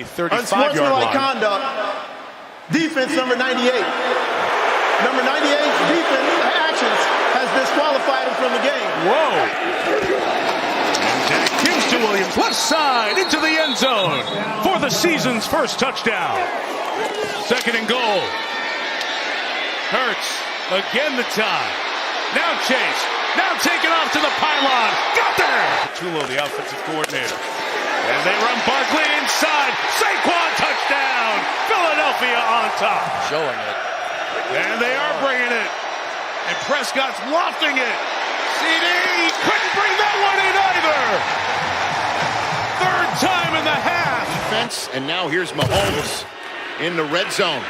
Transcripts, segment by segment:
35-yard line. Conduct. Defense number 98. Number 98's defense actions has disqualified him from the game. Whoa. And gives to Williams. Left side into the end zone for the season's first touchdown. Second and goal. Hurts. Again the tie. Now Chase. Now taken off to the pylon. Got there. Tulo, the offensive coordinator. As they run Barkley inside. Saquon touchdown. Philadelphia on top. Showing it. And they are bringing it. And Prescott's lofting it. CD couldn't bring that one in either. Third time in the half. Defense, and now here's Mahomes in the red zone.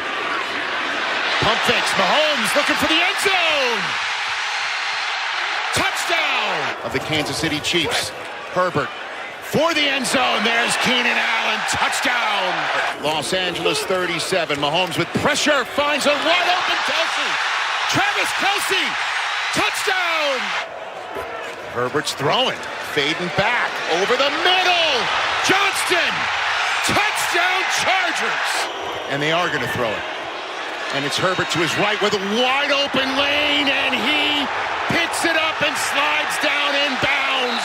Pump fakes. Mahomes looking for the end zone. Touchdown of the Kansas City Chiefs. Herbert for the end zone. There's Keenan Allen. Touchdown. Los Angeles 37. Mahomes with pressure finds a wide open Kelsey. Travis Kelsey. Touchdown. Herbert's throwing. Fading back over the middle. Johnston. Touchdown Chargers. And they are going to throw it. And it's Herbert to his right with a wide open lane. And he picks it up and slides down inbounds.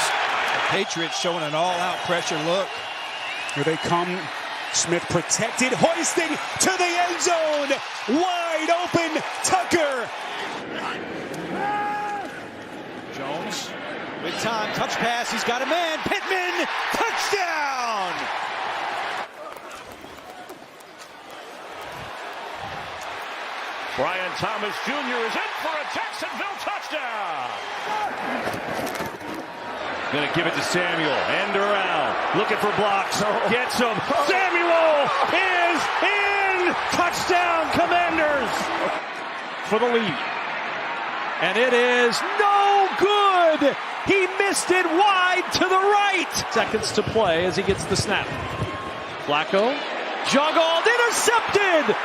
Patriots showing an all-out pressure look. Here they come. Smith protected, hoisting to the end zone. Wide open, Tucker. Jones with time, touch pass. He's got a man. Pittman, touchdown. Brian Thomas Jr. is in for a Jacksonville touchdown. Gonna give it to Samuel. End around. Looking for blocks. Gets him. Samuel is in. Touchdown, Commanders. For the lead. And it is no good. He missed it wide to the right. Seconds to play as he gets the snap. Flacco. Juggled. Intercepted.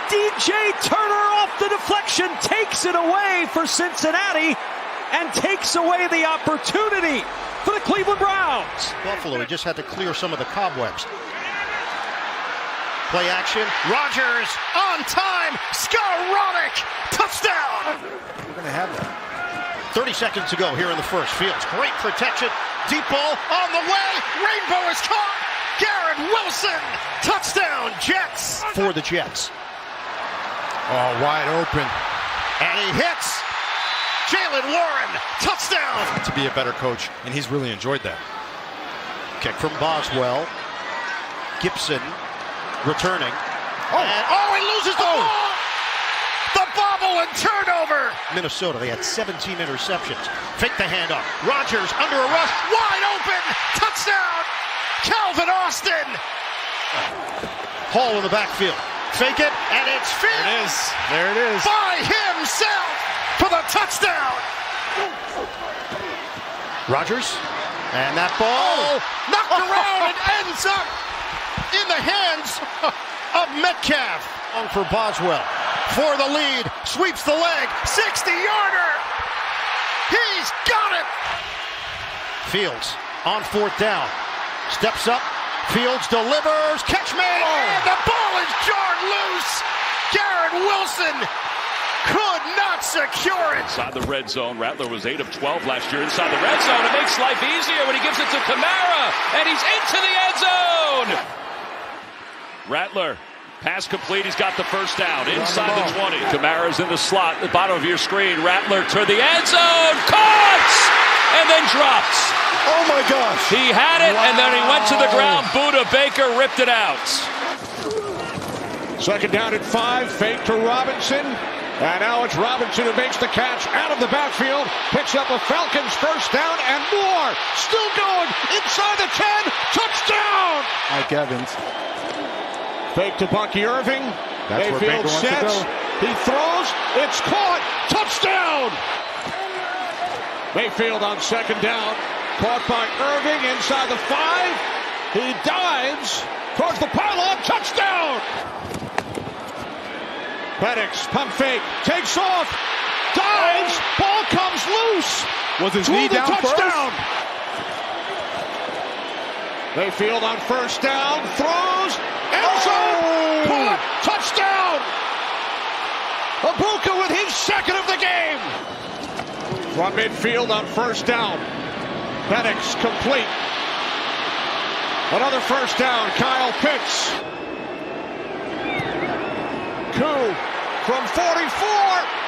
DJ Turner off the deflection. Takes it away for Cincinnati. And takes away the opportunity for the Cleveland Browns. Buffalo, he just had to clear some of the cobwebs. Play action. Rodgers on time. Skowronek. Touchdown. We're going to have that. 30 seconds to go here in the first. Fields, great protection. Deep ball on the way. Rainbow is caught. Garrett Wilson. Touchdown, Jets. For the Jets. Oh, wide open. And he hits. Jalen Warren, touchdown! To be a better coach, and he's really enjoyed that. Kick from Boswell. Gibson returning. And, he loses the ball! The bobble and turnover! Minnesota, they had 17 interceptions. Fake the handoff. Rodgers under a rush, wide open! Touchdown! Calvin Austin! Hall in the backfield. Fake it, and it's Fields! There it is. By himself! For the touchdown! Rodgers, and that ball knocked around and ends up in the hands of Metcalf. For Boswell, for the lead, sweeps the leg, 60-yarder! He's got it! Fields on fourth down, steps up, Fields delivers, catch made, and the ball is jarred loose! Garrett Wilson could not secure it. Inside the red zone. Rattler was 8 of 12 last year inside the red zone. It makes life easier when he gives it to Kamara. And he's into the end zone. Rattler, pass complete. He's got the first down inside the 20. Kamara's in the slot, the bottom of your screen. Rattler to the end zone. Caught! And then drops. Oh my gosh. He had it, and then he went to the ground. Buda Baker ripped it out. Second down at 5. Fake to Robinson. And now it's Robinson who makes the catch out of the backfield. Picks up a Falcons first down and more. Still going inside the 10. Touchdown! Mike Evans. Fake to Bucky Irving. That's where Baker wants to go. He throws. It's caught. Touchdown! Mayfield on second down. Caught by Irving inside the 5. He dives towards the pylon. Touchdown! Penix, pump fake, takes off, dives, ball comes loose. Was his knee down touchdown. Mayfield on first down, throws, From midfield on first down. Penix complete. Another first down, Kyle Pitts. Koo from 44.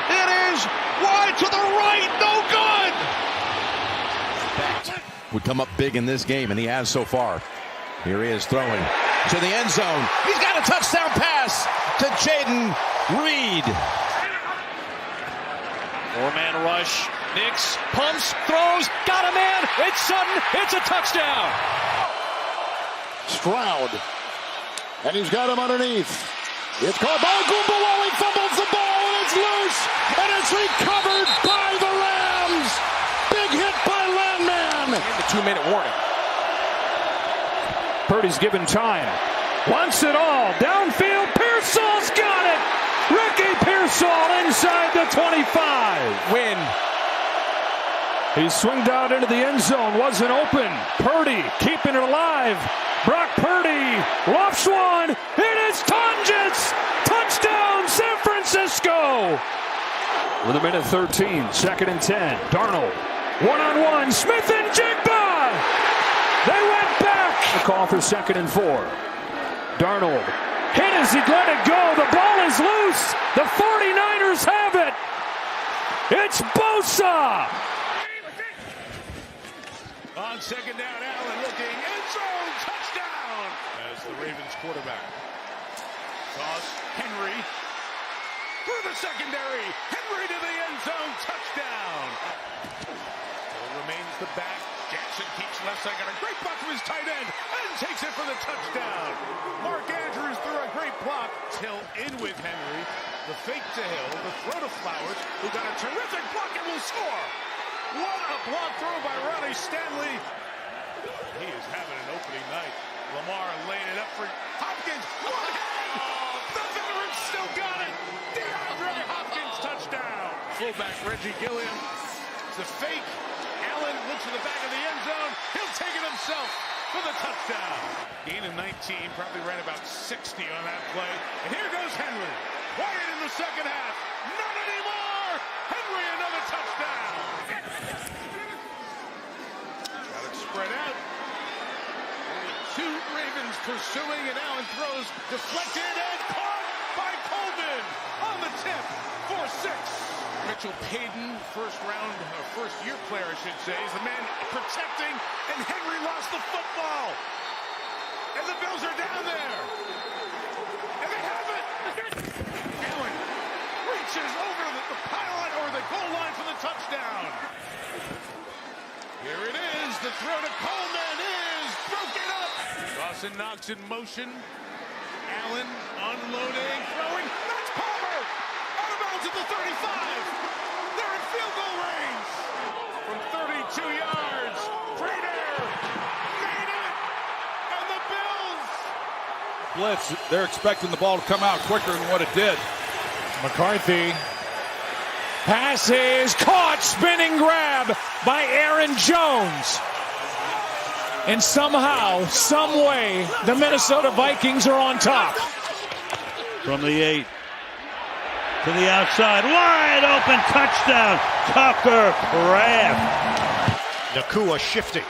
It is wide to the right, no good. Would come up big in this game, and he has so far. Here he is throwing to the end zone. He's got a touchdown pass to Jaden Reed. Four-man rush. Nix pumps, throws, got a man. It's Sutton. It's a touchdown. Stroud. And he's got him underneath. It's caught by Gumbawali, fumbles the ball, and it's loose. And it's recovered by the Rams. Big hit by Landman. The 2-minute warning. Purdy's given time. Wants it all. Downfield. Pearsall's got it. Ricky Pearsall inside the 25. Win. He swinged out into the end zone. Wasn't open. Purdy keeping it alive. Brock Purdy lofts one. It is Tonjes. Touchdown, San Francisco. With a minute 13, 2nd and 10. Darnold, one-on-one. Smith and Jigba. They went back. The call for 2nd and 4. Darnold hit as he let it go. The ball is loose. The 49ers have it. It's Bosa. On 2nd down, Allen looking, end zone, touchdown! As the Ravens quarterback. Toss, Henry, through the secondary, Henry to the end zone, touchdown! Hill remains the back, Jackson keeps left side, got a great block from his tight end, and takes it for the touchdown! Mark Andrews threw a great block, Hill in with Henry, the fake to Hill, the throw to Flowers, who got a terrific block and will score! What a block throw by Ronnie Stanley. He is having an opening night. Lamar laying it up for Hopkins. One hand. The veteran still got it. DeAndre Hopkins touchdown. Fullback Reggie Gilliam. It's a fake. Allen looks to the back of the end zone. He'll take it himself for the touchdown. Gain of 19, probably ran about 60 on that play. And here goes Henry. Quiet in the second half. Not anymore. Henry another touchdown. Got it spread out. Only 2 Ravens pursuing, and Allen throws deflected and caught by Coleman on the tip for 6. Mitchell Payton, first year player, I should say, is the man protecting, and Henry lost the football. And the Bills are down there. And they have it. Allen reaches over the pylon or the goal line for the touchdown. Here it is. The throw to Coleman is broken up. Dawson Knox in motion. Allen unloading, throwing. That's Palmer. Out of bounds at the 35. They're in field goal range. From 32 yards. Prater made it. And the Bills. Blitz. They're expecting the ball to come out quicker than what it did. McCarthy. Pass is caught, spinning grab by Aaron Jones. And somehow, some way, the Minnesota Vikings are on top. From the 8 to the outside, wide open touchdown, Tucker Kraft. Nakua shifting.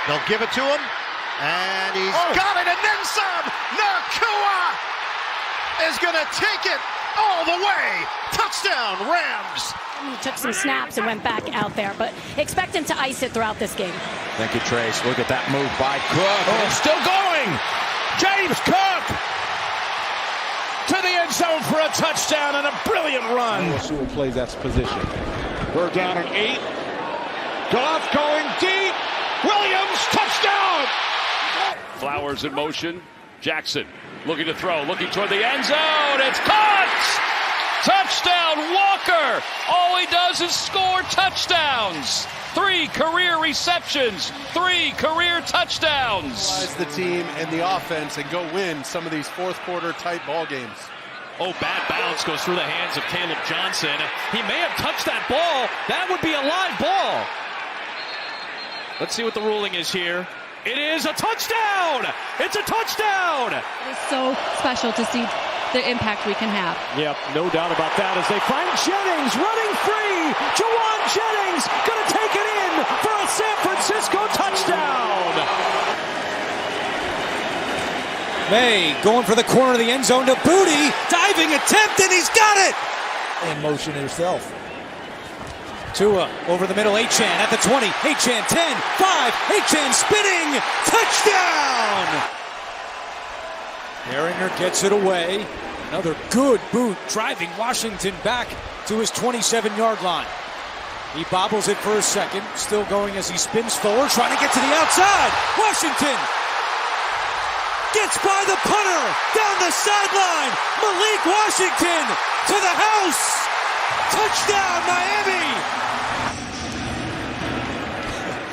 They'll give it to him, and he's got it, and then some. Nakua is going to take it all the way. Touchdown, Rams. He took some snaps and went back out there, but expect him to ice it throughout this game. Thank you, Trace. Look at that move by Cook. Oh, still going. James Cook to the end zone for a touchdown and a brilliant run. We'll see who plays that position. We're down at 8. Goff going deep. Williams, touchdown. Flowers in motion. Jackson looking to throw, looking toward the end zone. It's caught! Touchdown, Walker! All he does is score touchdowns. 3 career receptions, 3 career touchdowns. The team and the offense and go win some of these fourth quarter tight ball games. Oh, bad bounce goes through the hands of Caleb Johnson. He may have touched that ball. That would be a live ball. Let's see what the ruling is here. It is a touchdown! It's a touchdown! It is so special to see the impact we can have. Yep, no doubt about that as they find Jennings running free. Jawan Jennings going to take it in for a San Francisco touchdown. May going for the corner of the end zone to Booty. Diving attempt, and he's got it! In motion himself. Tua over the middle, Achan at the 20. Achan 10, 5, Achan spinning. Touchdown! Herringer gets it away. Another good boot, driving Washington back to his 27-yard line. He bobbles it for a second, still going as he spins forward, trying to get to the outside. Washington gets by the punter, down the sideline. Malik Washington to the house. Touchdown, Miami.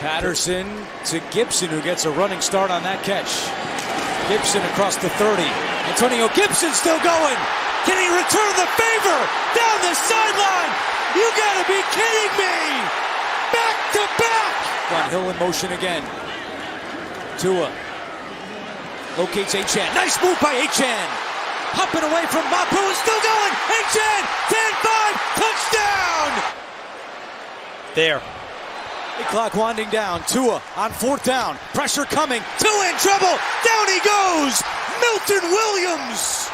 Patterson to Gibson, who gets a running start on that catch. Gibson across the 30. Antonio Gibson still going. Can he return the favor? Down the sideline. You gotta be kidding me. Back to back. Got Hill in motion again. Tua locates Achan. Nice move by Achan. Hopping away from Mapu and still going. Achan, 10-5, touchdown. There. The clock winding down. Tua on 4th down. Pressure coming. Tua in trouble. Down he goes. Milton Williams.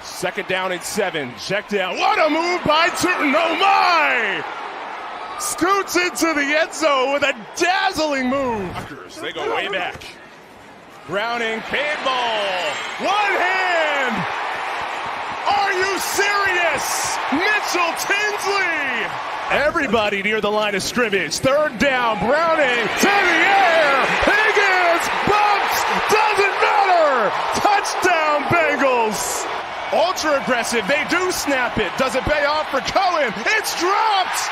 2nd down and 7. Check down. What a move by Turton. Oh my! Scoots into the end zone with a dazzling move. They go way back. Browning, handball. One hand. Are you serious? Mitchell Tinsley. Everybody near the line of scrimmage. 3rd down. Browning to the air. Higgins bumps. Doesn't matter. Touchdown Bengals. Ultra aggressive. They do snap it. Does it pay off for Cohen? It's dropped.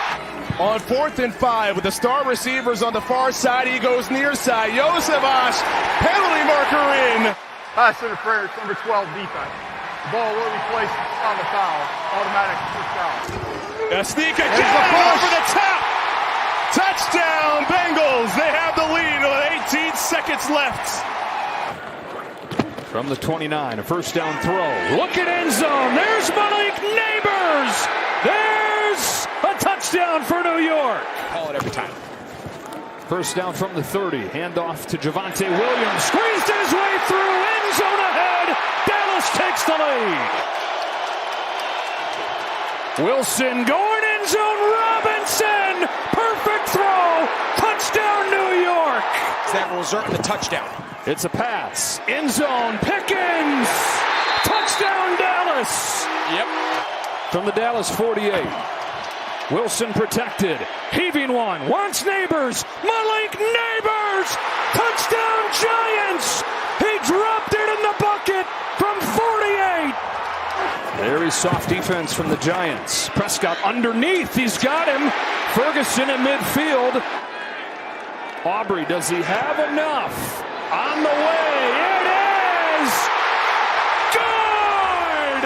On 4th and 5 with the star receivers on the far side. He goes near side. Josevach. Penalty marker in. Pass interference, number 12 defense. The ball will be placed on the foul. Automatic first down. A sneak again over the top. Touchdown Bengals. They have the lead with 18 seconds left. From the 29, a 1st down throw. Look at end zone. There's Malik Neighbors. There's a touchdown for New York. Call it every time. 1st down from the 30. Handoff to Javonte Williams. Squeezed his way through. End zone ahead. Dallas takes the lead. Wilson going end zone. Robinson. Perfect throw. Touchdown New York. That will result in the touchdown. It's a pass. End zone. Pickens. Touchdown Dallas. Yep. From the Dallas 48. Wilson protected. Heaving one. Wants Neighbors. Malik Neighbors. Touchdown Giants. He dropped it in the bucket from 48. Very soft defense from the Giants. Prescott underneath. He's got him. Ferguson in midfield. Aubrey, does he have enough? On the way. It is good.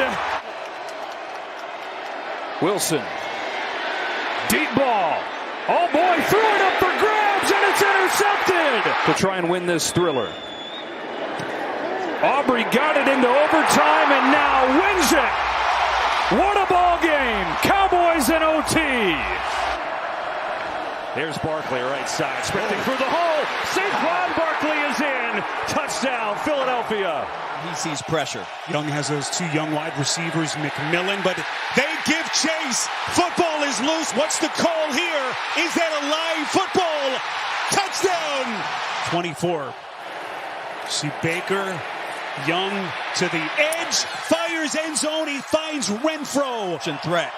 Wilson. Deep ball. Oh boy, threw it up for grabs and it's intercepted. To try and win this thriller. Aubrey got it into overtime and now wins it. What a ball game. Cowboys in OT. There's Barkley, right side, sprinting through the hole. Saquon Barkley is in. Touchdown, Philadelphia. He sees pressure. Young has those 2 young wide receivers, McMillan, but they give chase. Football is loose. What's the call here? Is that a live football? Touchdown! 24. See Baker. Young to the edge. Fires end zone. He finds Renfro. Threat.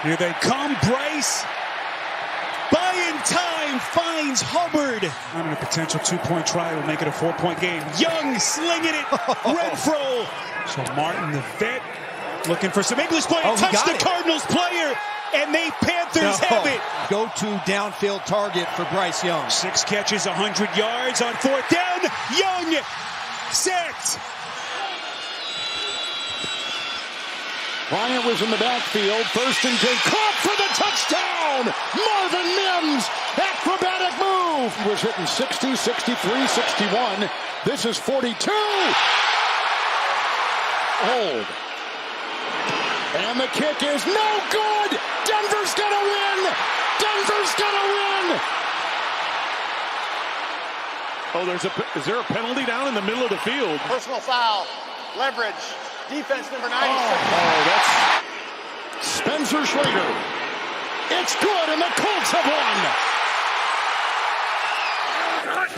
Here they come. Bryce. Buying time. Finds Hubbard. On a potential 2-point try will make it a 4-point game. Young slinging it. Renfro. So Martin, the vet, looking for some English play. Touch the Cardinals player. And they Panthers have it. Go to downfield target for Bryce Young. 6 catches, 100 yards on 4th down. Young sacked. Bryant was in the backfield. 1st and 10. Caught for the touchdown. Marvin Mims Acrobatic move. He was hitting 60, 63, 61. This is 42. Hold. And the kick is no good. Denver's going to win. Denver's going to win. Oh, is there a penalty down in the middle of the field? Personal foul. Leverage. Defense number 96. Oh, that's Spencer Schrader. It's good, and the Colts have won.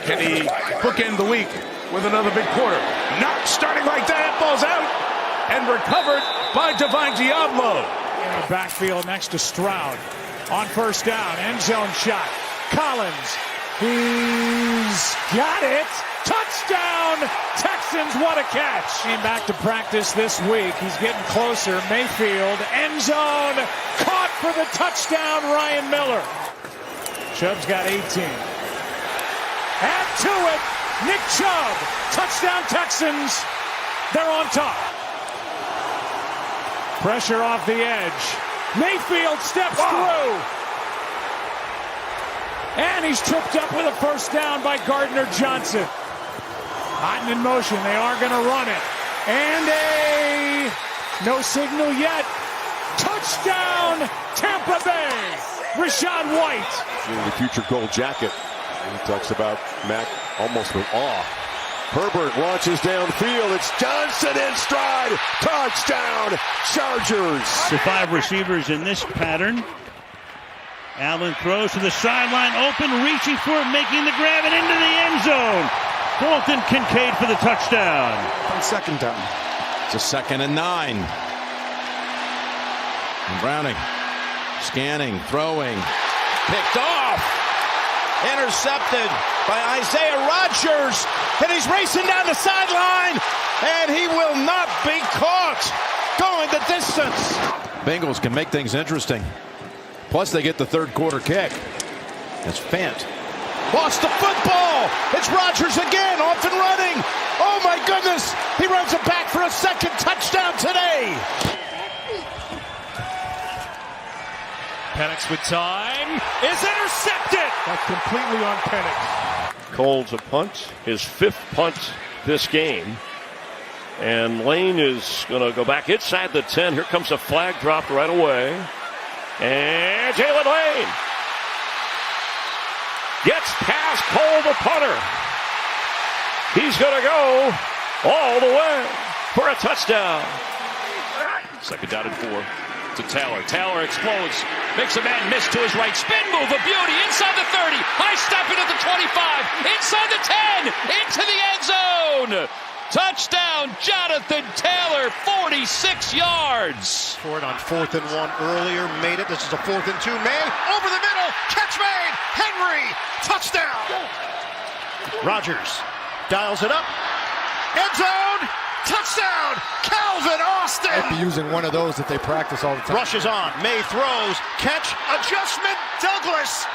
Can he bookend the week with another big quarter? Not starting like that. Ball's out and recovered by Divine Diablo. In the backfield next to Stroud. On first down, end zone shot. Collins, he's got it. Touchdown, Texans, what a catch. Came back to practice this week. He's getting closer. Mayfield, end zone, caught for the touchdown, Ryan Miller. Chubb's got 18. Add to it, Nick Chubb. Touchdown, Texans. They're on top. Pressure off the edge. Mayfield steps through. And he's tripped up with a first down by Gardner Johnson. Hot in motion. They are going to run it. And no signal yet. Touchdown, Tampa Bay. Rashad White. The future gold jacket. He talks about Mac almost with awe. Herbert launches downfield. It's Johnson in stride. Touchdown, Chargers. The 5 receivers in this pattern. Allen throws to the sideline, open, reaching for it, making the grab, and into the end zone. Dalton Kincaid for the touchdown. On second down. It's a 2nd and 9. And Browning scanning, throwing, picked off. Intercepted by Isaiah Rodgers, and he's racing down the sideline, and he will not be caught going the distance. Bengals can make things interesting. Plus, they get the third quarter kick. That's Fant. Lost the football. It's Rodgers again, off and running. Oh, my goodness. He runs it back for a second touchdown today. Penix with time is intercepted. That's completely on Penix. Calls a punt, his 5th punt this game. And Lane is going to go back inside the 10. Here comes a flag dropped right away. And Jalen Lane gets past Cole, the punter. He's going to go all the way for a touchdown. 2nd down and 4. To Taylor. Taylor explodes. Makes a man miss to his right. Spin move, a beauty. Inside the 30. High stepping at the 25. Inside the 10. Into the end zone. Touchdown, Jonathan Taylor. 46 yards. For it on 4th and 1 earlier. Made it. This is a 4th and 2. May over the middle. Catch made. Henry. Touchdown. Rogers dials it up. End zone. Touchdown, Calvin Austin. I'd be using one of those that they practice all the time. Rushes on. May throws. Catch. Adjustment. Douglas.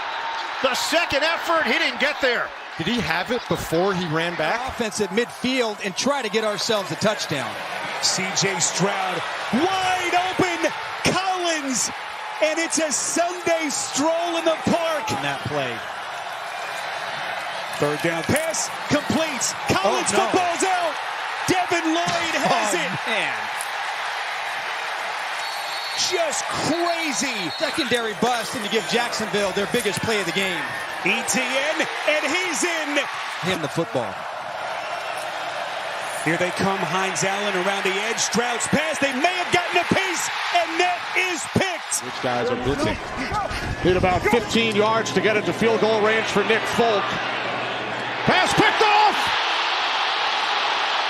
The second effort. He didn't get there. Did he have it before he ran back? Offense at midfield and try to get ourselves a touchdown. C.J. Stroud wide open. Collins. And it's a Sunday stroll in the park. In that play. 3rd down pass completes. Collins football's out. Devin Lloyd has it. Man. Just crazy. Secondary bust and to give Jacksonville their biggest play of the game. ETN, and he's in. Him the football. Here they come. Hines Allen around the edge. Stroud's pass. They may have gotten a piece, and that is picked. Which guys are blitzing? Need about 15 yards to get into field goal range for Nick Folk. Pass picked off.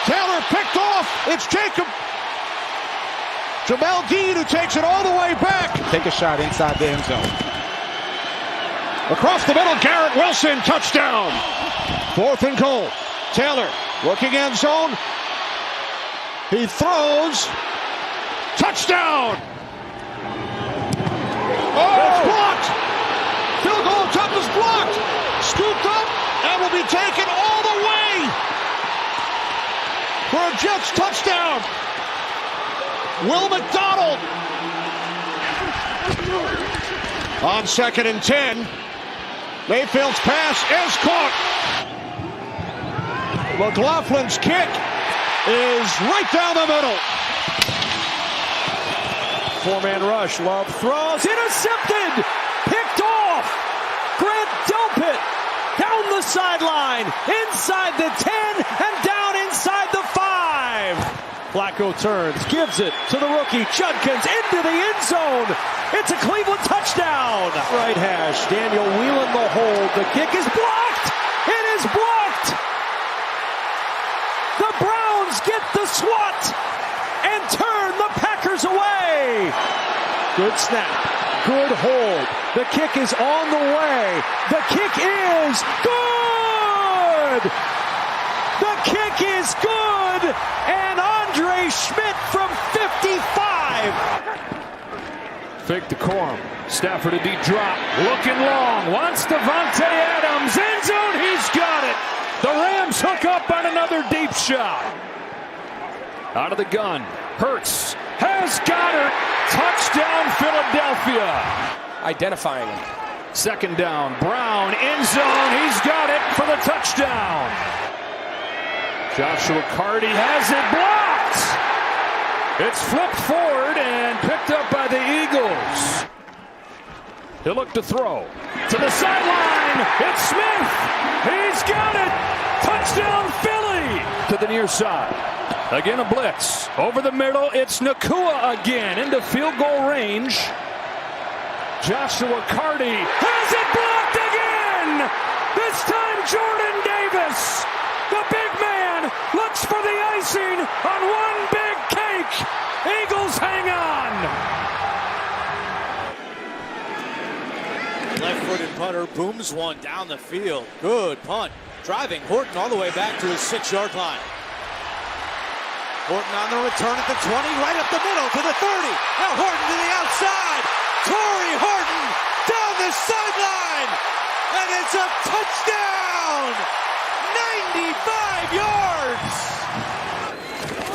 Taylor picked off. It's Jacob. Jamel Dean who takes it all the way back. Take a shot inside the end zone. Across the middle, Garrett Wilson, touchdown. 4th and goal. Taylor looking end zone. He throws. Touchdown. Oh, it's blocked. Field goal attempt is blocked. Scooped up and will be taken all the way for a Jets touchdown. Will McDonald on 2nd and 10. Mayfield's pass is caught. McLaughlin's kick is right down the middle. Four-man rush. Love throws. Intercepted. Picked off. Grant Delpit down the sideline. Inside the 10 and down inside the 5. Flacco turns. Gives it to the rookie. Judkins into the end zone. It's a Cleveland touchdown. Right hash. Daniel Whelan the hold. The kick is blocked. It is blocked. The Browns get the swat and turn the Packers away. Good snap. Good hold. The kick is on the way. The kick is good. The kick is good. And Andre Schmidt from 55. Fake to Corum. Stafford a deep drop. Looking long. Wants Devontae Adams. End zone. He's got it. The Rams hook up on another deep shot. Out of the gun. Hurts. Has Goddard. Touchdown Philadelphia. Identifying him. Second down. Brown. End zone. He's got it for the touchdown. Joshua Carty has it blocked. It's flipped forward and picked up by the Eagles. He'll look to throw. To the sideline. It's Smith. He's got it. Touchdown Philly. To the near side. Again a blitz. Over the middle. It's Nakua again into field goal range. Joshua Carty has it blocked again. This time Jordan Davis. The big man looks for the icing on one big cake. Eagles hang on. Left-footed punter booms one down the field. Good punt. Driving Horton all the way back to his 6-yard line. Horton on the return at the 20, right up the middle to the 30. Now Horton to the outside. Torrey Horton down the sideline. And it's a touchdown. 95 yards.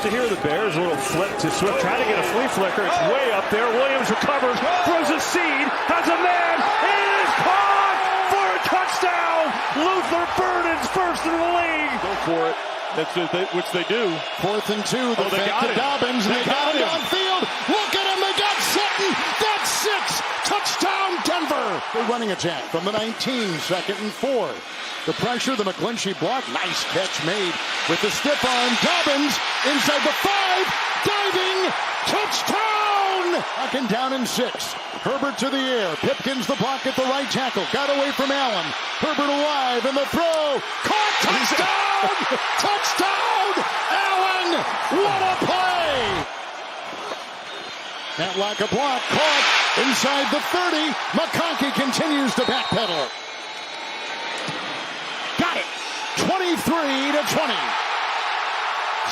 To hear the Bears, a little flip to Swift, trying to get a flea flicker. It's way up there. Williams recovers, throws a seed, has a man. It is caught for a touchdown. Luther Burden's first in the league. Go for it. Which they do. 4th and 2. The fake to Dobbins. They got him downfield. Look at him. They got Sutton. That's 6. Touchdown, Denver. They're running attack from the 19. 2nd and 4. The pressure, the McGlinchey block. Nice catch made with the stiff arm. Dobbins inside the 5. Diving. Touchdown. Knocking down in 6. Herbert to the air. Pipkins the block at the right tackle. Got away from Allen. Herbert alive and the throw. Caught. Touchdown. Touchdown. Allen. What a play. Matlock a block. Caught inside the 30. McConkey continues to backpedal. Got it. 23-20.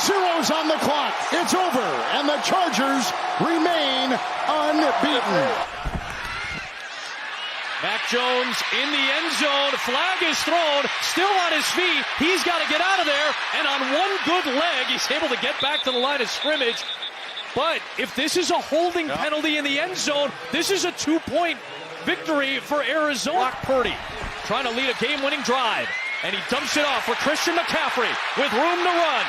Zeros on the clock. It's over. And the Chargers remain unbeaten. Mac Jones in the end zone. Flag is thrown. Still on his feet. He's got to get out of there. And on one good leg, he's able to get back to the line of scrimmage. But if this is a holding penalty in the end zone, this is a 2-point victory for Arizona. Brock Purdy trying to lead a game-winning drive. And he dumps it off for Christian McCaffrey with room to run.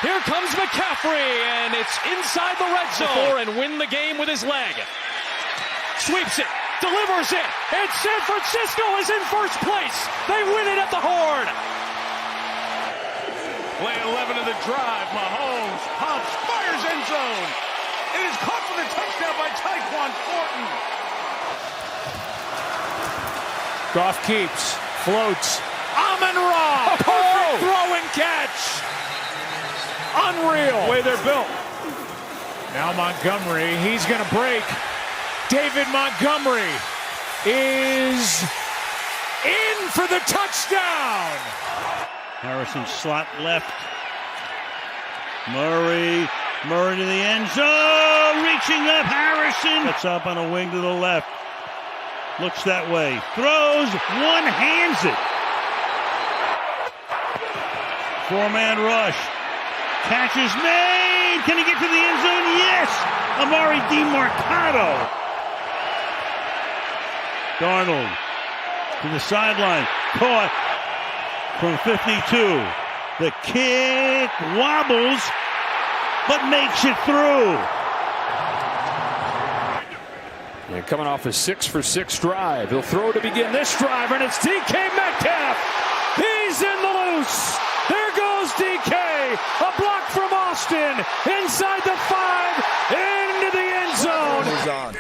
Here comes McCaffrey, and it's inside the red zone. And win the game with his leg. Sweeps it, delivers it, and San Francisco is in first place. They win it at the Horn. Play 11 of the drive. Mahomes pumps, fires end zone. It is caught for the touchdown by Tyquan Thornton. Goff keeps, floats. Amon-Ra, perfect throw and catch. Unreal. The way they're built. Now Montgomery, he's going to break. David Montgomery is in for the touchdown. Harrison slot left. Murray to the end zone. Reaching up, Harrison. It's up on a wing to the left. Looks that way. Throws, one-hands it. Four-man rush. Catch is made. Can he get to the end zone? Yes. Amari DiMarcado. Darnold to the sideline. Caught from 52. The kick wobbles, but makes it through. And coming off a 6-for-6 drive. He'll throw to begin this drive, and it's DK Metcalf. He's in the loose. There goes DK. A block from Austin. Inside the 5. Into the end zone.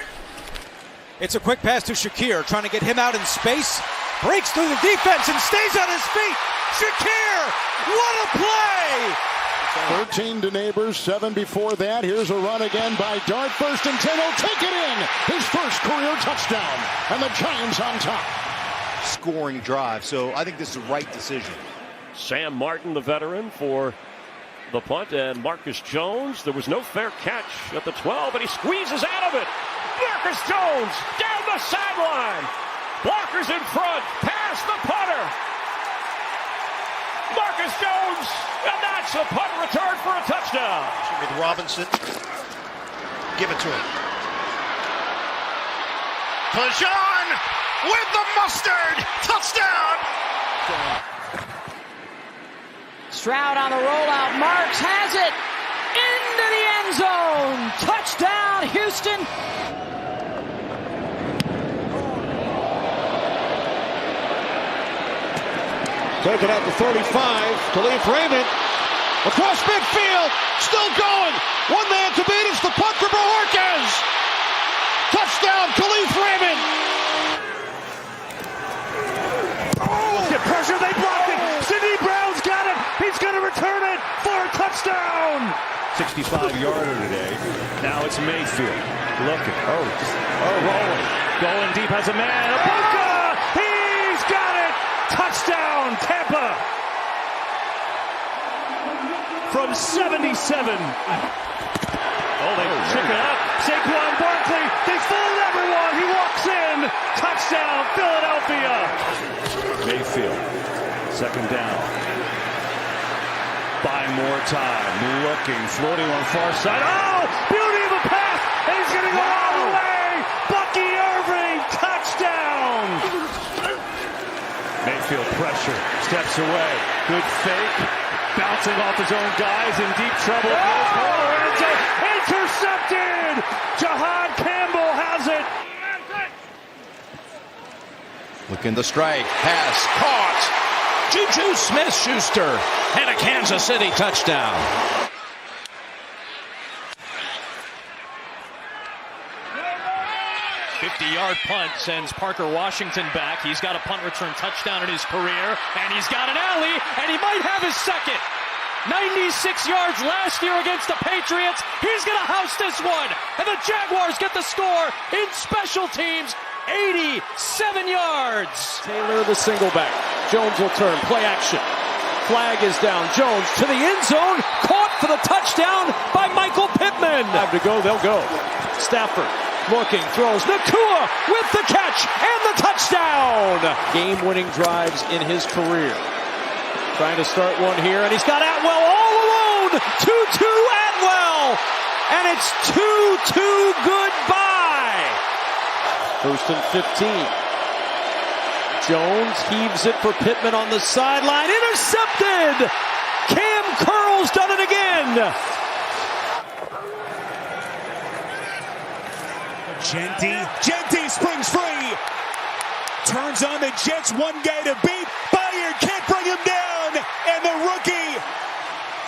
It's a quick pass to Shakir, trying to get him out in space. Breaks through the defense and stays on his feet. Shakir, what a play! 13 to Neighbors, 7 before that. Here's a run again by Dart. 1st and 10. He'll take it in. His first career touchdown. And the Giants on top. Scoring drive, so I think this is the right decision. Sam Martin, the veteran, for the punt, and Marcus Jones. There was no fair catch at the 12, and he squeezes out of it. Marcus Jones down the sideline. Blockers in front. Pass the punter. Marcus Jones, and that's a punt return for a touchdown. With Robinson, give it to him. Pajon with the mustard, touchdown. Stroud on the rollout. Marks has it into the end zone. Touchdown, Houston. Take it at the 35. Khalif Raymond across midfield. Still going. One man to beat. It's the punt for Bohorquez. Touchdown, Khalif Raymond. Oh, the pressure, they blocked it. Sidney Brown's got it. He's going to return it for a touchdown. 65-yarder today. Now it's Mayfield. Looking. Rolling. Going deep, has a man. Abuka! He's got it. Touchdown, Tampa. From 77. Oh, they check it up. Saquon Barkley. They fooled everyone. He walks in. Touchdown, Philadelphia. Mayfield. 2nd down. Buying more time. Looking. Floating on far side. Oh, beauty of a pass. And he's going to go all the way. Bucky Irving. Touchdown. Mayfield pressure. Steps away. Good fake. Bouncing off his own guys, in deep trouble. Intercepted! Jahad Campbell has it. Looking the strike. Pass. Caught. Juju Smith-Schuster. And a Kansas City touchdown. A 50-yard punt sends Parker Washington back. He's got a punt return touchdown in his career, and he's got an alley, and he might have his second. 96 yards last year against the Patriots. He's going to house this one, and the Jaguars get the score in special teams. 87 yards. Taylor, the single back. Jones will turn. Play action. Flag is down. Jones to the end zone. Caught for the touchdown by Michael Pittman. Have to go. They'll go. Stafford. Looking, throws, Nakua with the catch and the touchdown! Game-winning drives in his career. Trying to start one here, and he's got Atwell all alone! 2-2 Atwell! And it's 2-2 goodbye! 1st and 15. Jones heaves it for Pittman on the sideline. Intercepted! Cam Curl's done it again! Genty springs free. Turns on the Jets. One guy to beat. Bayard can't bring him down. And the rookie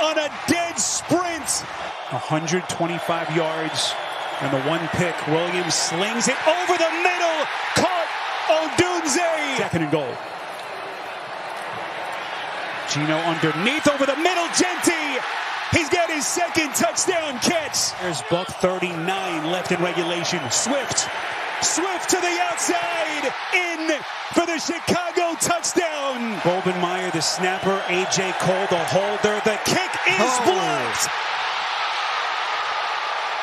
on a dead sprint. 125 yards and the one pick. Williams slings it over the middle. Caught Odunze. 2nd and goal. Gino underneath over the middle. Genty. He's got his 2nd touchdown catch. There's buck 39 left in regulation. Swift to the outside. In for the Chicago touchdown. Bobenmeyer, the snapper. A.J. Cole, the holder. The kick is blocked.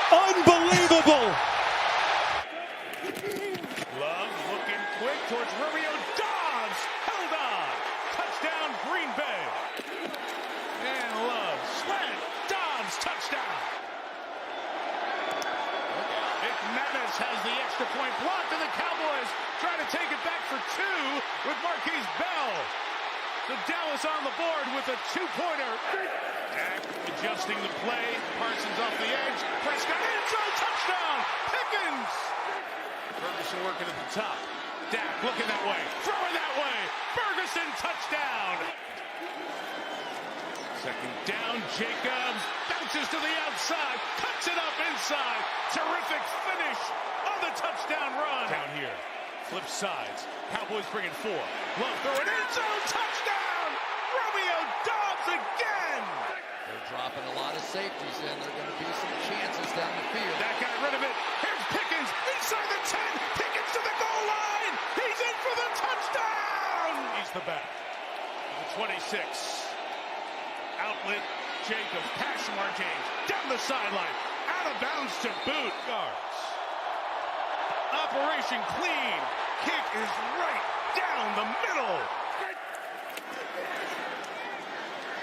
Unbelievable. Love looking quick towards Romeo Dobbs. Held on. Touchdown, Green Bay. And Love slant. Dobbs touchdown. McManus has the extra point blocked, and the Cowboys trying to take it back for 2. with Marquise Bell. The Dallas on the board with a two-pointer. Dak adjusting the play. Parsons off the edge. Prescott inside, touchdown. Pickens. Ferguson working at the top. Dak looking that way. Throwing that way. Ferguson, touchdown. Second down, Jacobs bounces to the outside, cuts it up inside. Terrific finish on the touchdown run. Down here, flip sides. Cowboys bring it 4. Love throwing end zone, touchdown. Romeo Doubs again. They're dropping a lot of safeties in. There are going to be some chances down the field. That got rid of it. Here's Pickens inside the 10. Pickens to the goal line. He's in for the touchdown. He's the back. The 26. Outlet, Jacobs, pass from our James, down the sideline, out of bounds to boot. Yards. Operation clean. Kick is right down the middle.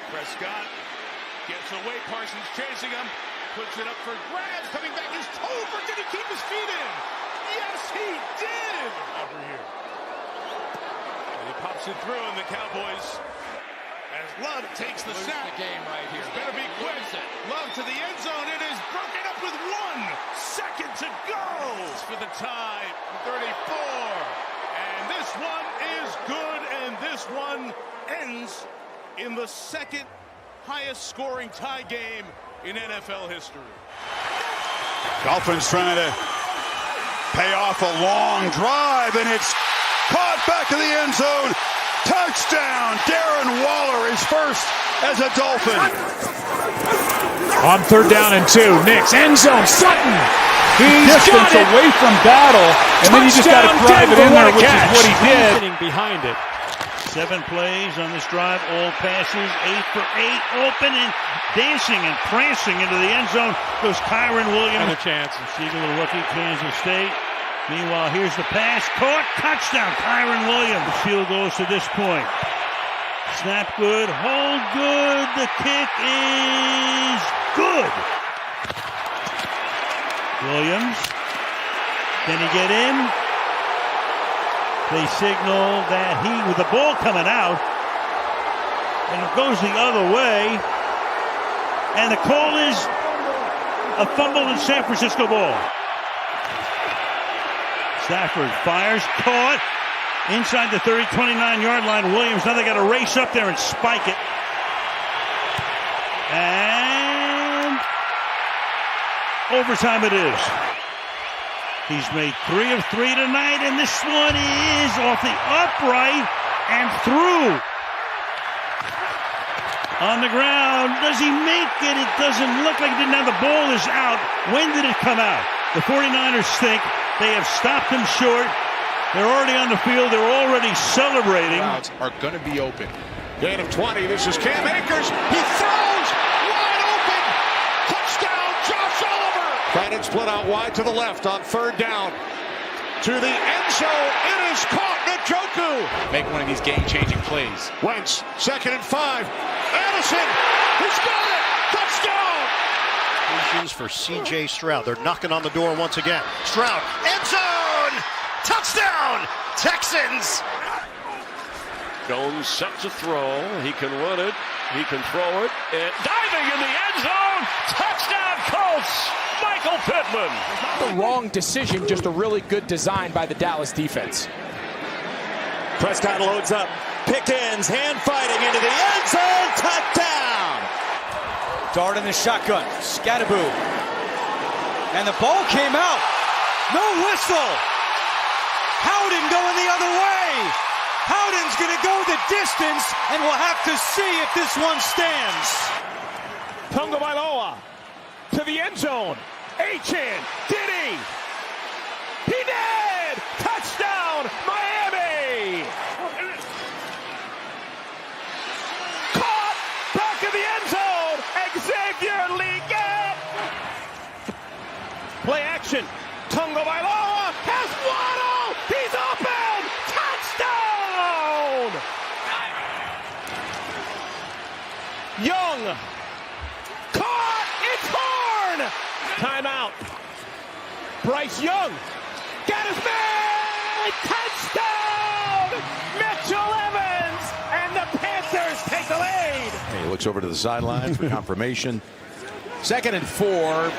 Prescott gets away. Parsons chasing him, puts it up for grabs. Coming back is Tolbert. Did he keep his feet in? Yes, he did. Over here. And he pops it through, and the Cowboys. As Love takes the snap. The game right here. This better be quick. Love to the end zone. It is broken up with 1 second to go for the tie. 34. And this one is good. And this one ends in the second highest scoring tie game in NFL history. Dolphins trying to pay off a long drive, and it's caught back in the end zone. Touchdown! Darren Waller is first as a Dolphin. On 3rd down and 2, Knicks, end zone, Sutton. He's distance away from Battle, and then you just got to drive it in there, which is what he did. Behind it. 7 plays on this drive, all passes, 8 for 8, open and dancing and prancing into the end zone goes Kyron Williams. Another chance. Siegel, the rookie, Kansas State. Meanwhile, here's the pass, caught, touchdown, Kyron Williams. The field goes to this point. Snap good, hold good, the kick is good. Williams, can he get in? They signal that he, with the ball coming out, and it goes the other way, and the call is a fumble in San Francisco ball. Stafford fires, caught, inside the 30, 29-yard line. Williams, now they got to race up there and spike it. And overtime it is. He's made 3 of 3 tonight, and this one is off the upright and through. On the ground, does he make it? It doesn't look like it did. Now the ball is out. When did it come out? The 49ers think. They have stopped him short. They're already on the field. They're already celebrating. Are going to be open. Gain of 20. This is Cam Akers. He throws wide open. Touchdown, Josh Oliver. Brandon split out wide to the left on 3rd down. To the end zone. It is caught. Njoku. Make one of these game-changing plays. Wentz, 2nd and 5. Addison. He's got it. Touchdown. For C.J. Stroud. They're knocking on the door once again. Stroud, end zone! Touchdown! Texans! Jones set to throw. He can run it. He can throw it. And diving in the end zone. Touchdown, Colts! Michael Pittman. Not the wrong decision, just a really good design by the Dallas defense. Prescott loads up. Pickens, hand fighting into the end zone. Touchdown! Dart in the shotgun. Scattaboo. And the ball came out. No whistle. Howden going the other way. Howden's going to go the distance, and we'll have to see if this one stands. Tonga Bailoa to the end zone. Achan, did he? He did! Touchdown, Miami! Caught back in the end zone. Xavier Leggett. Play action. Tonga Bailoa has Waddle. He's open. Touchdown. Young. Caught. It's Horn. Timeout. Bryce Young. Got his man. Touchdown. Mitchell Evans, and the Panthers take the lead. He looks over to the sidelines for confirmation. 2nd and 4.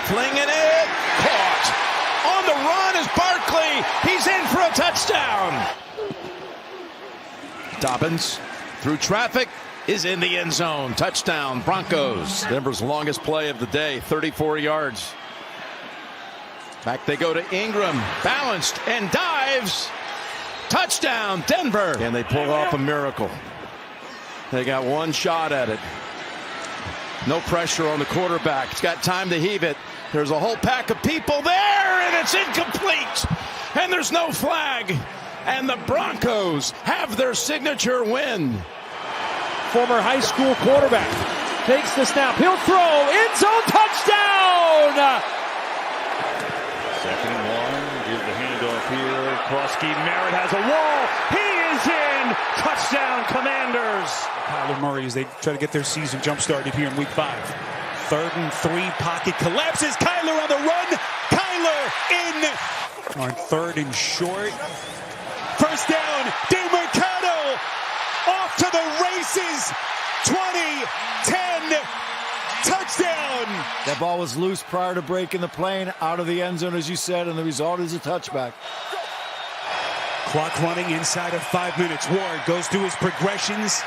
Flinging it. Caught. On the run is Barkley. He's in for a touchdown. Dobbins through traffic is in the end zone. Touchdown, Broncos. Denver's longest play of the day, 34 yards. Back they go to Ingram. Balanced and dives. Touchdown, Denver. And they pull off a miracle. They got one shot at it. No pressure on the quarterback. He's got time to heave it. There's a whole pack of people there, and it's incomplete. And there's no flag. And the Broncos have their signature win. Former high school quarterback takes the snap. He'll throw. End zone touchdown. 2nd and 1. Give the handoff here. Krosky Merritt has a wall. He is in. Touchdown, Commanders. Kyler Murray as they try to get their season jump started here in week 5. 3rd and 3. Pocket collapses. Kyler on the run. Kyler in. On 3rd and short. First down. DeMercado off to the races. 20, 10. Touchdown! That ball was loose prior to breaking the plane, out of the end zone, as you said, and the result is a touchback. Clock running inside of 5 minutes. Ward goes through his progressions.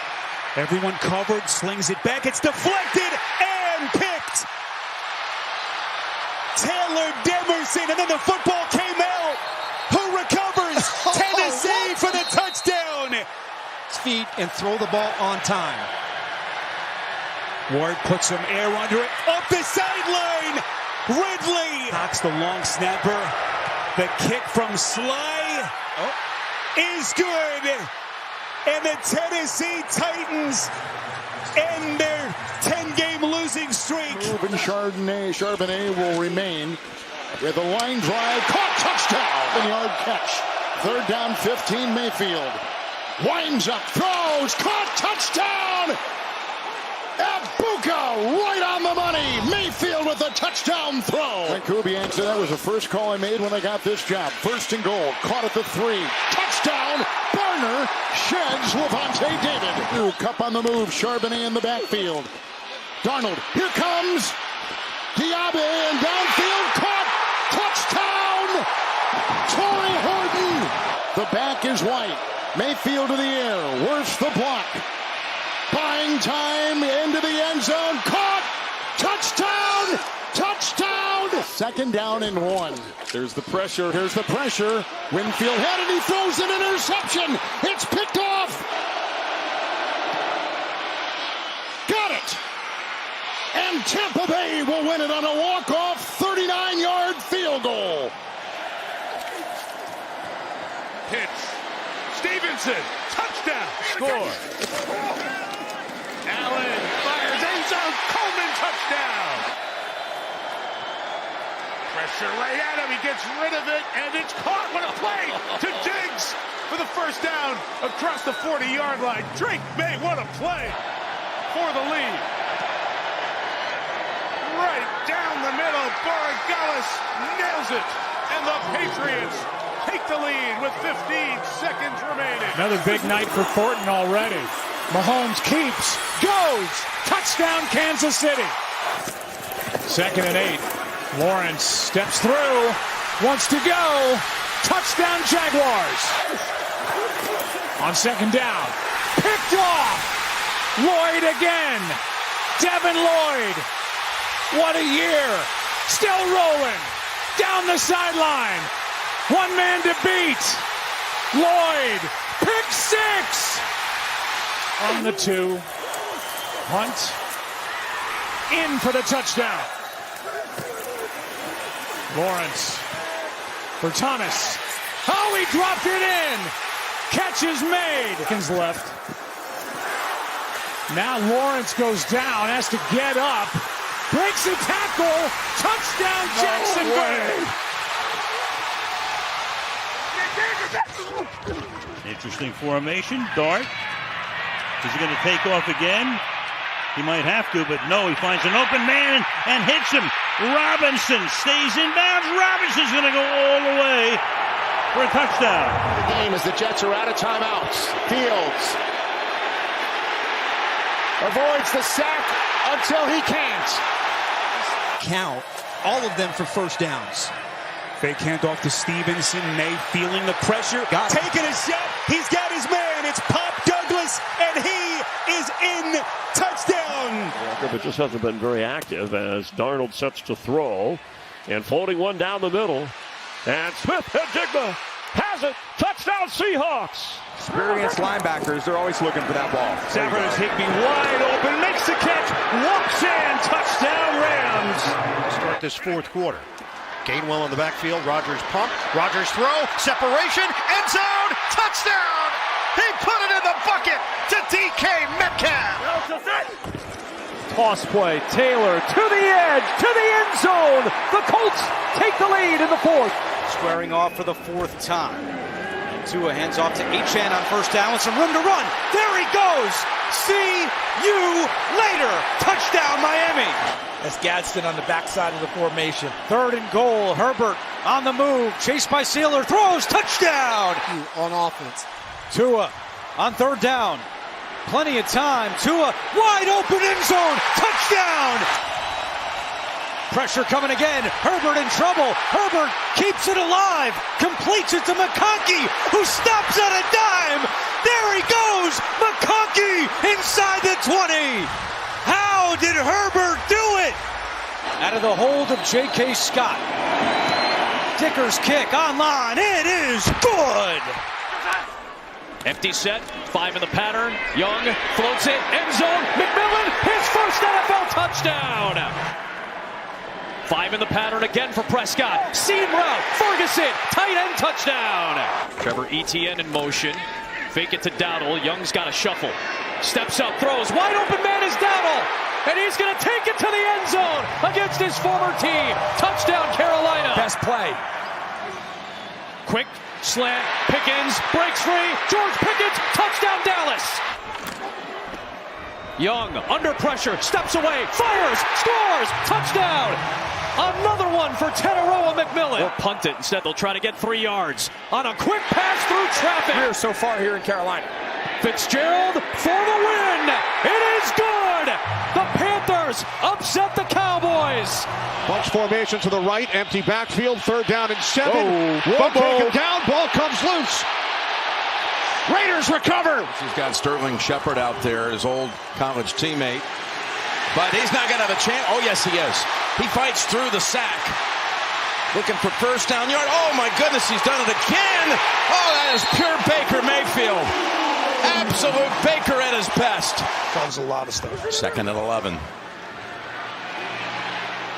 Everyone covered, slings it back. It's deflected and picked. Taylor Demerson, and then the football came out. Who recovers? Tennessee for the touchdown. Feet and throw the ball on time. Ward puts some air under it. Up the sideline. Ridley. Cocks the long snapper. The kick from Sly is good. And the Tennessee Titans end their 10-game losing streak. Ruben Charbonnet will remain with a line drive. Caught, touchdown. 7-yard catch. 3rd down, 15, Mayfield. Winds up, throws, caught, touchdown. Abuka right on the money. Mayfield with a touchdown throw. And Kubiak said that was the first call I made when I got this job. 1st and goal. Caught at the 3. Touchdown. Barner sheds Levante David. Ooh, Cup on the move. Charbonnet in the backfield. Darnold. Here comes Diaby and downfield. Caught. Touchdown. Torrey Horton. The back is white. Mayfield to the air. Worth the block. Buying time into the end zone. Caught. Touchdown. Touchdown. 2nd down and 1. There's the pressure. Here's the pressure. Winfield had it. He throws an interception. It's picked off. Got it. And Tampa Bay will win it on a walk-off 39-yard field goal. Pitch. Stevenson. Touchdown. Score. Allen fires end zone. Coleman touchdown. Pressure right at him. He gets rid of it, and it's caught. What a play to Diggs for the first down across the 40-yard line. Drake May, what a play for the lead. Right down the middle. Borregales nails it, and the Patriots take the lead with 15 seconds remaining. Another big night for Thornton already. Mahomes keeps, goes, touchdown Kansas City. 2nd and 8. Lawrence steps through, wants to go, touchdown Jaguars. On 2nd down, picked off. Lloyd again. Devin Lloyd. What a year. Still rolling. Down the sideline. One man to beat. Lloyd. Pick 6. On the 2. Hunt. In for the touchdown. Lawrence. For Thomas. Oh, he dropped it in. Catch is made. Dickens left. Now Lawrence goes down. Has to get up. Breaks a tackle. Touchdown Jacksonville. Interesting formation. Dart. Is he going to take off again? He might have to, but no. He finds an open man and hits him. Robinson stays in bounds. Robinson's going to go all the way. for a touchdown. The game as the Jets are out of timeouts. Fields avoids the sack until he can't. Count all of them for first downs. Fake handoff to Stevenson. May feeling the pressure. Taking a shot. He's got his man. It's Pop Douglas, and he is in. Touchdown. Walker, but just hasn't been very active as Darnold sets to throw. And floating one down the middle. And Smith-Njigba has it. Touchdown Seahawks. Experienced linebackers, they're always looking for that ball. Stafford is Higbee wide open, makes the catch, walks in, touchdown Rams. Start this fourth quarter. Gainwell in the backfield, Rodgers pump, Rodgers throw, separation, end zone, touchdown! He put it in the bucket to DK Metcalf. Toss play, Taylor to the edge, to the end zone. The Colts take the lead in the fourth. Squaring off for the fourth time. Tua hands off to Achane on first down with some room to run. There he goes. See you later. Touchdown, Miami. That's Gadsden on the backside of the formation. 3rd and goal. Herbert on the move. Chased by Sealer. Throws. Touchdown. On offense. Tua on 3rd down. Plenty of time. Tua wide open end zone. Touchdown. Pressure coming again. Herbert in trouble. Herbert keeps it alive. Completes it to McConkey, who stops on a dime. There he goes. McConkey inside the 20. How did Herbert do it? Out of the hold of J.K. Scott. Dicker's kick online. It is good. Empty set. 5 in the pattern. Young floats it. End zone. McMillan, his first NFL touchdown. 5 in the pattern again for Prescott. Seam route. Ferguson. Tight end touchdown. Trevor Etienne in motion. Fake it to Dowdle. Young's got a shuffle. Steps up. Throws. Wide open man is Dowdle. And he's going to take it to the end zone against his former team. Touchdown Carolina. Best play. Quick slant. Pickens breaks free. George Pickens. Touchdown Dallas. Young under pressure. Steps away. Fires. Scores. Touchdown. Another one for Tenaroa McMillan. Or punt it. Instead, they'll try to get 3 yards on a quick pass through traffic. Here so far here in Carolina. Fitzgerald for the win. It is good. The Panthers upset the Cowboys. Bunch formation to the right. Empty backfield. 3rd down and 7. Whoa, Taken down. Ball comes loose. Raiders recover. He's got Sterling Shepard out there, his old college teammate. But he's not going to have a chance. Oh, yes, he is. He fights through the sack. Looking for first down yard. Oh, my goodness, he's done it again. Oh, that is pure Baker Mayfield. Absolute Baker at his best. Causes a lot of stuff. 2nd and 11.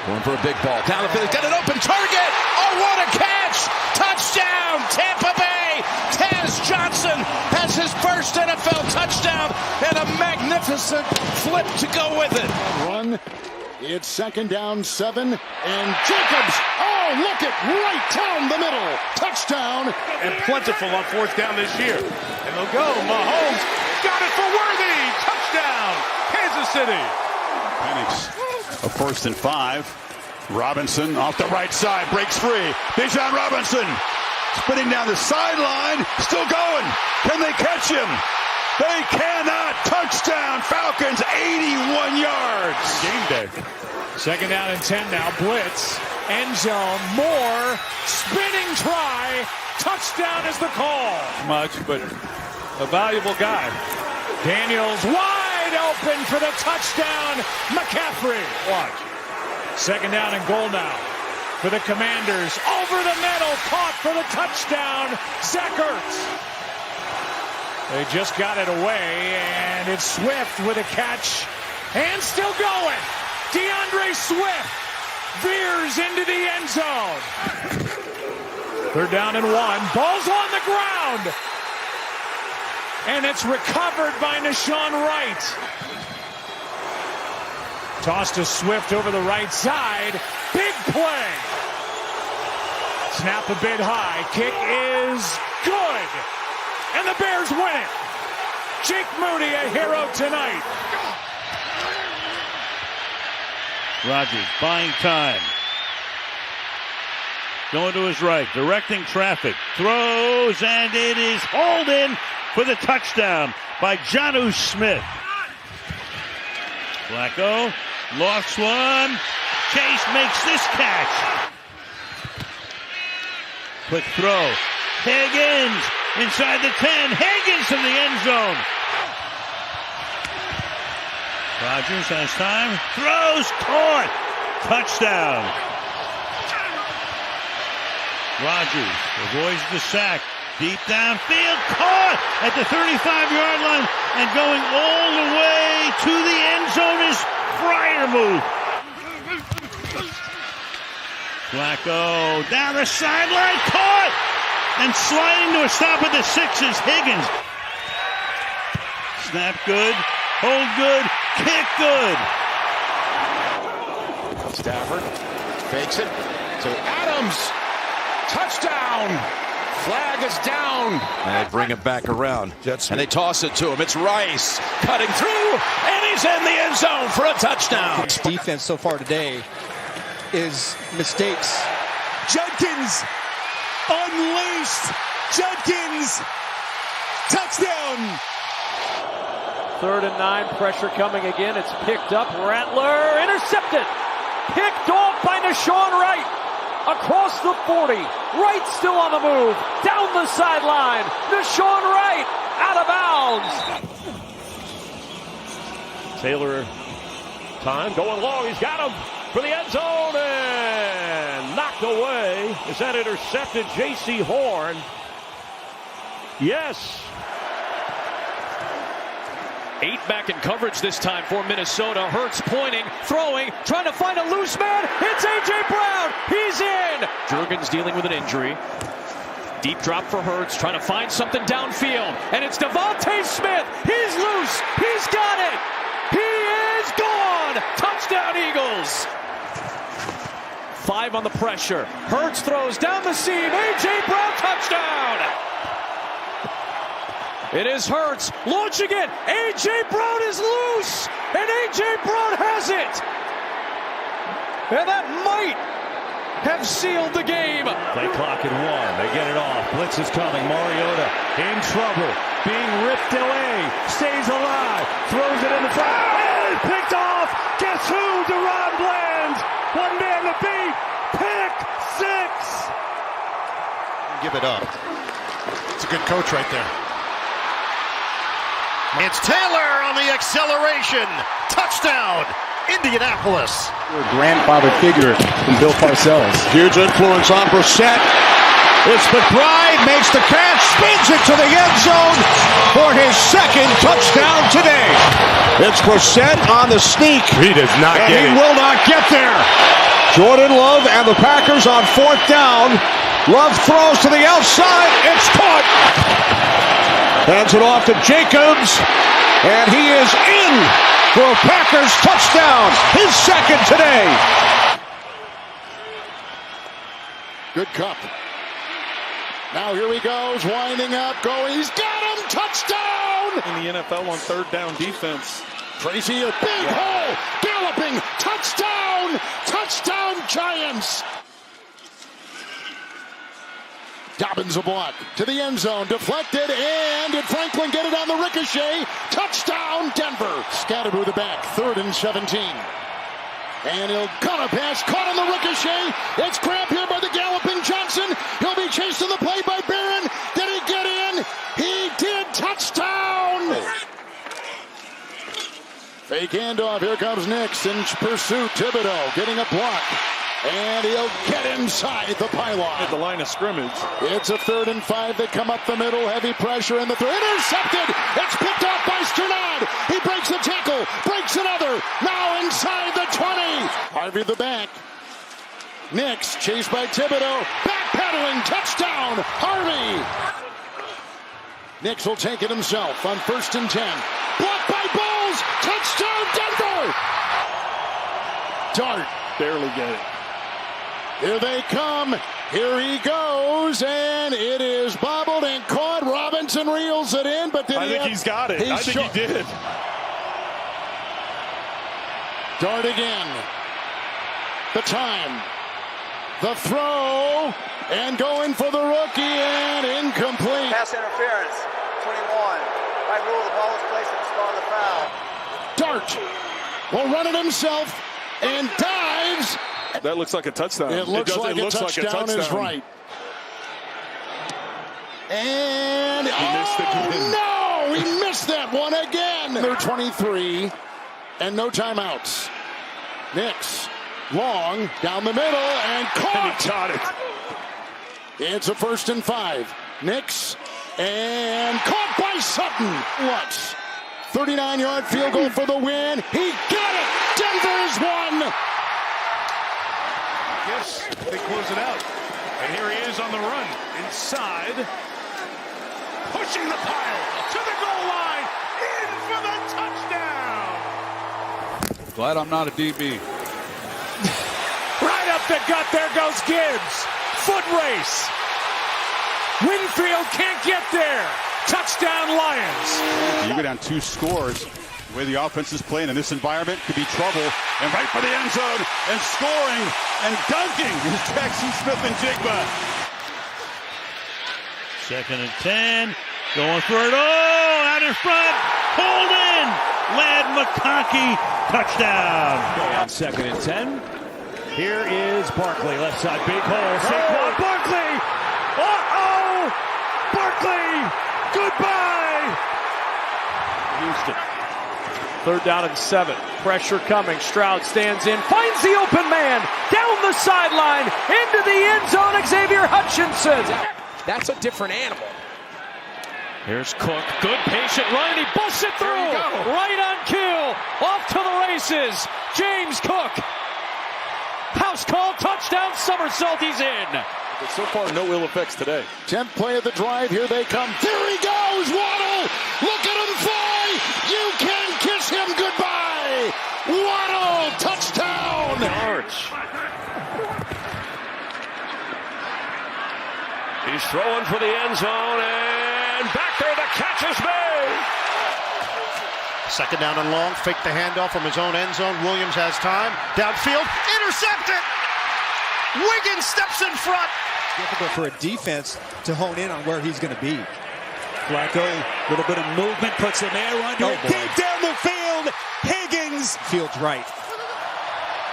Going for a big ball. Down the field. He's got an open target. Oh, what a catch. Touchdown, Tampa Bay. Taz Johnson has his first NFL touchdown and a magnificent flip to go with it. Run. It's 2nd down 7. And Jacobs. Oh, look at right down the middle. Touchdown. And plentiful on 4th down this year. And they'll go. Mahomes got it for Worthy. Touchdown. Kansas City. Penix. A 1st and 5. Robinson off the right side. Breaks free. Bijan Robinson. Spinning down the sideline. Still going. Can they catch him? They cannot. Touchdown. Falcons 81 yards. Game day. 2nd down and 10 now. Blitz. End zone. Moore. Spinning try. Touchdown is the call. Much, but a valuable guy. Daniels wide open for the touchdown. McCaffrey. Watch. 2nd down and goal now for the Commanders. Over the middle. Caught for the touchdown. Zach Ertz. They just got it away, and it's Swift with a catch. And still going. DeAndre Swift veers into the end zone. 3rd down and 1. Ball's on the ground. And it's recovered by Nashawn Wright. Toss to Swift over the right side. Big play. Snap a bit high. Kick is good. And the Bears win it. Jake Moody, a hero tonight. Rodgers buying time. going to his right, directing traffic, throws, and it is hauled in for the touchdown by Jonnu Smith. Flacco lost one. Chase makes this catch. Quick throw. Higgins inside the 10. Higgins in the end zone. Rodgers has time. Throws. Caught. Touchdown. Rodgers avoids the sack. Deep downfield. Caught at the 35-yard line. And going all the way to the end zone is Freiermuth. Flacco down the sideline, caught, and sliding to a stop at the 6 is Higgins. Snap good, hold good, kick good. Stafford fakes it to Adams. Touchdown. Flag is down. And they bring it back around. And they toss it to him. It's Rice cutting through, and he's in the end zone for a touchdown. Defense so far today is mistakes. Judkins unleashed. Judkins touchdown. 3rd and 9, pressure coming again. It's picked up. Rattler intercepted. Picked off by Deshaun Wright. Across the 40. Wright still on the move. Down the sideline. Deshaun Wright out of bounds. Taylor, time going long. He's got him for the end zone and knocked away. Is that intercepted? J.C. Horn. Yes. 8 back in coverage this time for Minnesota. Hurts pointing, throwing, trying to find a loose man. It's A.J. Brown. He's in. Jurgens dealing with an injury. Deep drop for Hurts, trying to find something downfield. And it's Devontae Smith. He's loose. He's got it. He is gone. Touchdown, Eagles. 5 on the pressure. Hurts throws down the seam. A.J. Brown, touchdown. It is Hurts launching it. A.J. Brown is loose, and A.J. Brown has it. And that might have sealed the game. Play clock at 1. They get it off. Blitz is coming. Mariota in trouble. Being ripped away. Stays alive. Throws it in the front. And picked off. Guess who? Deron Bland. One man to beat. Pick 6. Give it up. It's a good coach right there. It's Taylor on the acceleration. Touchdown, Indianapolis. Your grandfather figure from Bill Parcells. Huge influence on Brissett. It's McBride, makes the catch, spins it to the end zone for his 2nd touchdown today. It's Brissett on the sneak. He does not get it. He will not get there. Jordan Love and the Packers on 4th down. Love throws to the outside. It's caught. Hands it off to Jacobs, and he is in for a Packers touchdown, his 2nd today. Good cup. Now here he goes, winding up, going. He's got him. Touchdown! In the NFL on 3rd down defense. Tracy, a big hole, galloping, touchdown! Touchdown, Giants! Dobbins a block to the end zone, deflected, and did Franklin get it on the ricochet? Touchdown, Denver! Scattered with the back, 3rd and 17. And he'll cut a pass, caught on the ricochet. It's grabbed here by the galloping Johnson. He'll be chased in the play by Barron. Did he get in? He did. Touchdown! Fake handoff. Here comes Nix in pursuit. Thibodeau getting a block. And he'll get inside the pylon. At the line of scrimmage. It's a 3rd and 5. They come up the middle. Heavy pressure in the throw. Intercepted. It's picked off by Sternad. He breaks the tackle. Breaks another. Now inside the 20. Harvey the back. Nix chased by Thibodeau. Backpedaling. Touchdown. Harvey. Nix will take it himself on 1st and 10. Blocked by Bowles. Touchdown Denver. Dart. Barely get it. Here they come. Here he goes, and it is bobbled and caught. Robinson reels it in, but I think he's got it. I think he did. Dart again. The time. The throw, and going for the rookie, and incomplete. Pass interference, 21. By rule, the ball is placed at the spot of the foul. Dart will run it himself and dives. That looks like a touchdown. It looks like a touchdown is right. And no, he missed that one again. They're 23 and no timeouts. Knicks long down the middle and caught. It's a 1st and 5. Knicks and caught by Sutton. Lutz, 39-yard field goal for the win. He got it. Denver's won. Yes, they close it out. And here he is on the run. Inside. Pushing the pile to the goal line. In for the touchdown. Glad I'm not a DB. Right up the gut. There goes Gibbs. Foot race. Winfield can't get there. Touchdown Lions. You go down 2 scores. The way the offense is playing in this environment could be trouble. And right for the end zone and scoring and dunking is Jackson Smith-Njigba. 2nd and 10. Going for it all. Out in front. Hold in. Lad McConkey. Touchdown. On 2nd and 10. Here is Barkley. Left side. Big hole. Saquon Barkley. Uh-oh. Barkley. Goodbye. Houston. 3rd down and 7. Pressure coming. Stroud stands in. Finds the open man. Down the sideline. Into the end zone. Xavier Hutchinson. That's a different animal. Here's Cook. Good patient run. He busts it through. Right on cue. Off to the races. James Cook. House call. Touchdown. Somersault. He's in. But so far, no ill effects today. 10th play of the drive. Here they come. There he goes. Waddle. Look at him fly. You can kiss him goodbye. Waddle. Touchdown. Arch. He's throwing for the end zone, and back there the catch is made. 2nd down and long. Fake the handoff from his own end zone. Williams has time. Downfield. Intercepted. Wiggins steps in front. Difficult for a defense to hone in on where he's going to be. Flacco, a little bit of movement, puts him there under deep down the field. Higgins. Fields right.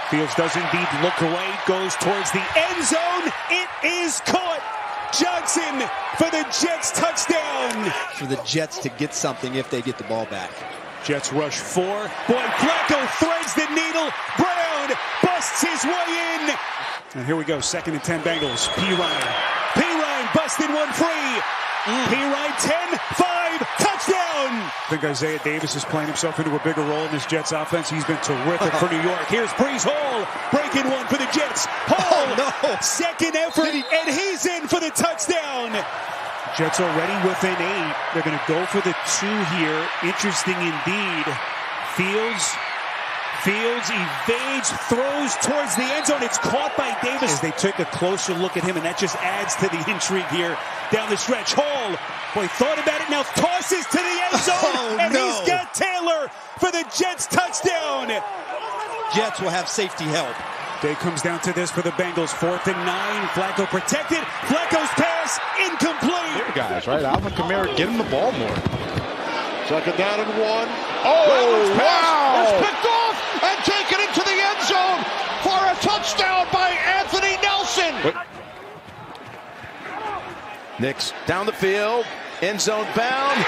Fields does indeed look away, goes towards the end zone. It is caught. Johnson for the Jets touchdown. For the Jets to get something if they get the ball back. Jets rush 4. Boy, Flacco threads the needle. Brown busts his way in. And here we go, 2nd and 10 Bengals. P-Ryan busted one free. P-Ryan 10, 5, touchdown. I think Isaiah Davis is playing himself into a bigger role in this Jets offense. He's been terrific for New York. Here's Brees Hall, breaking one for the Jets. Hall, second effort, and he's in for the touchdown. Jets already within 8. They're going to go for the 2 here. Interesting indeed. Fields evades, throws towards the end zone. It's caught by Davis. As they took a closer look at him, and that just adds to the intrigue here down the stretch. Hall, boy, thought about it, now tosses to the end zone, he's got Taylor for the Jets touchdown. Jets will have safety help. Day comes down to this for the Bengals. 4th and 9. Flacco protected. Flacco's pass incomplete. Here, guys, right? Alvin Kamara, get him the ball more. 2nd down and 1. Oh, wow! It's picked off and taken into the end zone for a touchdown by Anthony Nelson. Knicks down the field, end zone bound.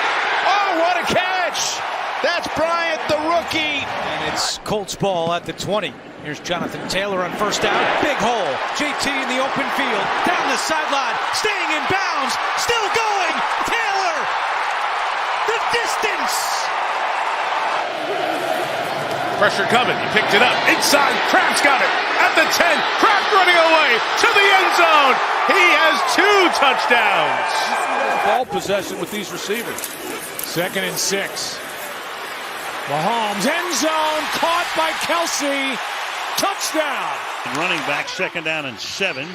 Oh, what a catch! That's Bryant, the rookie. And it's Colts ball at the 20. Here's Jonathan Taylor on 1st down. Big hole. JT in the open field. Down the sideline. Staying in bounds. Still going. Taylor. The distance. Pressure coming. He picked it up. Inside. Kraft's got it. At the 10. Kraft running away to the end zone. He has 2 touchdowns. Ball possession with these receivers. 2nd and 6. Mahomes, end zone, caught by Kelsey. Touchdown. Running back, 2nd down and 7.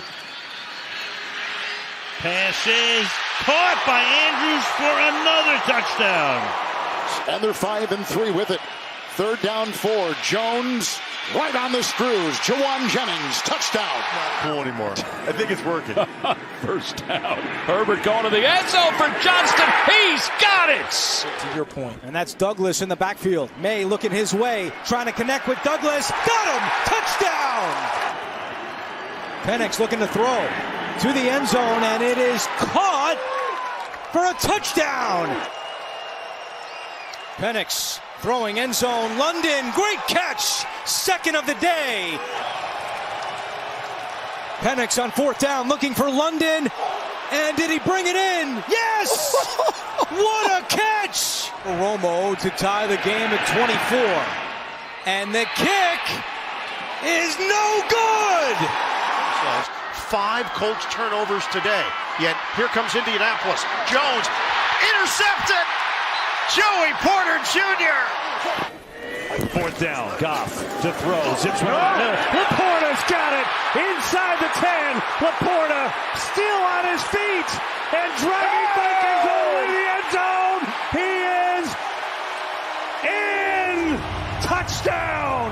Passes caught by Andrews for another touchdown. And they're 5 and 3 with it. Third down 4. Jones right on the screws. Jawan Jennings, touchdown. Not cool anymore. I think it's working. First down. Herbert going to the end zone for Johnston. He's got it. To your point, and that's Douglas in the backfield. May looking his way, trying to connect with Douglas. Got him! Touchdown! Penix looking to throw to the end zone, and it is caught for a touchdown. Penix throwing end zone. London, great catch. Second of the day. Penix on fourth down looking for London. And did he bring it in? Yes! What a catch! Romo to tie the game at 24. And the kick is no good! 5 Colts turnovers today. Yet here comes Indianapolis. Jones intercepted. Joey Porter Jr. Fourth down, Goff to throw, zips right in the middle. Laporta's got it inside the 10. Laporta still on his feet and dragging Vikings all the way to the end zone. He is in. Touchdown.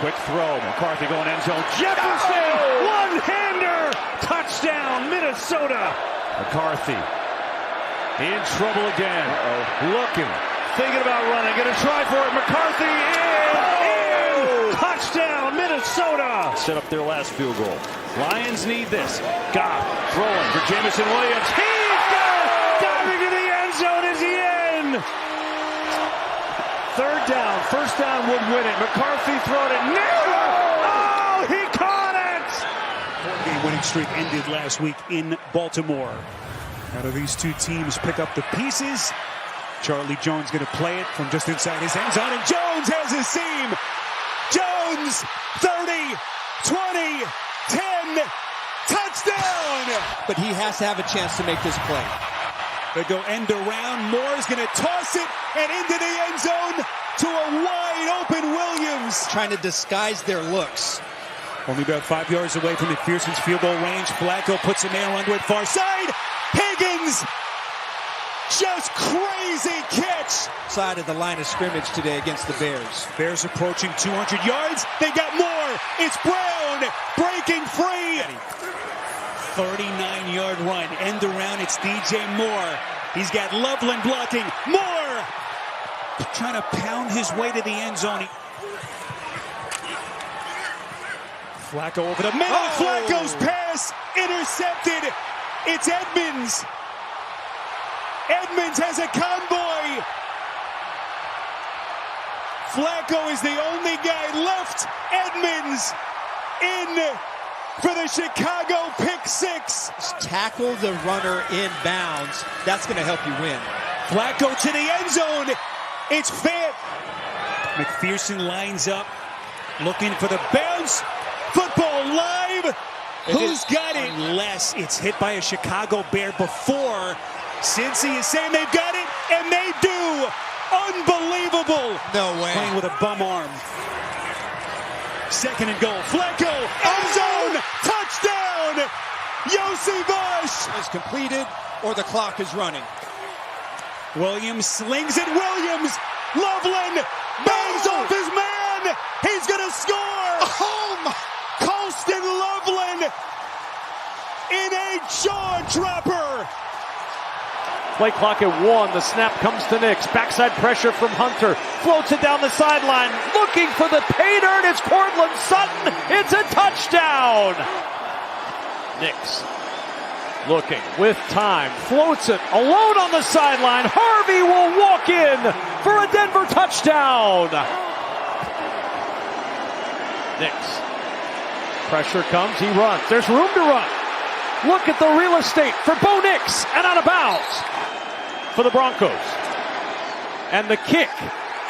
Quick throw, McCarthy going end zone. Jefferson, one-hander, touchdown, Minnesota. McCarthy in trouble again. Looking, thinking about running, gonna try for it. McCarthy in, touchdown, Minnesota. Set up their last field goal. Lions need this. Goff throwing for Jameson Williams. He's got it, diving to the end zone. Is he in? Third down, first down would win it. McCarthy throwing it. Never! Oh, he caught it! Four-game winning streak ended last week in Baltimore. How do these two teams pick up the pieces? Charlie Jones going to play it from just inside his end zone, and Jones has a seam. Jones, 30, 20, 10, touchdown! But he has to have a chance to make this play. They go end around. Moore's going to toss it and into the end zone to a wide open Williams. Trying to disguise their looks. Only about 5 yards away from McPherson's field goal range. Flacco puts a man under it far side. Higgins, just crazy catch. Side of the line of scrimmage today against the Bears. Bears approaching 200 yards. They got more. It's Brown breaking free. 39-yard run. End around. It's DJ Moore. He's got Loveland blocking. Moore trying to pound his way to the end zone. Flacco over the middle. Flacco's pass intercepted. It's Edmonds. Edmonds has a convoy. Flacco is the only guy left. Edmonds in for the Chicago pick six. Tackle the runner in bounds. That's going to help you win. Flacco to the end zone. It's fit. McPherson lines up, looking for the bounce. Football live. Who's got it? Unless it's hit by a Chicago Bear before. Cincy is saying they've got it, and they do. Unbelievable. No way. Playing with a bum arm. Second and goal. Flacco, end zone, touchdown. Yossi Bush. Is completed, or the clock is running. Williams slings it. Williams, Loveland bangs off his man. He's going to score. Home. Colston Loveland in a jaw dropper. Play clock at 1. The snap comes to Nix. Backside pressure from Hunter. Floats it down the sideline. Looking for the pay dirt. It's Cortland Sutton. It's a touchdown. Nix looking with time. Floats it alone on the sideline. Harvey will walk in for a Denver touchdown. Nix. Pressure comes. He runs. There's room to run. Look at the real estate for Bo Nix and out of bounds for the Broncos. And the kick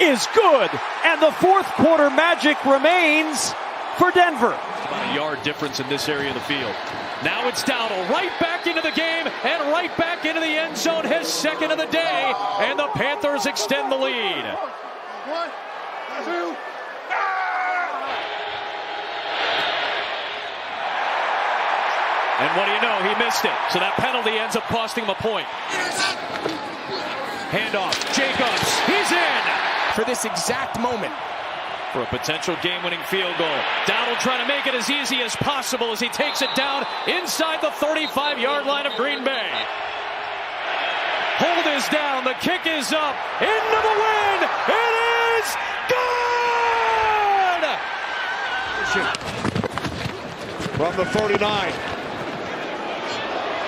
is good. And the fourth quarter magic remains for Denver. About a yard difference in this area of the field. Now it's Dowdle right back into the game and right back into the end zone. His second of the day. And the Panthers extend the lead. 1, 2. And what do you know? He missed it. So that penalty ends up costing him a point. Handoff. Jacobs. He's in. for this exact moment. For a potential game-winning field goal. Dowdle trying to make it as easy as possible as he takes it down inside the 35-yard line of Green Bay. Hold is down. The kick is up. Into the wind. It is good! From the 49.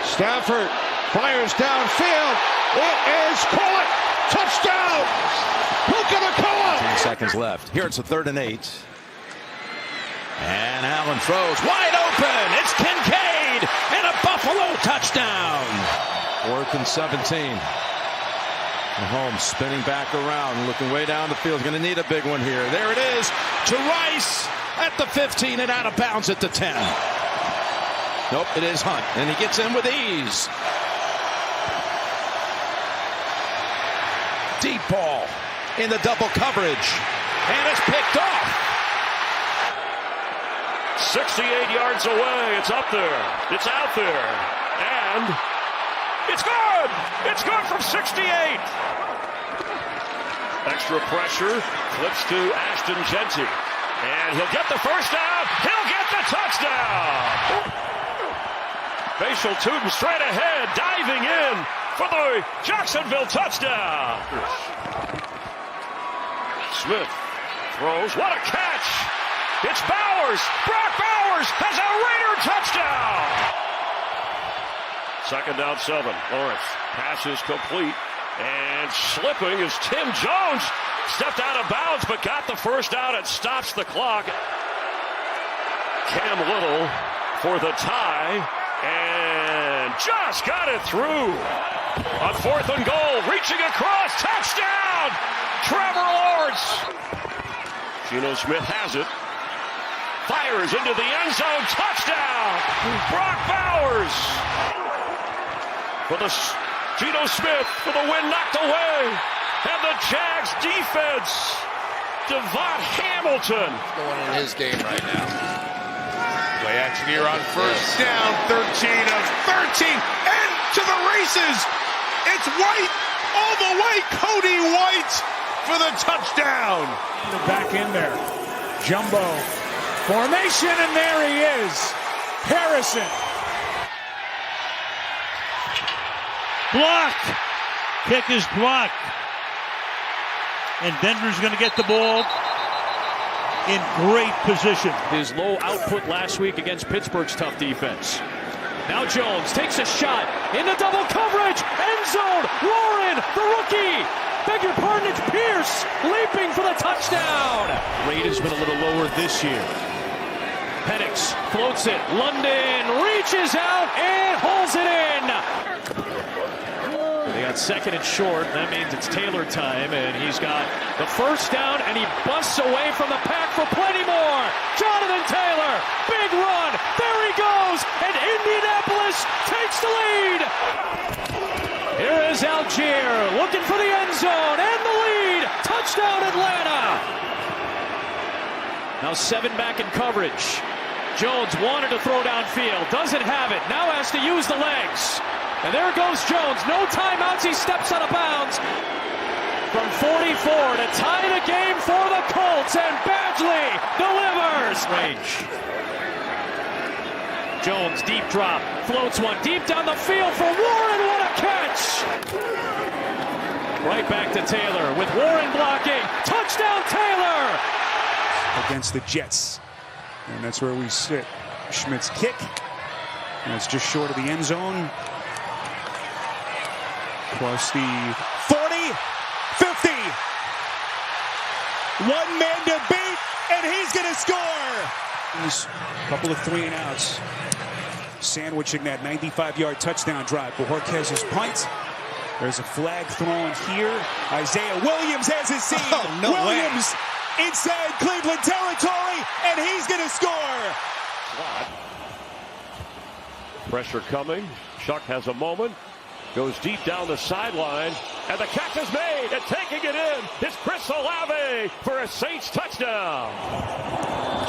Stafford fires downfield. It is caught. Touchdown! Look at the call! 10 seconds left. Here it's a 3rd and 8. And Allen throws wide open. It's Kincaid and a Buffalo touchdown. 4th and 17. Mahomes spinning back around, looking way down the field. Going to need a big one here. There it is to Rice at the 15 and out of bounds at the 10. Nope, it is Hunt, and he gets in with ease. Deep ball in the double coverage, and it's picked off. 68 yards away. It's up there. It's out there. And it's good. It's good from 68. Extra pressure. Flips to Ashton Genty. And he'll get the first down. He'll get the touchdown. Facial Tootin straight ahead. Diving in for the Jacksonville touchdown. Smith throws. What a catch. It's Bowers. Brock Bowers has a Raider touchdown. 2nd down 7. Lawrence. Pass is complete. And slipping is Tim Jones. Stepped out of bounds but got the first down. It stops the clock. Cam Little for the tie. And just got it through. On 4th and goal. Reaching across. Touchdown. Trevor Lawrence. Geno Smith has it. Fires into the end zone. Touchdown. Brock Bowers. For the Geno Smith for the win, knocked away. And the Jags defense. Devon Hamilton. Going in his game right now. Play action here on 1st down. 13 of 13. And to the races. It's White all the way. Cody White for the touchdown. Back in there. Jumbo formation, and there he is. Harrison. Blocked. Kick is blocked. And Denver's going to get the ball in great position. His low output last week against Pittsburgh's tough defense. Now Jones takes a shot into double coverage. End zone. Warren, the rookie. Beg your pardon, it's Pierce leaping for the touchdown. Rate has been a little lower this year. Penix floats it. London reaches out and holds it in. They got 2nd and short. That means it's Taylor time, and he's got the first down, and he busts away from the pack for plenty more. Jonathan Taylor, big run. There he goes, and Indianapolis takes the lead. Here is Algier looking for the end zone and the lead. Touchdown Atlanta. Now 7 back in coverage. Jones wanted to throw downfield. Doesn't have it. Now has to use the legs. And there goes Jones. No timeouts. He steps out of bounds. From 44 to tie the game for the Colts. And Badgley delivers. Range. Jones, deep drop. Floats one deep down the field for Warren. What a catch. Right back to Taylor with Warren blocking. Touchdown Taylor. Against the Jets. And that's where we sit. Schmidt's kick. And it's just short of the end zone. Across the 40, 50. One man to beat, and he's going to score. He's a couple of 3 and outs. Sandwiching that 95-yard touchdown drive. Bojorquez's punt. There's a flag thrown here. Isaiah Williams has his seat. Oh, no Williams way. Inside Cleveland territory, and he's going to score. Pressure coming. Chuck has a moment. Goes deep down the sideline. And the catch is made. And taking it in is Chris Olave for a Saints touchdown.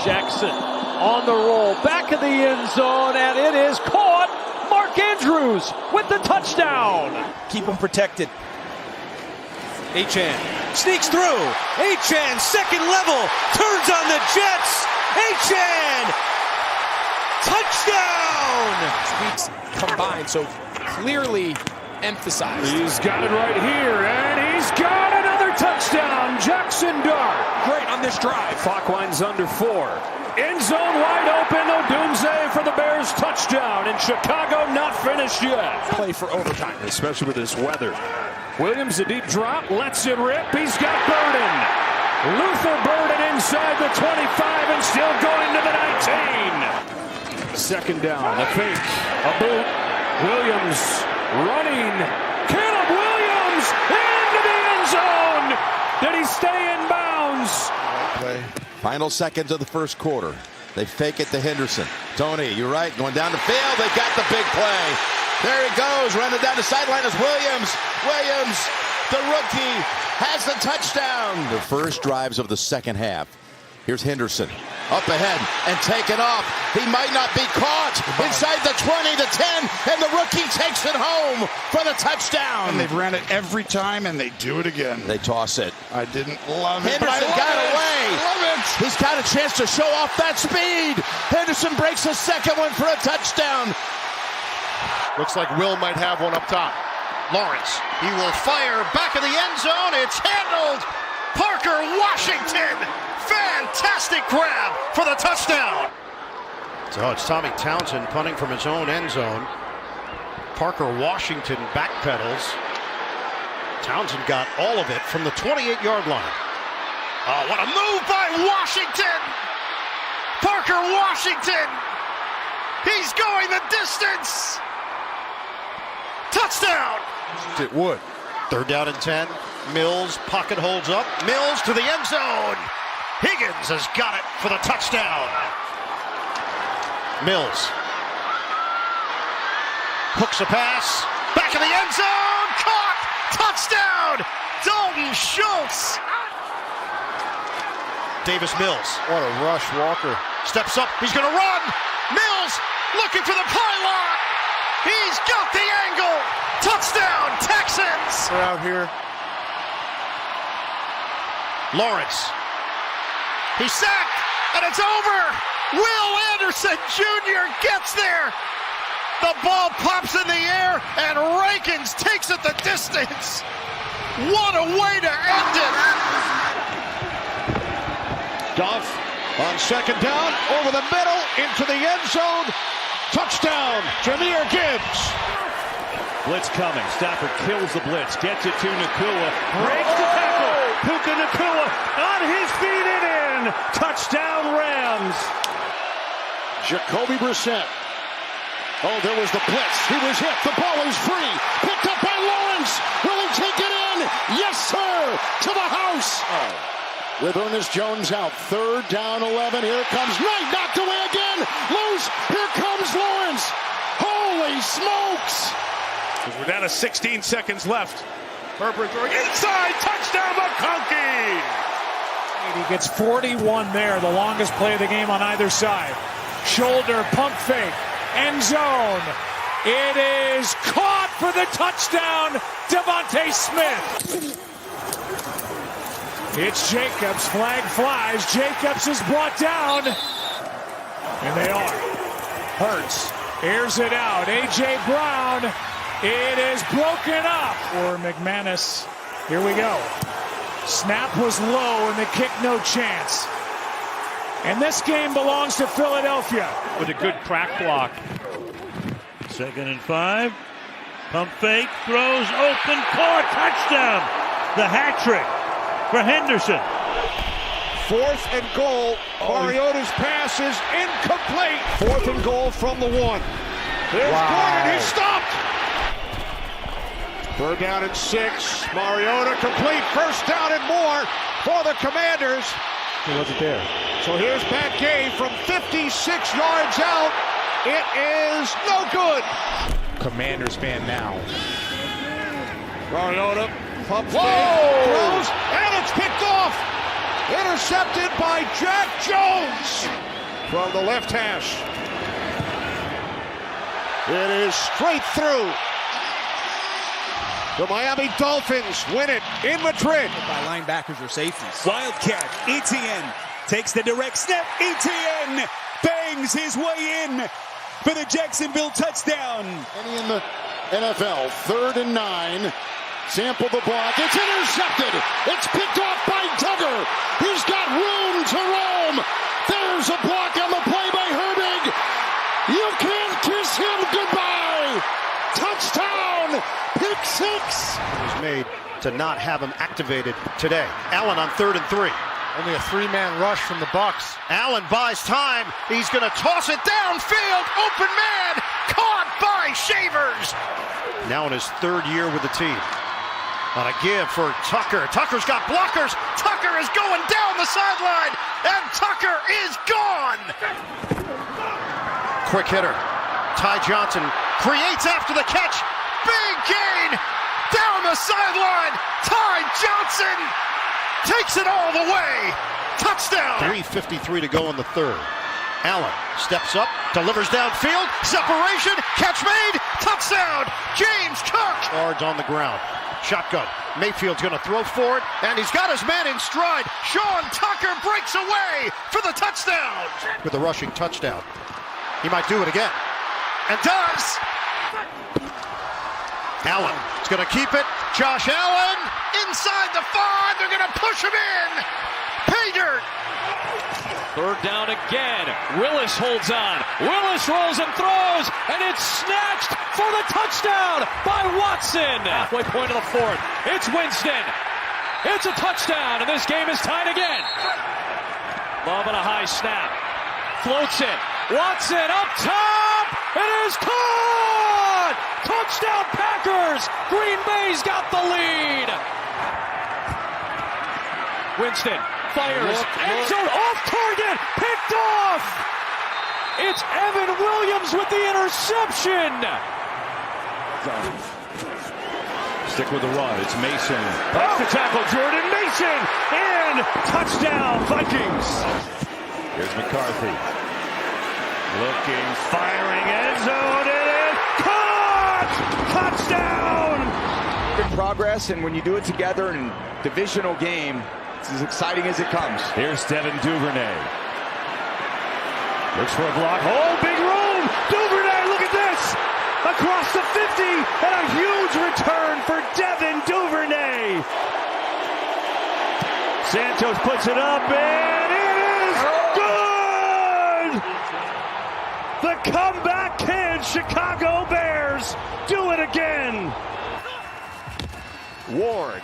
Jackson on the roll. Back of the end zone. And it is caught. Mark Andrews with the touchdown. Keep him protected. Achane sneaks through. Achane, second level, turns on the Jets. Achane, touchdown! Weeks combined, so clearly emphasized. He's got it right here, and he's got another touchdown. Jackson Dart. Great on this drive. Clock line's under 4. End zone wide open. Odunze for the Bears touchdown. In Chicago, not finished yet. Play for overtime. Especially with this weather. Williams, a deep drop, lets it rip. He's got Burden. Luther Burden inside the 25 and still going to the 19. Second down, a fake, a boot. Williams running. Caleb Williams into the end zone. Did he stay in bounds? Final seconds of the first quarter. They fake it to Henderson. Tony, you're right, going down the field. They got the big play. There he goes, running down the sideline is Williams. Williams, the rookie, has the touchdown. The first drives of the second half. Here's Henderson, up ahead and taken off. He might not be caught. Inside the 20, the 10, and the rookie takes it home for the touchdown. And they've ran it every time, and they do it again. They toss it. I didn't love it, Henderson got away. Love it. He's got a chance to show off that speed. Henderson breaks a second one for a touchdown. Looks like Will might have one up top. Lawrence, he will fire back of the end zone. It's handled. Parker Washington. Fantastic grab for the touchdown. So it's Tommy Townsend punting from his own end zone. Parker Washington backpedals. Townsend got all of it from the 28-yard line. Oh, what a move by Washington! Parker Washington! He's going the distance! Touchdown! It would. Third down and 10. Mills, pocket holds up. Mills to the end zone. Higgins has got it for the touchdown. Mills. Hooks a pass. Back in the end zone. Caught. Touchdown. Dalton Schultz. Davis Mills. What a rush, Walker. Steps up. He's going to run. Mills looking for the pylon. He's got the angle. Touchdown, Texans. We're out here. Lawrence. He's sacked, and it's over. Will Anderson Jr. gets there. The ball pops in the air, and Rankins takes it the distance. What a way to end it. Goff on second down, over the middle, into the end zone. Touchdown, Jahmyr Gibbs. Blitz coming. Stafford kills the blitz. Gets it to Nacua. Breaks the tackle. Puka Nacua on his feet and in. Touchdown Rams. Jacoby Brissett. Oh, there was the blitz. He was hit. The ball is free. Picked up by Lawrence. Will he take it in? Yes, sir. To the house. With Ernest Jones out. Third down 11. Here comes Knight. Knocked away again. Loose. Here comes Lawrence. Holy smokes. We're down to 16 seconds left. Herbert throwing inside. Touchdown McConkey. He gets 41 there, the longest play of the game on either side. Shoulder pump fake. End zone. It is caught for the touchdown. Devontae Smith. It's Jacobs. Flag flies. Jacobs is brought down. And they are. Hurts. Airs it out. A.J. Brown. It is broken up for McManus. Here we go. Snap was low and the kick no chance. And this game belongs to Philadelphia. With a good crack block. 2nd and 5. Pump fake. Throws open. Caught. Touchdown. The hat trick for Henderson. 4th and goal. Mariota's pass is incomplete. 4th and goal from the 1. There's Gordon. He stopped. 3rd down and 6. Mariota complete. 1st down and more for the Commanders. He wasn't there. So here's Pat Gay from 56 yards out. It is no good. Commanders fan now. Mariota pumps fake, throws, and it's picked off. Intercepted by Jack Jones from the left hash. It is straight through. The Miami Dolphins win it in Madrid. By linebackers or safeties. Wildcat, Etienne takes the direct snap. Etienne bangs his way in for the Jacksonville touchdown. Any in the NFL, 3rd and 9. Sample the block. It's intercepted. It's picked off by Duggar. He's got room to roam. There's a block on the play by Herbig. You can't kiss him goodbye. Touchdown. Pick 6. It was made to not have him activated today. Allen on 3rd and 3. Only a 3-man rush from the Bucs. Allen buys time. He's going to toss it downfield. Open man. Caught by Shavers. Now in his 3rd year with the team. On a give for Tucker. Tucker's got blockers. Tucker is going down the sideline. And Tucker is gone. Quick hitter. Ty Johnson creates after the catch. Big gain. Down the sideline. Ty Johnson takes it all the way. Touchdown. 3:53 to go in the 3rd. Allen steps up, delivers downfield, separation, catch made, touchdown. James Cook. Yards on the ground. Shotgun. Mayfield's going to throw for it, and he's got his man in stride. Sean Tucker breaks away for the touchdown. With the rushing touchdown. He might do it again. And does. Allen is going to keep it. Josh Allen inside the 5. They're going to push him in. Pay dirt. 3rd down again. Willis holds on. Willis rolls and throws, and it's snatched for the touchdown by Watson. Halfway point of the 4th. It's Winston. It's a touchdown, and this game is tied again. Love and a high snap. Floats it. Watson up top. It is caught. Touchdown Packers. Green Bay's got the lead. Winston fires. End zone off target. Picked off. It's Evan Williams with the interception. Stick with the run. It's Mason. That's the tackle. Jordan Mason. And touchdown Vikings. Here's McCarthy. Looking, firing, end zone. It is caught. Touchdown. Good progress, and when you do it together in a divisional game, it's as exciting as it comes. Here's Devin Duvernay. Looks for a block. Oh, big room. Duvernay, look at this. Across the 50, and a huge return for Devin Duvernay. Santos puts it up, and it is good. The comeback kid, Chicago Bears, do it again. Ward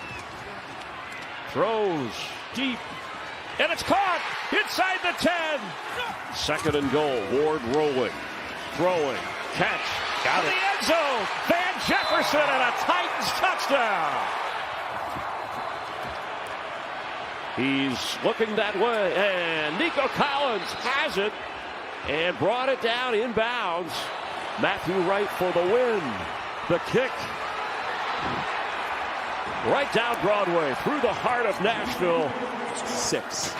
throws deep, and it's caught inside the 10. 2nd and goal. Ward rolling, throwing, catch, got it. The end zone. Van Jefferson and a Titans touchdown. He's looking that way, and Nico Collins has it and brought it down inbounds. Matthew Wright for the win. The kick right down Broadway through the heart of Nashville. 6.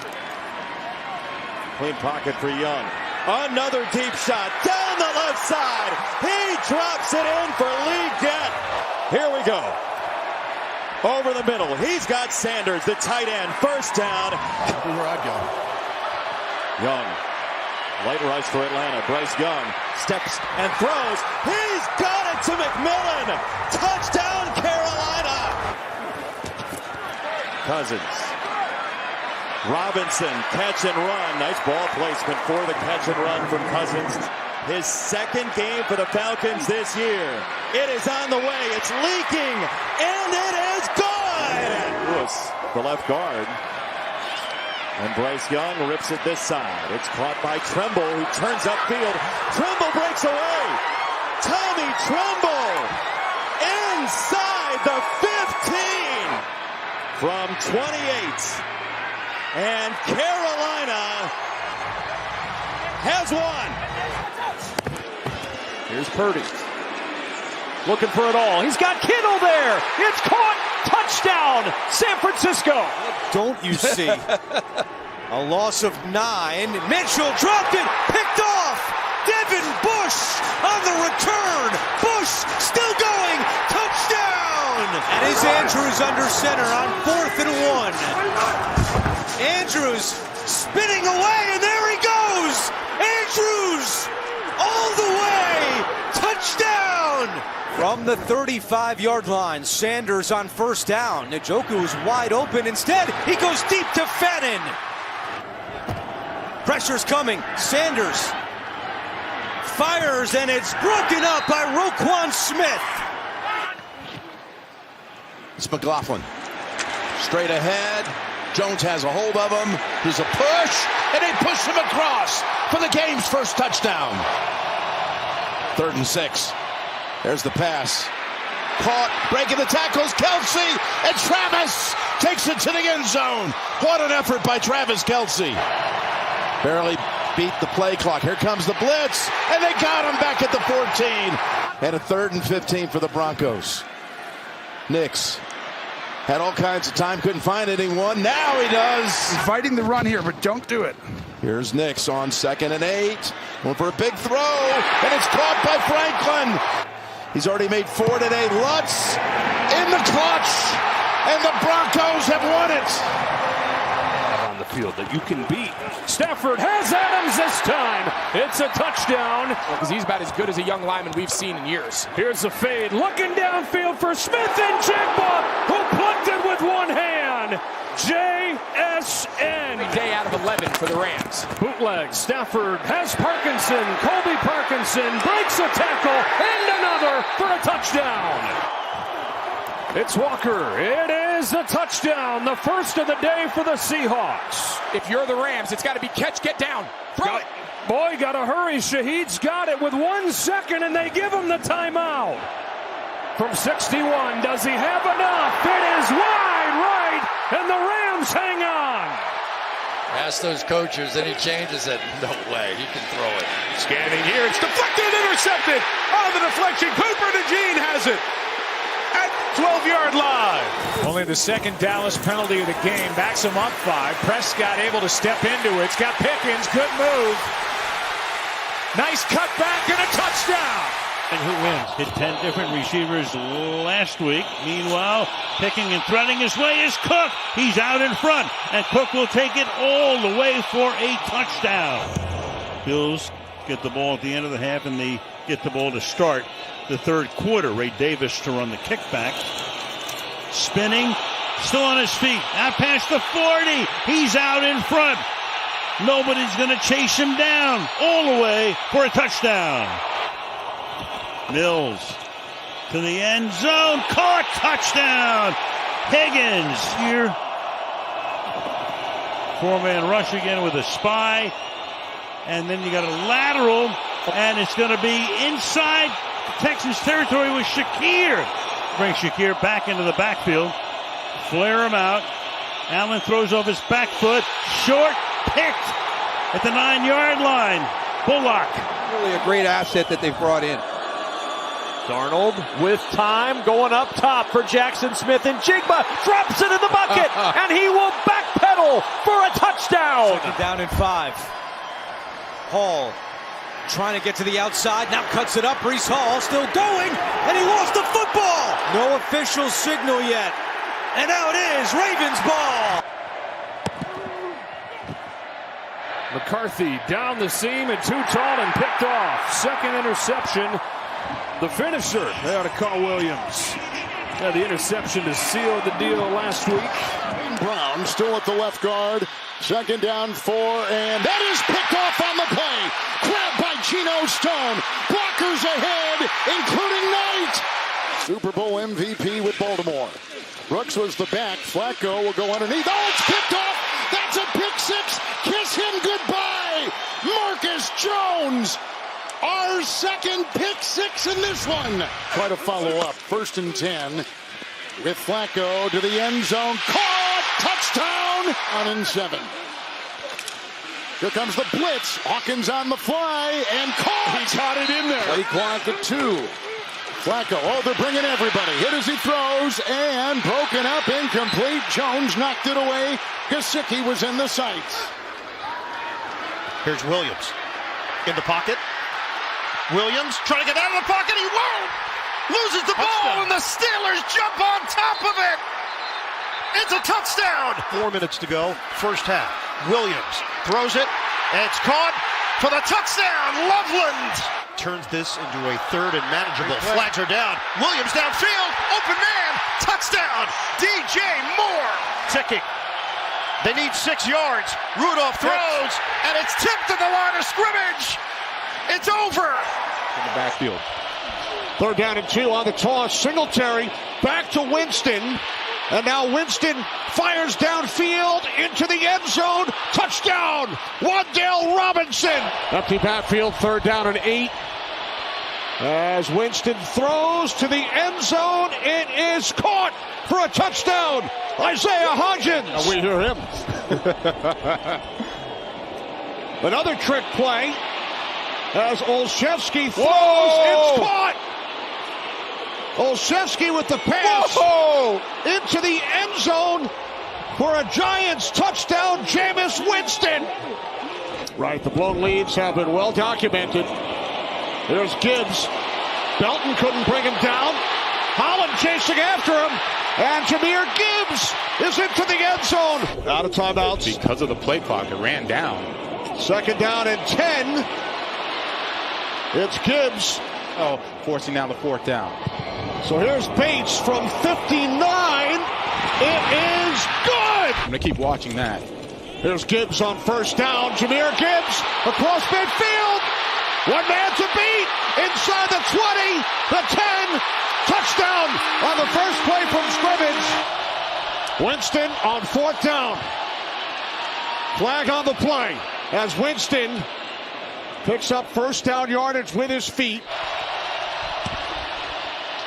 Clean pocket for Young. Another deep shot down the left side. He drops it in for Lee Gett. Here we go. Over the middle. He's got Sanders, the tight end. 1st down. Where I'd go. Young. Light rush for Atlanta. Bryce Young steps and throws. He's got it to McMillan. Touchdown, Carolina. Cousins. Robinson, catch and run. Nice ball placement for the catch and run from Cousins. His 2nd game for the Falcons this year. It is on the way. It's leaking, and it is good. Lewis, the left guard. And Bryce Young rips it this side. It's caught by Tremble, who turns upfield. Tremble breaks away. Tommy Tremble inside the 15 from 28. And Carolina has won. Here's Purdy. Looking for it all. He's got Kittle there. It's caught. Touchdown, San Francisco. Don't you see? A loss of 9. Mitchell dropped it. Picked off. Devin Bush on the return. Bush still going. Touchdown. And is Andrews under center on 4th and 1. Andrews spinning away, and there he goes! Andrews all the way! Touchdown! From the 35-yard line, Sanders on 1st down. Njoku is wide open. Instead, he goes deep to Fannin. Pressure's coming. Sanders fires, and it's broken up by Roquan Smith. It's McLaughlin. Straight ahead. Jones has a hold of him. There's a push, and they push him across for the game's first touchdown. 3rd and 6. There's the pass. Caught, breaking the tackles, Kelce, and Travis takes it to the end zone. What an effort by Travis Kelce. Barely beat the play clock. Here comes the blitz, and they got him back at the 14. And a 3rd and 15 for the Broncos. Nix had all kinds of time, couldn't find anyone. Now he does. Fighting the run here, but don't do it. Here's Nix on 2nd and 8. Going for a big throw, and it's caught by Franklin. He's already made 4 today. Lutz in the clutch, and the Broncos have won it. On the field that you can beat. Stafford has Adams this time. It's a touchdown. Because he's about as good as a young lineman we've seen in years. Here's a fade, looking downfield for Smith and Jigba, who plucked it with one hand. JSN. A day out of 11 for the Rams. Bootleg. Stafford has Parkinson. Colby Parkinson breaks a tackle and another for a touchdown. It's Walker. It is a touchdown. The first of the day for the Seahawks. If you're the Rams, it's got to be catch, get down. Throw it. Boy, got to hurry. Shaheed's got it with 1 second, and they give him the timeout. From 61, does he have enough? It is wide right, and the Rams hang on. Ask those coaches, and he changes it. No way, he can throw it. Scanning here, it's deflected and intercepted. On the deflection, Cooper DeJean has it at 12-yard line. Only the 2nd Dallas penalty of the game. Backs him up 5. Prescott able to step into it. It's got Pickens. Good move. Nice cut back and a touchdown. And who wins? Hit 10 different receivers last week. Meanwhile, picking and threading his way is Cook. He's out in front, and Cook will take it all the way for a touchdown. Bills get the ball at the end of the half, and they get the ball to start the 3rd quarter. Ray Davis to run the kickback. Spinning, still on his feet. Out past the 40. He's out in front. Nobody's going to chase him down. All the way for a touchdown. Mills to the end zone. Caught. Touchdown. Higgins here. 4-man rush again with a spy. And then you got a lateral. And it's going to be inside Texans territory with Shakir. Bring Shakir back into the backfield. Flare him out. Allen throws off his back foot. Short. Picked at the 9-yard line. Bullock. Really a great asset that they've brought in. Darnold with time going up top for Jackson Smith, and Jigba drops it in the bucket, and he will backpedal for a touchdown. 2nd down and 5. Hall trying to get to the outside, now cuts it up. Breece Hall still going, and he lost the football. No official signal yet. And now it is Ravens ball. McCarthy down the seam and too tall and picked off. 2nd interception. The finisher. They ought to call Williams. Yeah, the interception to seal the deal last week. Brown still at the left guard. 2nd down 4, and that is picked off on the play. Grabbed by Geno Stone. Blockers ahead, including Knight. Super Bowl MVP with Baltimore. Brooks was the back. Flacco will go underneath. Oh, it's picked off. That's a pick 6. Kiss him goodbye. Marcus Jones. Our 2nd pick 6 in this one. Try to follow up. 1st and 10 with Flacco to the end zone. Caught. Touchdown. 1 and 7. Here comes the blitz. Hawkins on the fly and caught. He caught it in there. Play clock at 2. Flacco. Oh, they're bringing everybody. Hit as he throws and broken up. Incomplete. Jones knocked it away. Gesicki was in the sights. Here's Williams in the pocket. Williams trying to get out of the pocket. He won't. loses the ball, and the Steelers jump on top of it. It's a touchdown. 4 minutes to go, first half. Williams throws it, and it's caught for the touchdown. Loveland turns this into a third and manageable. Flags are down. Williams downfield, open man, touchdown. DJ Moore ticking. They need 6 yards. Rudolph throws, and it's tipped to the line of scrimmage. It's over. In the backfield. 3rd down and 2 on the toss. Singletary back to Winston. And now Winston fires downfield into the end zone. Touchdown, Wan'Dale Robinson. Empty backfield, 3rd down and 8. As Winston throws to the end zone, it is caught for a touchdown. Isaiah Hodgins. Now we hear him. Another trick play as Olszewski throws. It's caught. Olszewski with the pass into the end zone for a Giants touchdown. Jameis Winston. Right, the blown leads have been well documented. There's Gibbs. Belton couldn't bring him down. Holland chasing after him. And Jahmyr Gibbs is into the end zone. Out of timeouts. Because of the play clock, it ran down. 2nd down and 10. It's Gibbs. Forcing down the 4th down. So here's Bates from 59. It is good. I'm going to keep watching that. Here's Gibbs on 1st down. Jahmyr Gibbs across midfield. 1 man to beat. Inside the 20, the 10. Touchdown on the first play from scrimmage. Winston on 4th down. Flag on the play as Winston picks up 1st down yardage with his feet.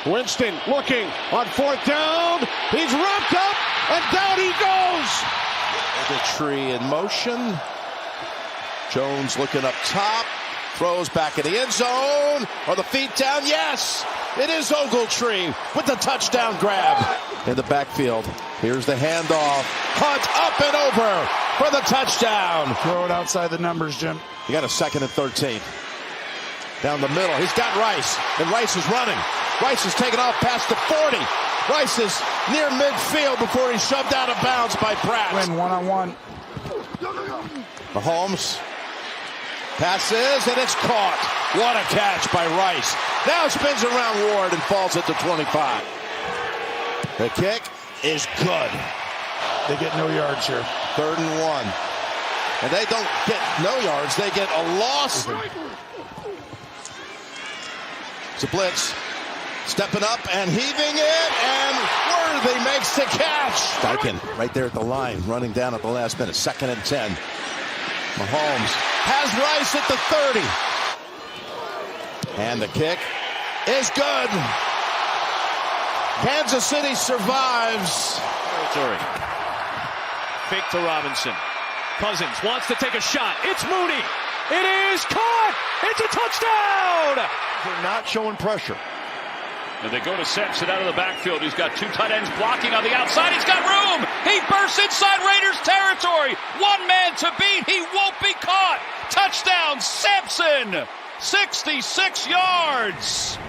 Winston looking on 4th down. He's wrapped up and down he goes. Ogletree in motion. Jones looking up top. Throws back in the end zone. Are the feet down? Yes. It is Ogletree with the touchdown grab in the backfield. Here's the handoff. Hunt up and over for the touchdown. Throw it outside the numbers, Jim. You got a 2nd and 13. Down the middle. He's got Rice. And Rice is running. Rice is taken off past the 40. Rice is near midfield before he's shoved out of bounds by Pratt. Win one-on-one. Mahomes passes, and it's caught. What a catch by Rice. Now spins around Ward and falls at the 25. The kick is good. They get no yards here. 3rd and 1. And they don't get no yards. They get a loss. It's a blitz. Stepping up and heaving it, and Worthy makes the catch. Steichen right there at the line, running down at the last minute. 2nd and 10. Mahomes has Rice at the 30. And the kick is good. Kansas City survives. Territory. Fake to Robinson. Cousins wants to take a shot. It's Mooney. It is caught. It's a touchdown. They're not showing pressure. And they go to Simpson out of the backfield. He's got 2 tight ends blocking on the outside. He's got room. He bursts inside Raiders territory. 1 man to beat. He won't be caught. Touchdown, Simpson. 66 yards.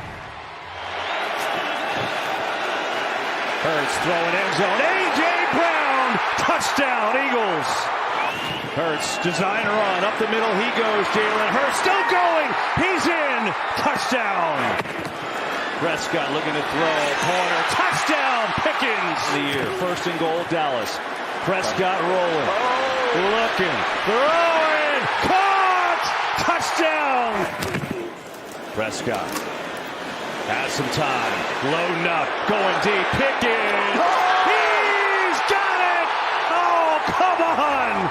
Hurts throwing end zone. A.J. Brown. Touchdown, Eagles. Hurts, designer run. Up the middle he goes. Jalen Hurts still going. He's in. Touchdown. Prescott looking to throw. Corner. Touchdown. Pickens. The year. 1st and goal, Dallas. Prescott rolling. Looking. Throwing. Caught. Touchdown. Prescott has some time. Loading up. Going deep. Pickens. He's got it. Oh, come on.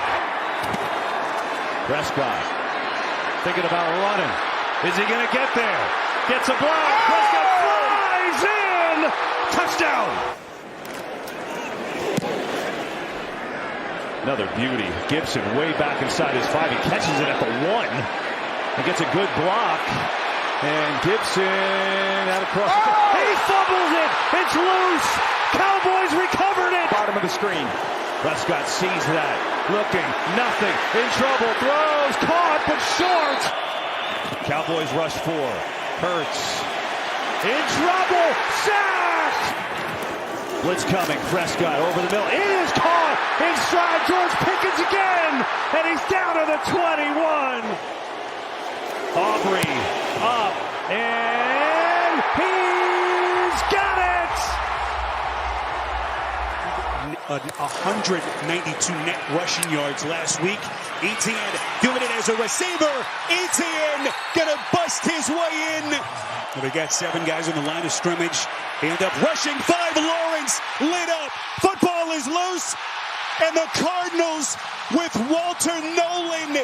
Prescott thinking about running. Is he going to get there? Gets a block. Prescott flies in. Touchdown. Another beauty. Gibson way back inside his 5. He catches it at the 1 and gets a good block. And Gibson out across. He fumbles it. It's loose. Cowboys recovered it. Bottom of the screen. Prescott sees that. Looking. Nothing. In trouble. Throws. Caught but short. Cowboys rush 4. Hurts In trouble. Sack. Blitz coming. Prescott over the middle. It is caught inside. George Pickens again. And he's down to the 21. Aubrey up. And he's got it. 192 net rushing yards last week. Etienne doing it as a receiver. Etienne gonna bust his way in. Well, they got 7 guys on the line of scrimmage. They end up rushing 5. Lawrence lit up. Football is loose. And the Cardinals with Walter Nolan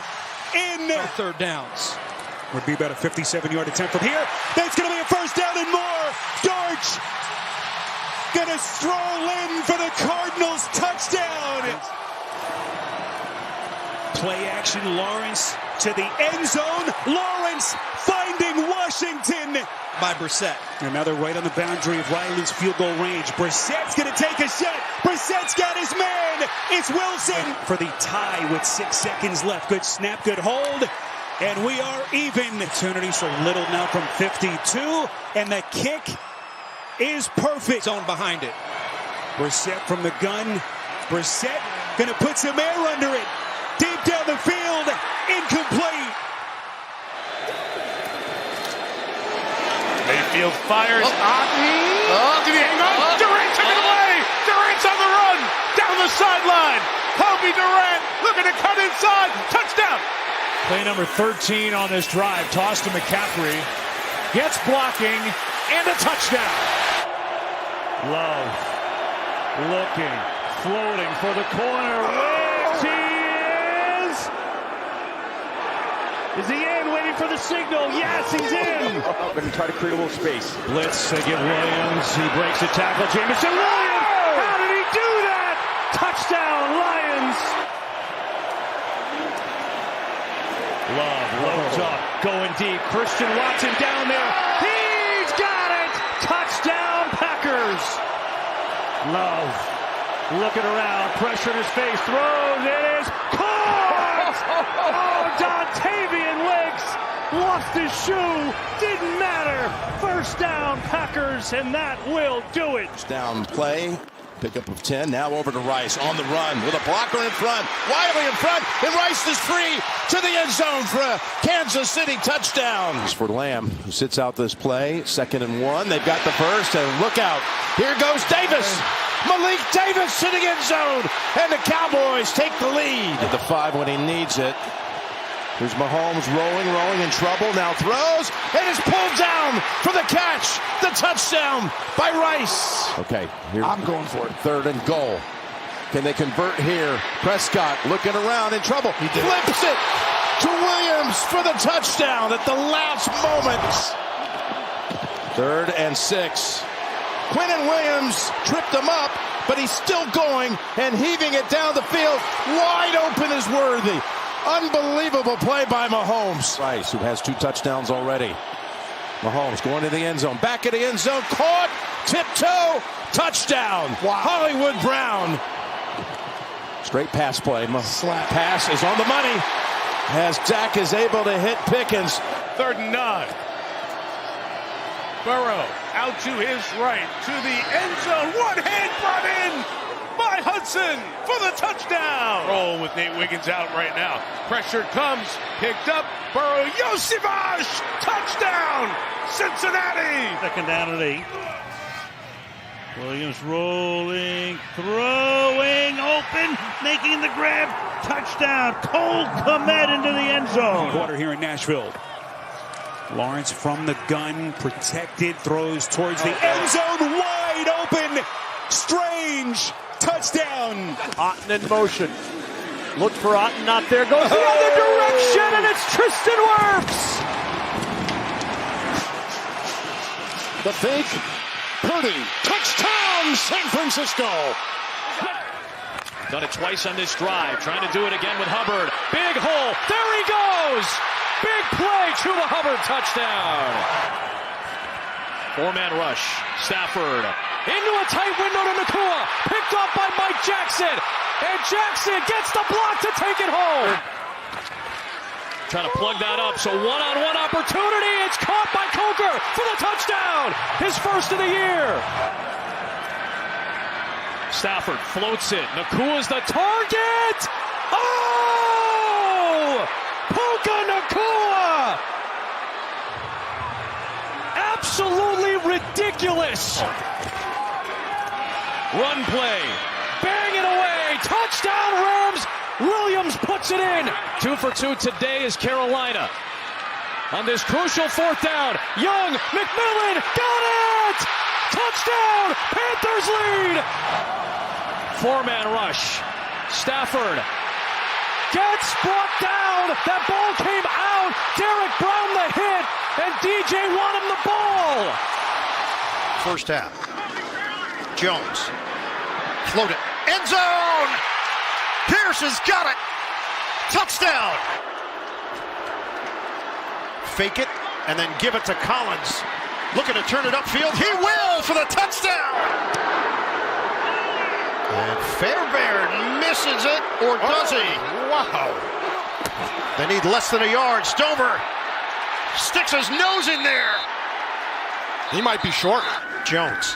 in. Third downs. Would be about a 57-yard attempt from here. That's going to be a first down and more. Dortch going to stroll in for the Cardinals touchdown. Play action, Lawrence to the end zone. Lawrence finding Washington. By Brissett. And now they're right on the boundary of Riley's field goal range. Brissett's going to take a shot. Brissett's got his man. It's Wilson for the tie with 6 seconds left. Good snap, good hold. And we are even. Opportunities for Little now from 52. And the kick is perfect. Zone behind it. Brissett from the gun. Brissett going to put some air under it. Deep down the field. Incomplete. Mayfield fires. Otten. Did he hang on? Durant took it away. Durant's on the run. Down the sideline. Kobe Durant looking to cut inside. Touchdown. Play number 13 on this drive. Toss to McCaffrey. Gets blocking and a touchdown. Love looking, floating for the corner. Wicks, he is. Is he in? Waiting for the signal. Yes, he's in. Going to try to create a little space. Blitz, they give Williams. He breaks the tackle. Jameson Williams. How did he do that? Touchdown, Lions. Love loads up, going deep. Christian Watson down there. He's got it. Touchdown, Packers. Love looking around, pressure in his face, throws. It is caught. Oh, Dontavian Wicks lost his shoe. Didn't matter. First down, Packers, and that will do it. Down play. Pickup of 10. Now over to Rice on the run with a blocker in front. Wiley in front. And Rice is free to the end zone for a Kansas City touchdown. This for Lamb, who sits out this play. 2nd and 1. They've got the first. And look out. Here goes Davis. Malik Davis to the end zone. And the Cowboys take the lead. At the 5 when he needs it. Here's Mahomes rolling in trouble. Now throws and is pulled down for the catch. The touchdown by Rice. Okay, here I'm going for it. 3rd and goal. Can they convert here? Prescott looking around in trouble. He flips it to Williams for the touchdown at the last moment. 3rd and 6. Quinnen Williams tripped him up, but he's still going and heaving it down the field. Wide open is Worthy. Unbelievable play by Mahomes. Rice, who has 2 touchdowns already. Mahomes going to the end zone. Back at the end zone. Caught. Tiptoe. Touchdown. Wow. Hollywood Brown. Straight pass play. Slap pass is on the money. As Dak is able to hit Pickens. 3rd and 9. Burrow out to his right to the end zone. One hand brought in by Hudson for the touchdown. Roll with Nate Wiggins out right now. Pressure comes, picked up. Burrow, Yosivas, touchdown, Cincinnati. 2nd down and 8. Williams rolling, throwing, open, making the grab, touchdown. Cole Kmet into the end zone. Quarter here in Nashville. Lawrence from the gun, protected, throws towards the end zone, wide open. Strange. Touchdown. Otten in motion. Look for Otten, not there. Goes the other direction, and it's Tristan Wirfs. The fake. Purdy. Touchdown, San Francisco. Done it twice on this drive. Trying to do it again with Hubbard. Big hole. There he goes. Big play. Chuba Hubbard touchdown. 4-man rush. Stafford. Into a tight window to Nakua. Picked up by Mike Jackson. And Jackson gets the block to take it home. Trying to plug that up, so one-on-one opportunity. It's caught by Coker for the touchdown. His first of the year. Stafford floats it. Nakua's the target. Oh! Puka Nacua! Absolutely ridiculous. Run play. Bang it away. Touchdown Rams. Williams puts it in. 2 for 2 today is Carolina. On this crucial fourth down, Young, McMillan, got it! Touchdown! Panthers lead! 4-man rush. Stafford gets brought down. That ball came out. Derek Brown the hit, and DJ won him the ball. First half. Jones. Float it. End zone! Pierce has got it. Touchdown. Fake it and then give it to Collins. Looking to turn it upfield. He will for the touchdown. And Fairbairn misses it, or does he? Wow. They need less than a yard. Stover sticks his nose in there. He might be short. Jones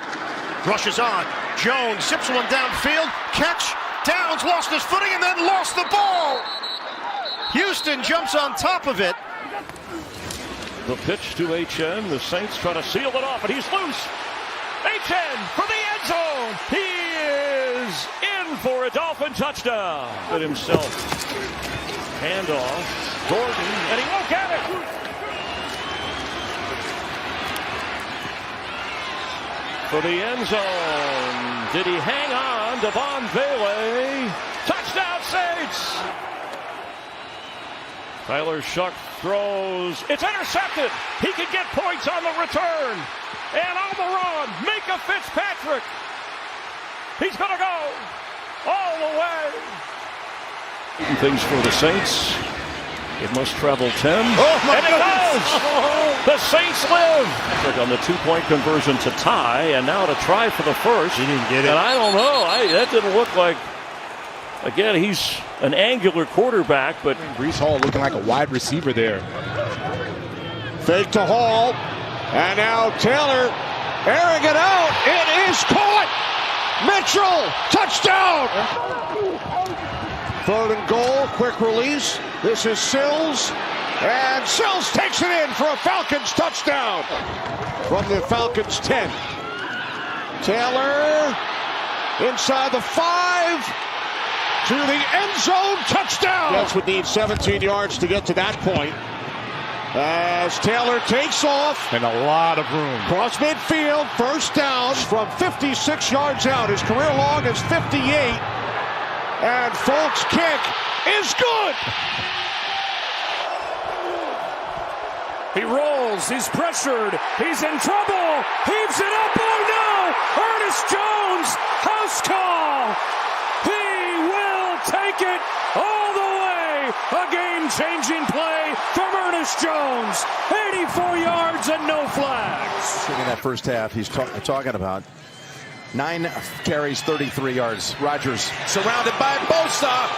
rushes on. Jones zips one downfield. Catch. Downs lost his footing and then lost the ball. Houston jumps on top of it. The pitch to HN. The Saints try to seal it off, and he's loose. HN for the end zone. He is in for a Dolphin touchdown. But himself. Handoff. Gordon, and he won't get it. For the end zone. Did he hang on? Devon Bailey. Touchdown Saints. Tyler Shuck throws. It's intercepted. He can get points on the return. And on the run, Minka Fitzpatrick. He's going to go all the way. Things for the Saints. It must travel 10. Oh, and it does! The Saints live! On the 2-point conversion to tie, and now to try for the first. He didn't get it. And I don't know. That didn't look like... Again, he's an angular quarterback, but... Breece Hall looking like a wide receiver there. Fake to Hall. And now Taylor airing it out. It is caught! Mitchell! Touchdown! 3rd and goal. Quick release. This is Sills. And Sills takes it in for a Falcons touchdown. From the Falcons 10. Taylor inside the 5. To the end zone, touchdown! Jets would need 17 yards to get to that point. As Taylor takes off. And a lot of room. Cross midfield, first down from 56 yards out. His career long is 58. And Folk's kick is good! He rolls, he's pressured, he's in trouble, heaves it up, oh no! Ernest Jones, house call! He will take it all the way! A game-changing play from Ernest Jones. 84 yards and no flags. In that first half, he's talking about 9 carries, 33 yards. Rodgers surrounded by Bosa,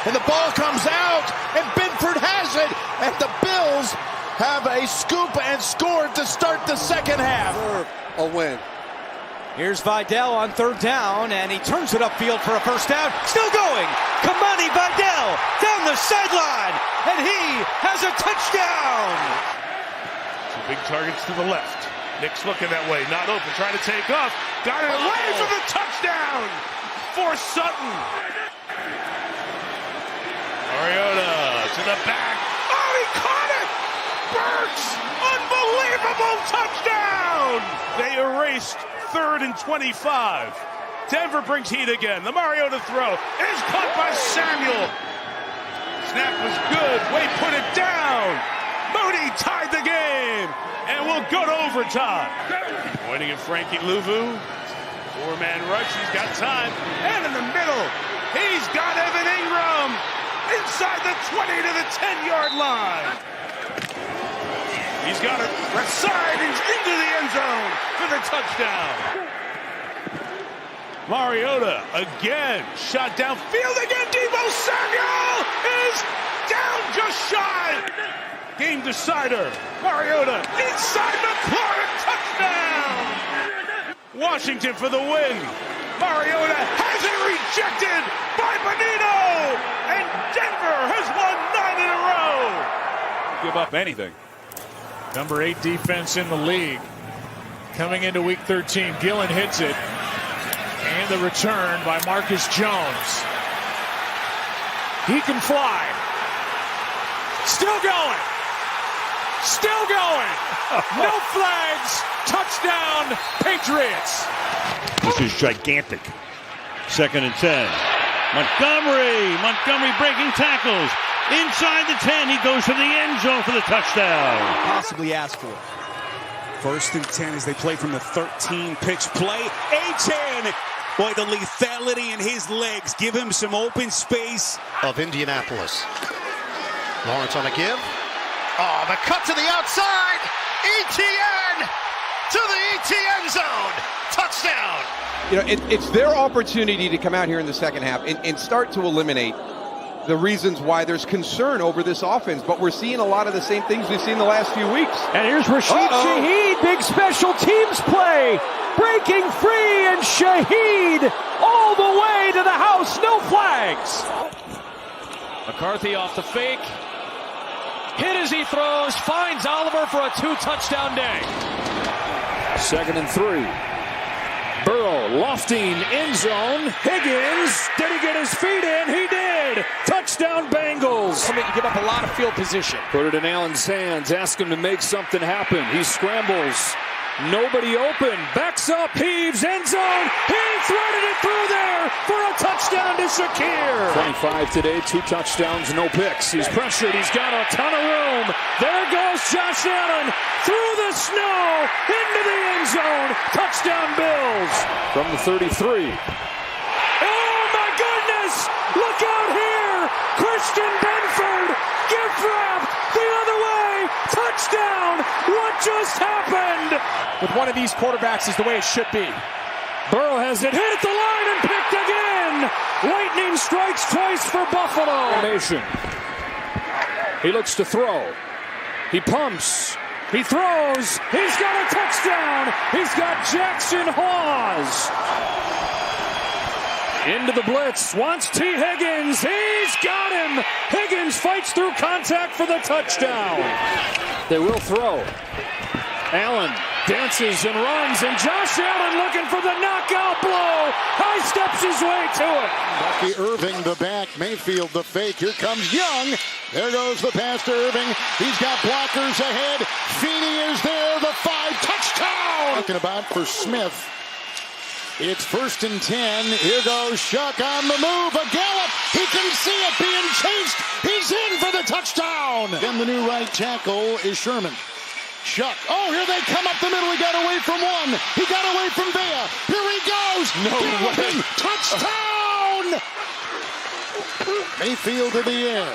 and the ball comes out, and Binford has it, and the Bills have a scoop and scored to start the second half. A win. Here's Vidal on 3rd down, and he turns it upfield for a first down. Still going. Kamani Vidal down the sideline, and he has a touchdown. 2 big targets to the left. Nick's looking that way, not open, trying to take off. Got it away for the touchdown for Sutton. Mariota to the back. Oh, he caught it! Burks! Unbelievable touchdown! They erased 3rd and 25. Denver brings heat again. The Mariota throw is caught by Samuel. Snap was good. Wade put it down. Moody tied the game. And we'll go to overtime. Pointing at Frankie Louvu. 4-man rush. He's got time. And in the middle, he's got Evan Ingram. Inside the 20 to the 10-yard line. He's got it left side. He's into the end zone for the touchdown. Mariota again. Shot downfield again. Deebo Samuel is down just shy. decider. Mariota inside McLaurin, touchdown! Washington for the win. Mariota has it rejected by Benito, and Denver has won 9 in a row. Give up anything. Number 8 defense in the league. Coming into week 13, Gillen hits it. And the return by Marcus Jones. He can fly. Still going. Still going. No flags. Touchdown, Patriots. This is gigantic. 2nd and 10. Montgomery breaking tackles. Inside the 10, he goes to the end zone for the touchdown. Possibly asked for. 1st and 10 as they play from the 13 pitch play. Achane. Boy, the lethality in his legs. Give him some open space. Of Indianapolis. Lawrence on a give. Oh, the cut to the outside. ETN to the ETN zone. Touchdown. You know, it's their opportunity to come out here in the second half and start to eliminate the reasons why there's concern over this offense. But we're seeing a lot of the same things we've seen the last few weeks. And here's Rashid Shaheed. Big special teams play. Breaking free, and Shaheed all the way to the house. No flags. McCarthy off the fake. Hit as he throws. Finds Oliver for a 2-touchdown day. 2nd and 3. Burrow lofting end zone. Higgins, did he get his feet in? He did. Touchdown Bengals. You give up a lot of field position. Put it in Allen's hands. Ask him to make something happen. He scrambles. Nobody open. Backs up. Heaves. End zone. He threaded it through there for a touchdown to Shakir. 25 today. 2 touchdowns. No picks. He's pressured. He's got a ton of room. There goes Josh Allen through the snow into the end zone. Touchdown Bills. From the 33. Oh my goodness. Look out here. Christian Benford. Gift wrapped the other way. Touchdown. What just happened? With one of these quarterbacks is the way it should be. Burrow has it hit at the line and picked again. Lightning strikes twice for Buffalo. Nation. He looks to throw. He pumps. He throws. He's got a touchdown. He's got Jackson Hawes. Into the blitz. Wants T. Higgins. He's got him. Higgins fights through contact for the touchdown. They will throw. Allen dances and runs, and Josh Allen looking for the knockout blow. High steps his way to it. Bucky Irving the back, Mayfield the fake. Here comes Young. There goes the pass to Irving. He's got blockers ahead. Feeney is there. The 5 touchdown. Talking about for Smith. It's 1st and 10. Here goes Shuck on the move. A gallop. He can see it being chased. He's in for the touchdown. Then the new right tackle is Sherman. Shuck. Oh, here they come up the middle. He got away from one. He got away from Vea. Here he goes. No way. Touchdown. Mayfield to the air.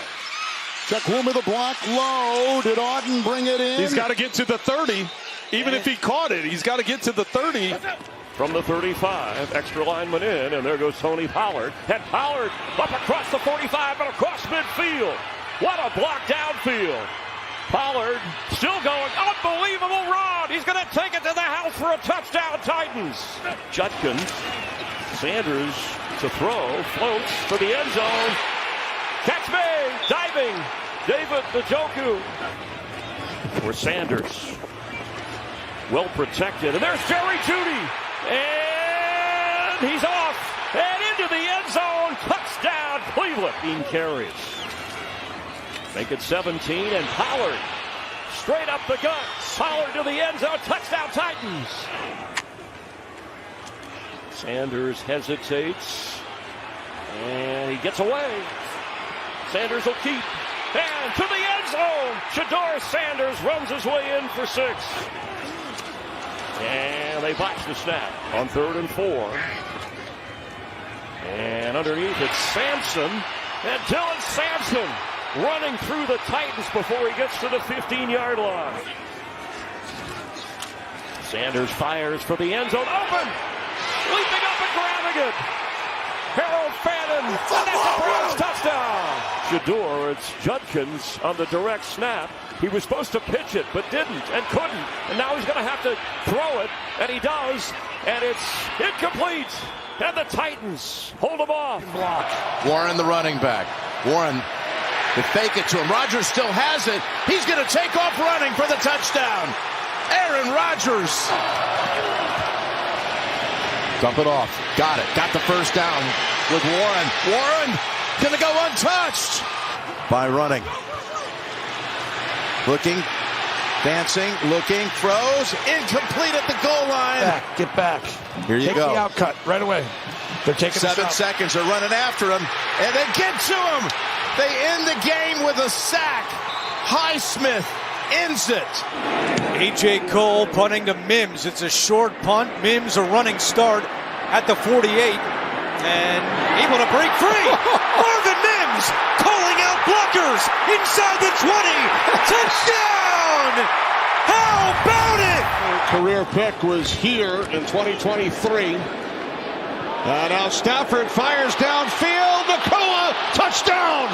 Chukwuma with the block low. Did Auden bring it in? He's got to get to the 30. Even if he caught it, he's got to get to the 30. From the 35, extra lineman in, and there goes Tony Pollard. And Pollard up across the 45 and across midfield. What a block downfield. Pollard still going. Unbelievable run. He's going to take it to the house for a touchdown, Titans. Judkins. Sanders to throw. Floats for the end zone. Catch me. Diving. David Njoku. For Sanders. Well protected. And there's Jerry Jeudy. And he's off. And into the end zone. Touchdown, Cleveland. 15 carries. Make it 17, and Pollard straight up the gut. Pollard to the end zone. Touchdown, Titans. Sanders hesitates, and he gets away. Sanders will keep. And to the end zone. Shador Sanders runs his way in for 6. And they botch the snap on 3rd and 4. And underneath it's Sampson. And Dylan Sampson running through the Titans before he gets to the 15-yard line. Sanders fires for the end zone. Open! Leaping up and grabbing it. Harold Fannin. And that's a Browns touchdown. touchdown. Shador, it's Judkins on the direct snap. He was supposed to pitch it, but didn't and couldn't. And now he's going to have to throw it, and he does. And it's incomplete. And the Titans hold him off. Warren, the running back. Warren, to fake it to him. Rodgers still has it. He's going to take off running for the touchdown. Aaron Rodgers. Dump it off. Got it. Got the first down with Warren. Warren going to go untouched by running. Looking, dancing, looking, throws, incomplete at the goal line. Get back. Here you go. Take the outcut right away. They're taking 7 seconds. They're running after him, and they get to him. They end the game with a sack. Highsmith ends it. A.J. Cole punting to Mims. It's a short punt. Mims a running start at the 48 and able to break free. Marvin Mims calling out blockers inside the 20. Touchdown! How about it? Career pick was here in 2023. Now Stafford fires downfield. Nacua, touchdown!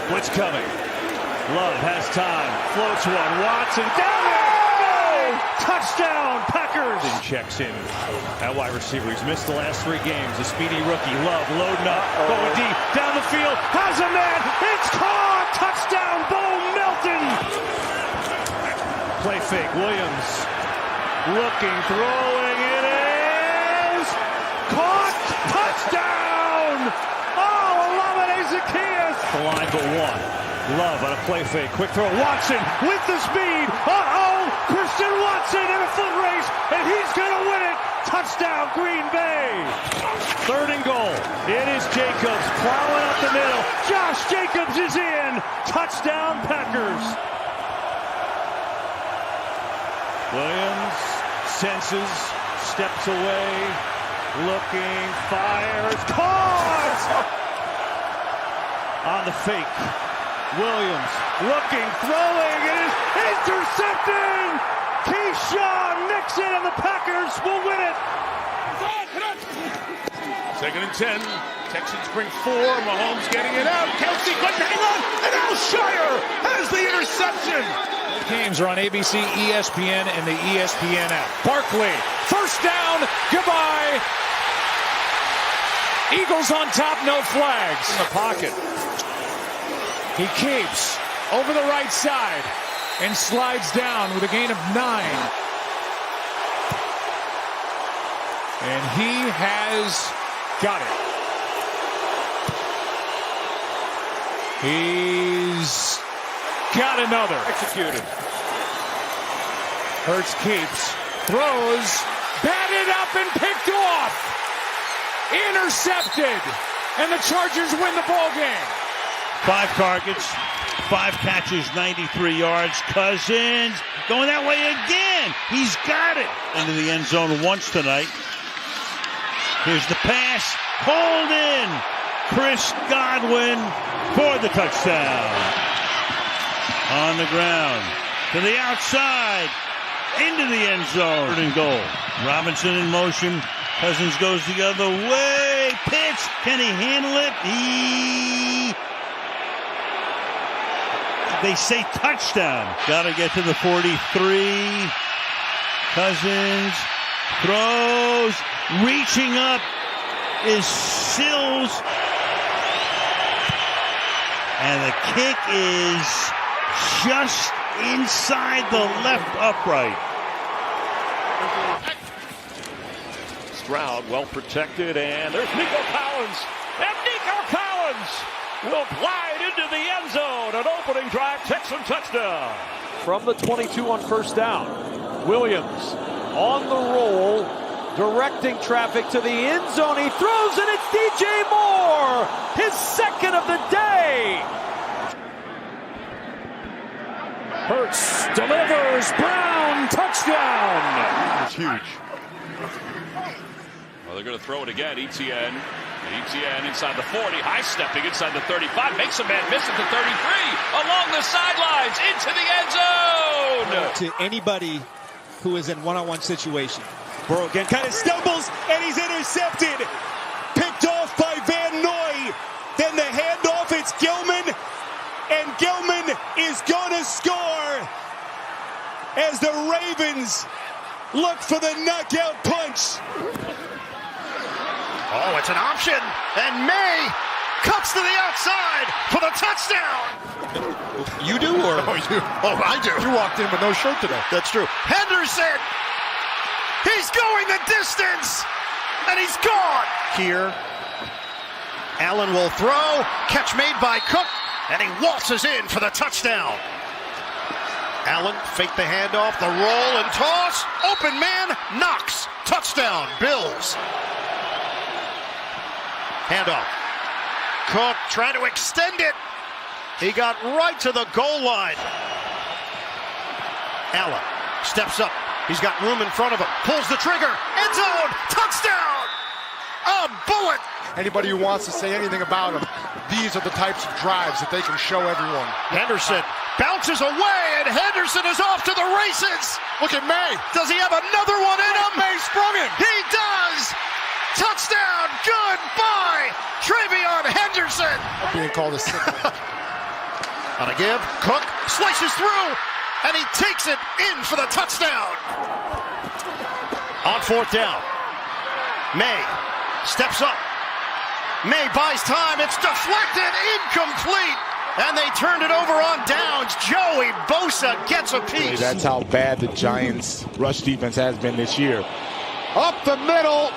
Blitz coming. Love has time. Floats one. Watson down there. No! Touchdown, Packers. And checks in at wide receiver. He's missed the last 3 games. A speedy rookie. Love loading up. Going deep. Down the field. Has a man. It's caught. Touchdown, Bo Melton. Play fake. Williams looking, throwing. It is caught. Touchdown. Oh, Olamide Zacchaeus. The line but 1. Love on a play fake. Quick throw. Watson with the speed. Uh-oh. Christian Watson in a foot race, and he's going to win it. Touchdown, Green Bay. 3rd and goal. It is Jacobs plowing up the middle. Josh Jacobs is in. Touchdown, Packers. Williams senses, steps away, looking, fires, caught! On the fake. Williams looking, throwing, it is intercepted! Keyshawn Nixon and the Packers will win it! 2nd and 10. Texans bring 4. Mahomes getting it out. Kelsey couldn't hang on. And Alshire has the interception. Games are on ABC, ESPN, and the ESPN app. Barkley, first down, goodbye. Eagles on top, no flags. In the pocket. He keeps over the right side and slides down with a gain of 9. And he has got it. He's got another. Executed. Hurts keeps, throws, batted up and picked off. Intercepted. And the Chargers win the ball game. 5 targets, 5 catches, 93 yards. Cousins going that way again. He's got it. Into the end zone once tonight. Here's the pass. Hold in. Chris Godwin for the touchdown. On the ground. To the outside. Into the end zone. 3rd and goal. Robinson in motion. Cousins goes the other way. Pitch. Can he handle it? They say touchdown. Got to get to the 43. Cousins throws. Reaching up is Sills. And the kick is just inside the left upright. Stroud well protected, and there's Nico Collins. And Nico Collins will glide into the end zone. An opening drive, Texan touchdown. From the 22 on first down. Williams on the roll, directing traffic to the end zone. He throws, and it's DJ Moore, his 2nd of the day. Hurts delivers. Brown touchdown. It's huge. Well, they're going to throw it again. Etienne inside the 40, high stepping inside the 35, makes a man miss at the 33, along the sidelines, into the end zone. To anybody who is in one-on-one situation. Burrow again kind of stumbles, and he's intercepted. Picked off by Van Noy. Then the Gilman, and Gilman is going to score as the Ravens look for the knockout punch. Oh, it's an option, and May cuts to the outside for the touchdown. You do, or? Oh, I do. You walked in with no shirt today. That's true. Henderson, he's going the distance, and he's gone. Here, Allen will throw, catch made by Cook, and he waltzes in for the touchdown. Allen faked the handoff, the roll and toss, open man, Knox, touchdown, Bills. Handoff. Cook trying to extend it. He got right to the goal line. Allen steps up. He's got room in front of him. Pulls the trigger. End zone. Touchdown. A bullet. Anybody who wants to say anything about him, these are the types of drives that they can show everyone. Henderson bounces away, and Henderson is off to the races. Look at May. Does he have another one in him? May sprung him. He does. Touchdown. Goodbye. Travion Henderson. Being called a signal. On a give, Cook slices through, and he takes it in for the touchdown. On fourth down, May steps up. May buys time. It's deflected, incomplete, and they turned it over on downs. Joey Bosa gets a piece. That's how bad the Giants' rush defense has been this year. Up the middle,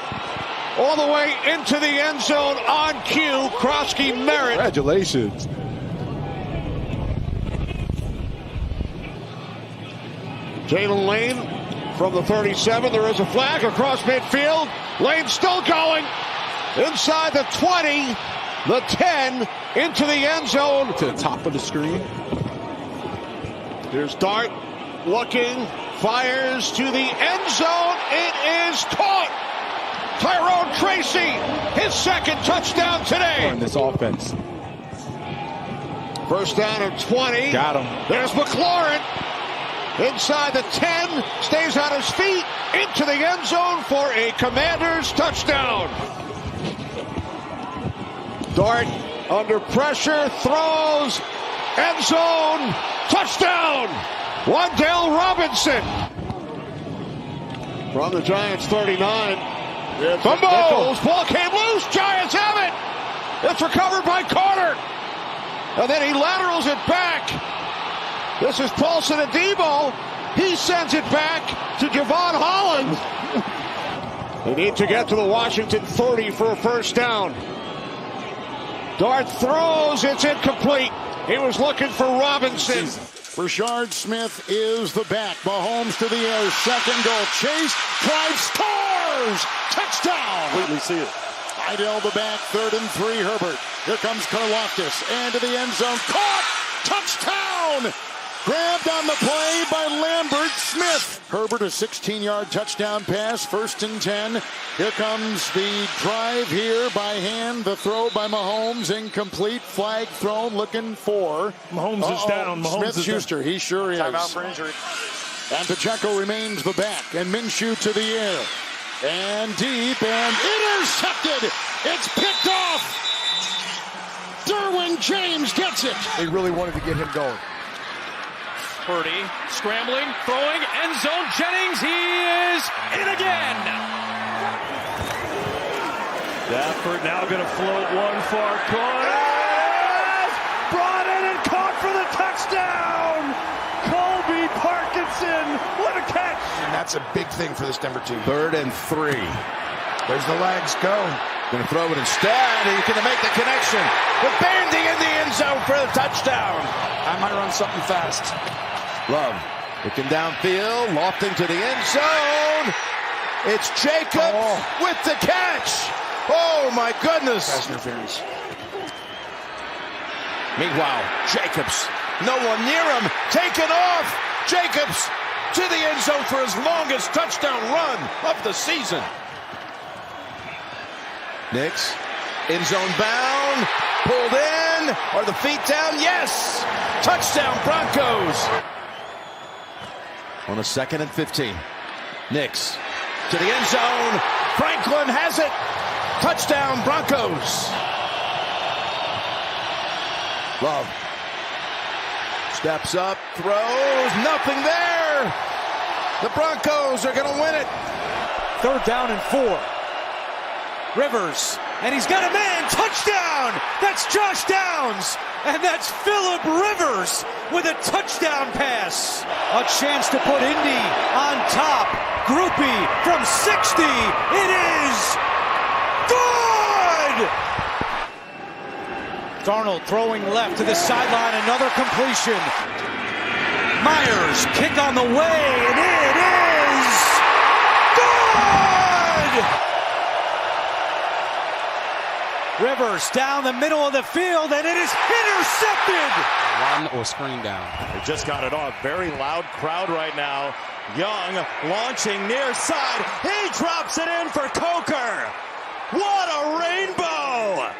all the way into the end zone on cue. Kroski Merritt. Congratulations. Jalen Lane from the 37. There is a flag across midfield. Lane still going. Inside the 20, the 10, into the end zone. To the top of the screen. Here's Dart looking, fires to the end zone. It is caught. Tyrone Tracy, his second touchdown today. In this offense. First down and 20. Got him. There's McLaurin. Inside the 10, stays on his feet, into the end zone for a Commanders touchdown. Dart under pressure, throws, end zone, touchdown. Wan'Dale Robinson. From the Giants 39. Fumble, ball came loose, Giants have it. It's recovered by Carter. And then he laterals it back. This is Paulson Adebo. He sends it back to Javon Holland. They need to get to the Washington 30 for a first down. Dart throws, it's incomplete. He was looking for Robinson. Rashard Smith is the back. Mahomes to the air, second goal. Chase, drive, scores! Touchdown! Completely see it. Idell the back, 3rd and 3, Herbert. Here comes Karlaftis, and to the end zone. Caught! Touchdown! Grabbed on the play by Lambert Smith. Herbert, a 16-yard touchdown pass, 1st and 10. Here comes the drive here by hand. The throw by Mahomes, incomplete. Flag thrown, looking for. Mahomes is down. Mahomes Smith-Schuster, he sure is. Timeout for injury. And Pacheco remains the back. And Minshew to the air. And deep, and intercepted. It's picked off. Derwin James gets it. They really wanted to get him going. Purdy scrambling, throwing, end zone. Jennings, he is in again. Stafford now going to float one far corner. Brought in and caught for the touchdown. Colby Parkinson, what a catch. And that's a big thing for this Denver team. 3rd and 3. There's the legs, go. Going to throw it instead. He's going to make the connection. With Bandy in the end zone for the touchdown. I might run something fast. Love looking downfield, lofting to the end zone. It's Jacobs with the catch. Oh my goodness. Pass interference. Meanwhile, Jacobs, no one near him, taken off. Jacobs to the end zone for his longest touchdown run of the season. Nix, end zone bound, pulled in. Are the feet down? Yes. Touchdown Broncos. On a 2nd and 15. Nix to the end zone. Franklin has it. Touchdown Broncos. Love steps up, throws, nothing there. The Broncos are going to win it. 3rd down and 4. Rivers, and he's got a man, touchdown! That's Josh Downs, and that's Phillip Rivers with a touchdown pass. A chance to put Indy on top. Groupie from 60, it is good! Darnold throwing left to the sideline, another completion. Myers, kick on the way, and it is good! Rivers down the middle of the field, and it is intercepted! Run or screen down. They just got it off. Very loud crowd right now. Young launching near side. He drops it in for Coker. What a rainbow!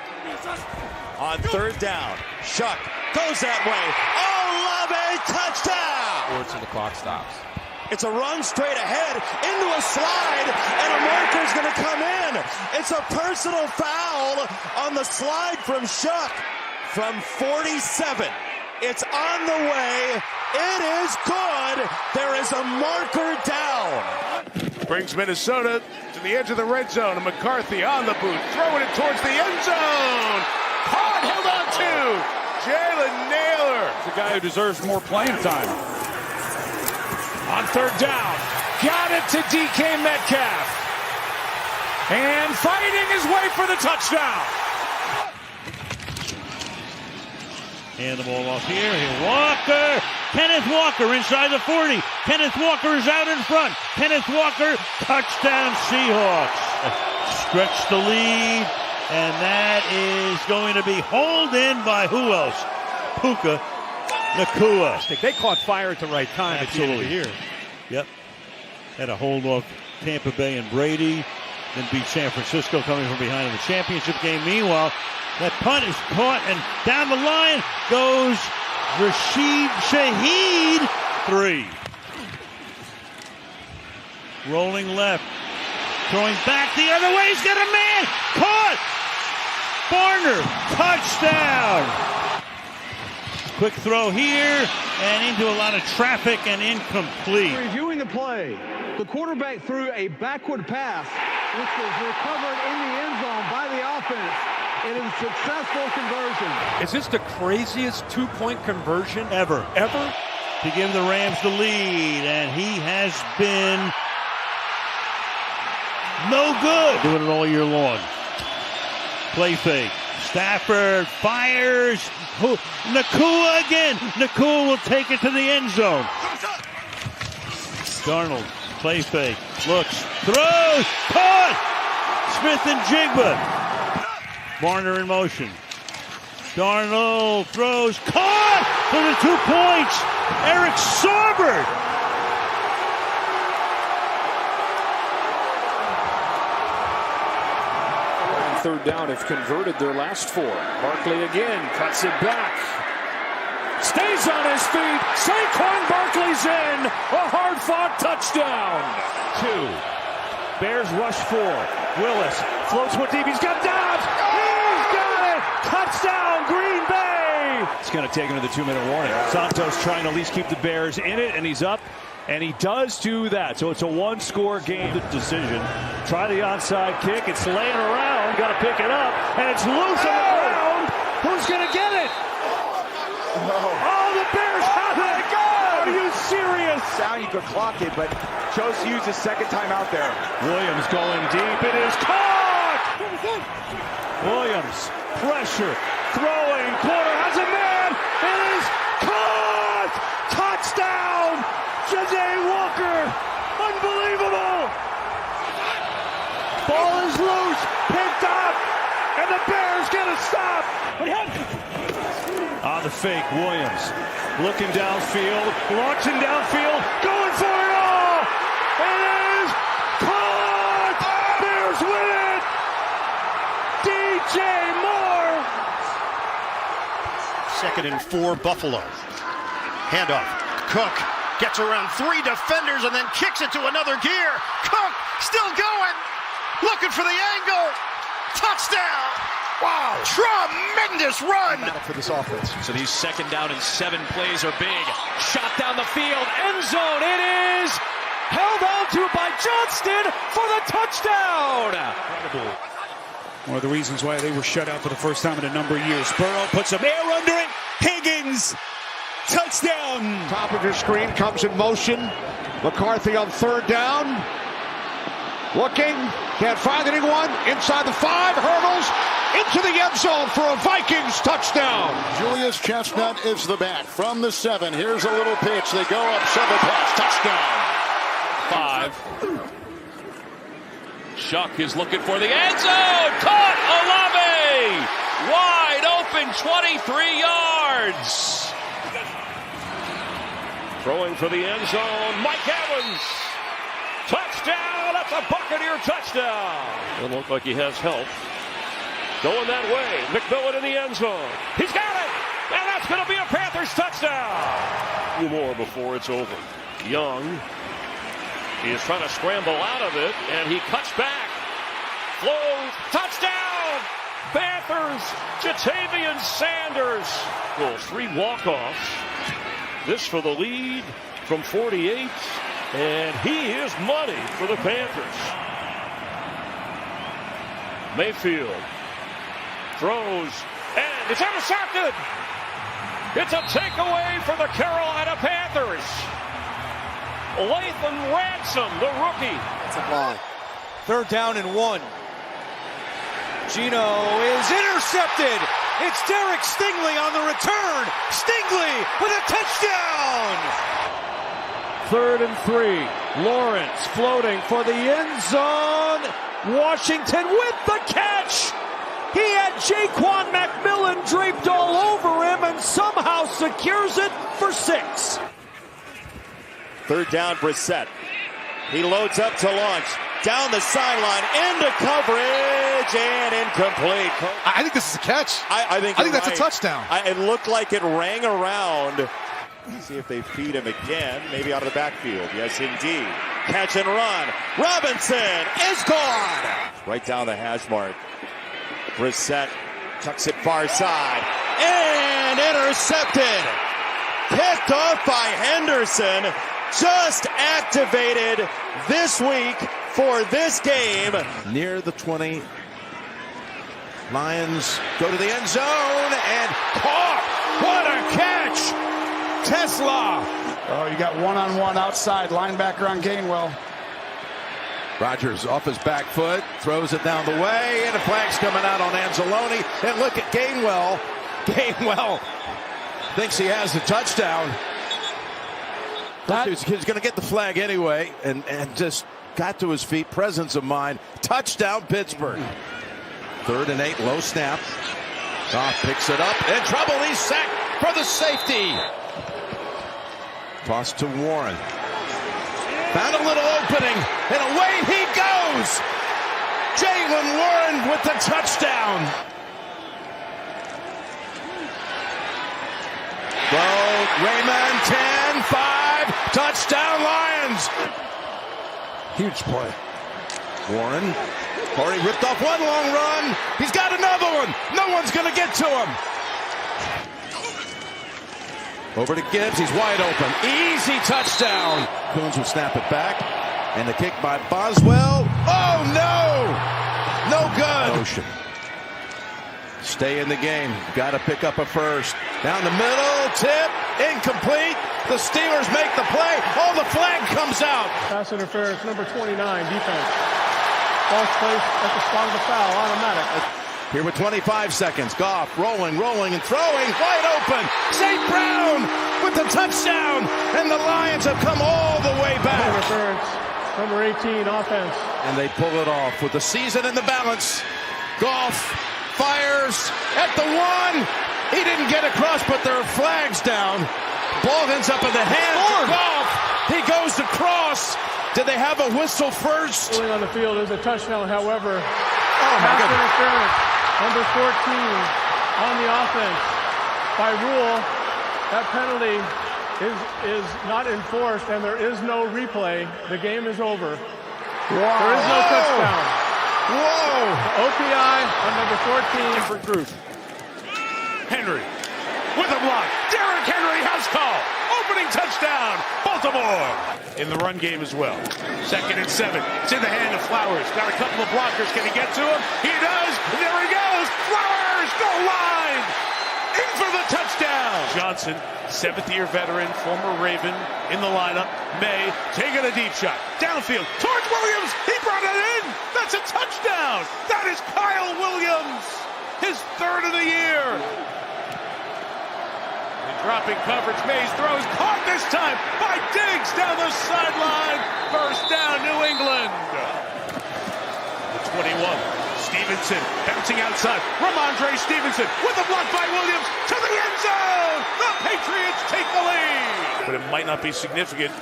On 3rd down, Shuck goes that way. Olave, touchdown! Or till the clock stops. It's a run straight ahead into a slide, and a marker's going to come in. It's a personal foul on the slide from Shuck from 47. It's on the way. It is good. There is a marker down. Brings Minnesota to the edge of the red zone. And McCarthy on the boot, throwing it towards the end zone. Caught, held on to. Jalen Naylor. The guy who deserves more playing time. On 3rd down, got it to DK Metcalf. And fighting his way for the touchdown. And the ball off here. Walker. Kenneth Walker inside the 40. Kenneth Walker is out in front. Kenneth Walker, touchdown Seahawks. Stretch the lead. And that is going to be hauled in by who else? Puka Nacua. They caught fire at the right time. Absolutely. Here. Yep. Had a hold off Tampa Bay and Brady. Then beat San Francisco coming from behind in the championship game. Meanwhile, that punt is caught, and down the line goes Rashid Shaheed. 3. Rolling left. Throwing back the other way. He's got a man. Caught. Barner. Touchdown. Quick throw here and into a lot of traffic and incomplete. Reviewing the play, the quarterback threw a backward pass, which was recovered in the end zone by the offense. It is a successful conversion. Is this the craziest 2-point conversion ever to give the Rams the lead? And he has been no good. Doing it all year long. Play fake. Stafford fires. Nacua again. Nacua will take it to the end zone. Darnold, play fake. Looks, throws, caught. Smith and Jigba. Barner in motion. Darnold throws, caught for the 2 points. Eric Saubert. 3rd down have converted their last 4. Barkley again cuts it back. Stays on his feet. Saquon Barkley's in. A hard-fought touchdown. 2. Bears rush 4. Willis floats one deep. He's got Dobbs. He's got it. Touchdown, Green Bay. It's going to take him to the 2-minute warning. Santos trying to at least keep the Bears in it, and he's up. And he does do that. So it's a 1-score game. The decision. Try the onside kick. It's laying around. Got to pick it up. And it's loose on the ground. Who's going to get it? Oh, the Bears have it. Are you serious? Sound you could clock it, but chose to use his second time out there. Williams going deep. It is caught. Williams, pressure, throwing. Quarter has a man. It is caught. Touchdown. J.J. Walker. Unbelievable. Ball is loose. Picked up. And the Bears get a stop. On the fake, Williams looking downfield, launching downfield, going for it all. It is caught. Bears win it. DJ Moore. 2nd and 4, Buffalo. Handoff. Cook gets around 3 defenders and then kicks it to another gear. Cook still going. Looking for the angle. Touchdown. Wow. Tremendous run. For this offense. So these 2nd down and 7 plays are big. Shot down the field. End zone. It is held on to by Johnston for the touchdown. Incredible. One of the reasons why they were shut out for the first time in a number of years. Burrow puts some air under it. Higgins. Touchdown. Top of your screen comes in motion. McCarthy on 3rd down. Looking. Can't find anyone. Inside the 5. Hurdles. Into the end zone for a Vikings touchdown. Julius Chestnut is the back from the 7. Here's a little pitch. They go up, shovel pass, touchdown. 5. Shuck is looking for the end zone. Caught Olave. Wide open, 23 yards. Throwing for the end zone, Mike Evans. Touchdown. That's a Buccaneer touchdown. Doesn't look like he has help. Going that way. McMillan in the end zone. He's got it. And that's going to be a Panthers touchdown. A few more before it's over. Young. He is trying to scramble out of it. And he cuts back. Flows. Touchdown. Panthers. Jatavian Sanders. Goals. 3 walk-offs. This for the lead from 48. And he is money for the Panthers. Mayfield. Throws, and it's intercepted. It's a takeaway for the Carolina Panthers. Lathan Ransom, the rookie. That's a line. 3rd down and 1. Gino is intercepted. It's Derek Stingley on the return. Stingley with a touchdown. 3rd and 3. Lawrence floating for the end zone. Washington with the catch. He had Jaquan McMillan draped all over him and somehow secures it for 6. 3rd down, Brissett. He loads up to launch. Down the sideline, into coverage, and incomplete. I think this is a catch. I think that's a touchdown. It looked like it rang around. See if they feed him again, maybe out of the backfield. Yes, indeed. Catch and run. Robinson is gone. Right down the hash mark. Brissett tucks it far side and intercepted. Picked off by Henderson. Just activated this week for this game. Near the 20. Lions go to the end zone and caught. What a catch. Tesla. Oh, you got one-on-one outside linebacker on Gainwell. Rodgers off his back foot, throws it down the way, and a flag's coming out on Anzalone. And look at Gainwell. Gainwell thinks he has the touchdown. He's going to get the flag anyway, and just got to his feet. Presence of mind. Touchdown, Pittsburgh. 3rd and 8, low snap. Goff picks it up. In trouble, he's sacked for the safety. Toss to Warren. Found a little opening, and away he goes. Jaylen Warren with the touchdown. Raymond, 10-5, touchdown Lions. Huge play. Warren already ripped off one long run. He's got another one. No one's going to get to him. Over to Gibbs. He's wide open. Easy touchdown. Coons will snap it back. And the kick by Boswell. Oh, no. No good. Ocean. Stay in the game. Got to pick up a first. Down the middle. Tip. Incomplete. The Steelers make the play. Oh, the flag comes out. Pass interference, number 29, defense. False place at the spot of the foul, automatic. Here with 25 seconds. Goff rolling, and throwing. Wide open. St. Brown with the touchdown. And the Lions have come all the way back. Interference, number 18, offense. And they pull it off with the season in the balance. Goff fires at the 1. He didn't get across, but there are flags down. Ball ends up in the hands of Goff. He goes to cross. Did they have a whistle first? Ruling on the field is a touchdown, however. Pass interference, number 14 on the offense. By rule, that penalty is not enforced, and there is no replay. The game is over. Wow. There is no touchdown. Whoa! OPI on number 14 for group. Henry with a block. Derrick Henry house call. Opening touchdown, Baltimore. In the run game as well. 2nd and 7. It's in the hand of Flowers. Got a couple of blockers. Can he get to him? He does. There he goes. Flowers, goal line. In for the touchdown. Johnson, 7th-year veteran, former Raven, in the lineup. May taking a deep shot. Downfield towards Williams. He brought it in. That's a touchdown. That is Kyle Williams. His 3rd of the year. And dropping coverage. Mays throws. Caught this time by Diggs down the sideline. First down, New England. The 21. Stevenson bouncing outside. Ramondre Stevenson with a block by Williams to the end zone. The Patriots take the lead. But it might not be significant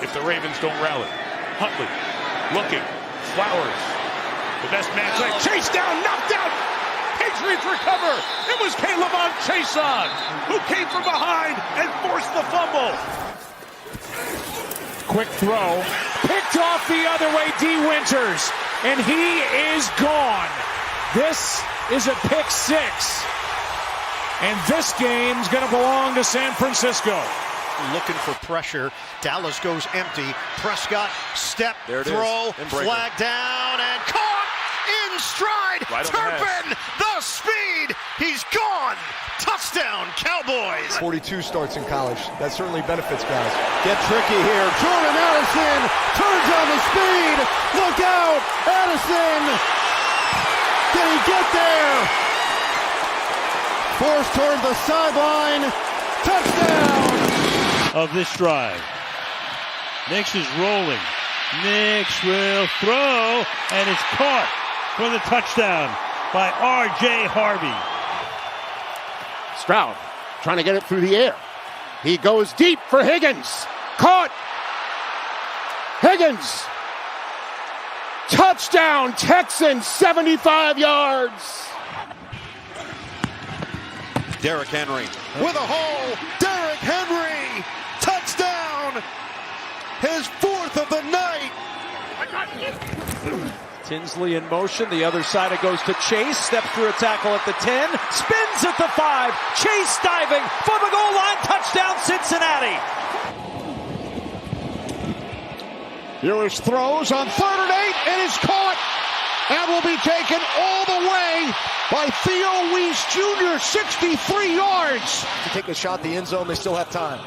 if the Ravens don't rally. Huntley looking. Flowers. The best man play. Chase down. Knocked out. Patriots recover. It was Caleb on Chason who came from behind and forced the fumble. Quick throw. Picked off the other way, D. Winters. And he is gone. This is a pick 6. And this game's going to belong to San Francisco. Looking for pressure. Dallas goes empty. Prescott, step, throw, flag down, and caught in stride. Right Turpin, the speed. He's gone. Touchdown, Cowboys. 42 starts in college. That certainly benefits guys. Get tricky here. Jordan Addison turns on the speed. Look out. Addison. Can he get there? Forced toward the sideline. Touchdown. Of this drive. Nix is rolling. Nix will throw, and it's caught for the touchdown by R.J. Harvey. Stroud trying to get it through the air. He goes deep for Higgins. Caught. Higgins. Touchdown, Texans, 75 yards. Derrick Henry with a hole. Derrick Henry. Touchdown. His 4th of the night. Tinsley in motion. The other side it goes to Chase. Steps through a tackle at the 10. Spins at the 5. Chase diving for the goal line. Touchdown, Cincinnati. Here is throws on 3rd and 8. It is caught and will be taken all the way by Theo Weiss Jr., 63 yards. To take a shot the end zone, they still have time.